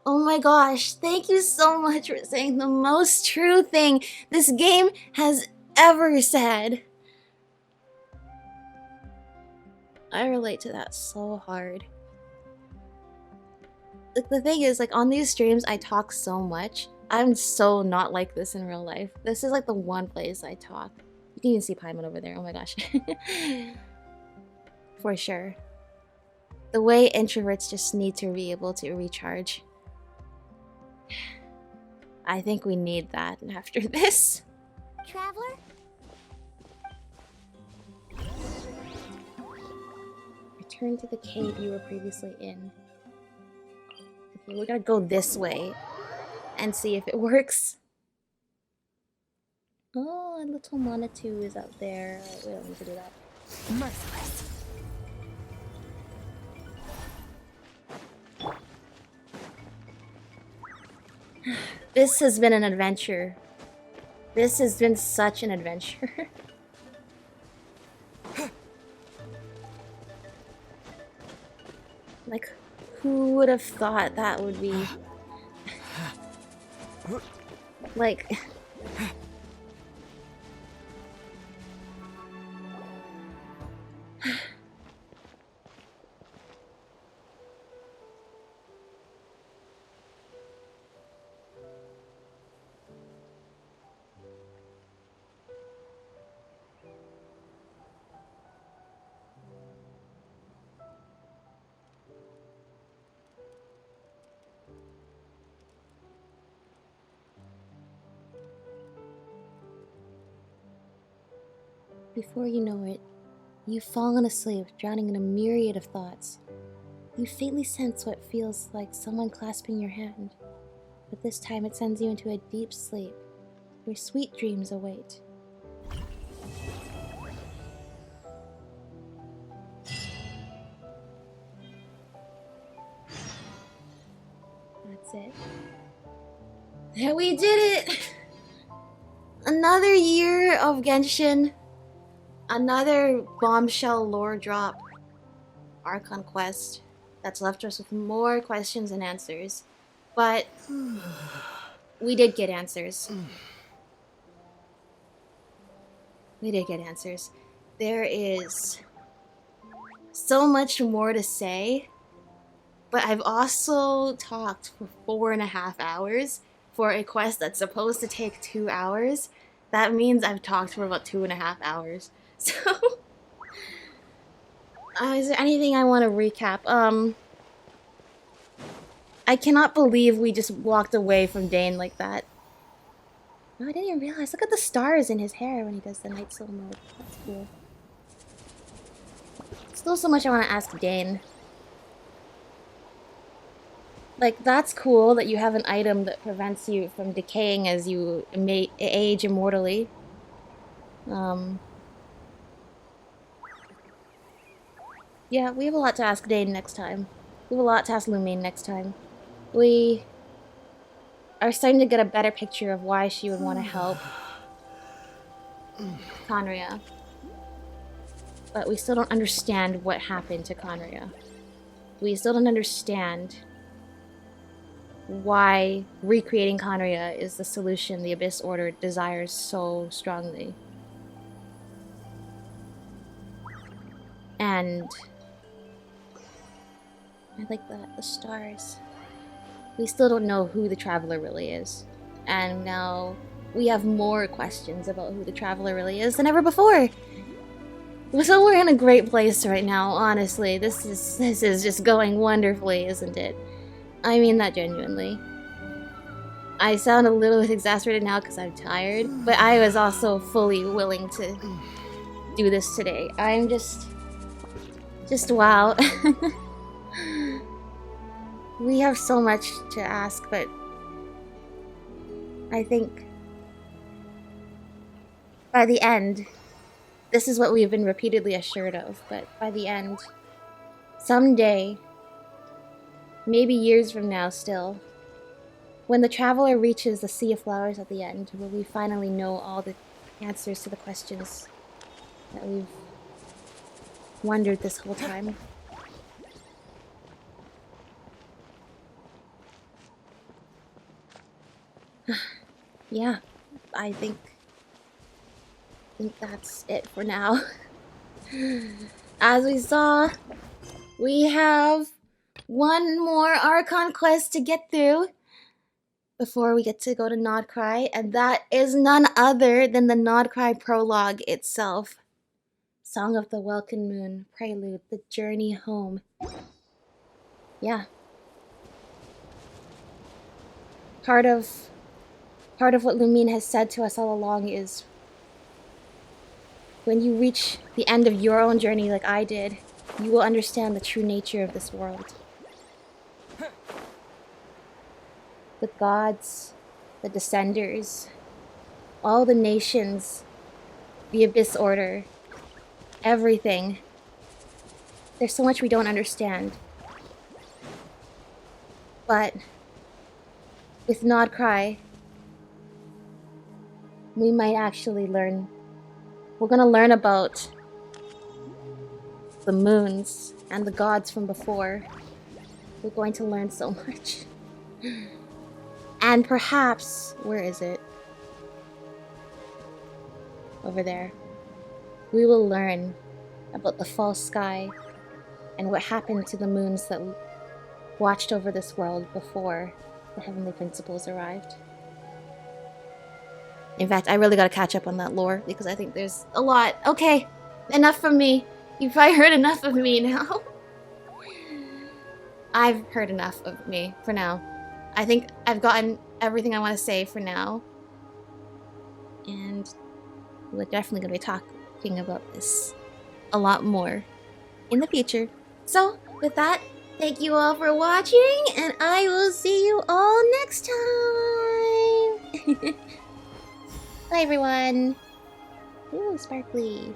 Oh my gosh, thank you so much for saying the most true thing this game has ever said. I relate to that so hard. Like, the thing is, like, on these streams, I talk so much. I'm so not like this in real life. This is like the one place I talk. You can even see Paimon over there, oh my gosh. For sure. The way introverts just need to be able to recharge. I think we need that after this. Traveler? Return to the cave you were previously in. Okay, we gotta go this way and see if it works. Oh, a little Monatu is out there. We don't need to do that. Merciless. This has been an adventure. This has been such an adventure. Like, who would have thought that would be... like... Before you know it, you've fallen asleep, drowning in a myriad of thoughts. You faintly sense what feels like someone clasping your hand. but this time it sends you into a deep sleep, where sweet dreams await. That's it. Yeah, we did it! Another year of Genshin. Another bombshell lore drop. Archon quest. That's left us with more questions and answers. But we did get answers. We did get answers. There is so much more to say, but I've also talked for 4.5 hours for a quest that's supposed to take 2 hours. That means I've talked for about 2.5 hours. So, is there anything I want to recap? I cannot believe we just walked away from Dane like that. Oh, I didn't even realize. Look at the stars in his hair when he does the night slow mode. That's cool. Still so much I want to ask Dane. Like, that's cool that you have an item that prevents you from decaying as you age immortally. Yeah, we have a lot to ask Dane next time. We have a lot to ask Lumine next time. We are starting to get a better picture of why she would want to help Conria. But we still don't understand what happened to Conria. We still don't understand why recreating Conria is the solution the Abyss Order desires so strongly. And I like the stars. We still don't know who the Traveler really is. And now we have more questions about who the Traveler really is than ever before. So we're in a great place right now, honestly. This is just going wonderfully, isn't it? I mean that genuinely. I sound a little bit exasperated now because I'm tired, but I was also fully willing to do this today. I'm just wow. We have so much to ask, but I think by the end, this is what we've been repeatedly assured of, but by the end, someday, maybe years from now still, when the Traveler reaches the Sea of Flowers at the end, will we finally know all the answers to the questions that we've wondered this whole time. Yeah, I think that's it for now. As we saw, we have one more Archon quest to get through before we get to go to Nodcry, and that is none other than the Nodcry prologue itself. Song of the Welkin Moon, Prelude, The Journey Home. Yeah. Part of what Lumine has said to us all along is when you reach the end of your own journey like I did, you will understand the true nature of this world. The gods, the Descenders, all the nations, the Abyss Order, everything. There's so much we don't understand. But with Nodcry, we might actually learn. We're gonna learn about the moons and the gods from before. We're going to learn so much. And perhaps, where is it? Over there. We will learn about the false sky and what happened to the moons that watched over this world before the Heavenly Principles arrived. In fact, I really gotta catch up on that lore because I think there's a lot. Okay, enough from me. You've probably heard enough of me now. I've heard enough of me for now. I think I've gotten everything I want to say for now. And we're definitely gonna be talking about this a lot more in the future. So, with that, Thank you all for watching, and I will see you all next time. Bye, everyone. Ooh, sparkly.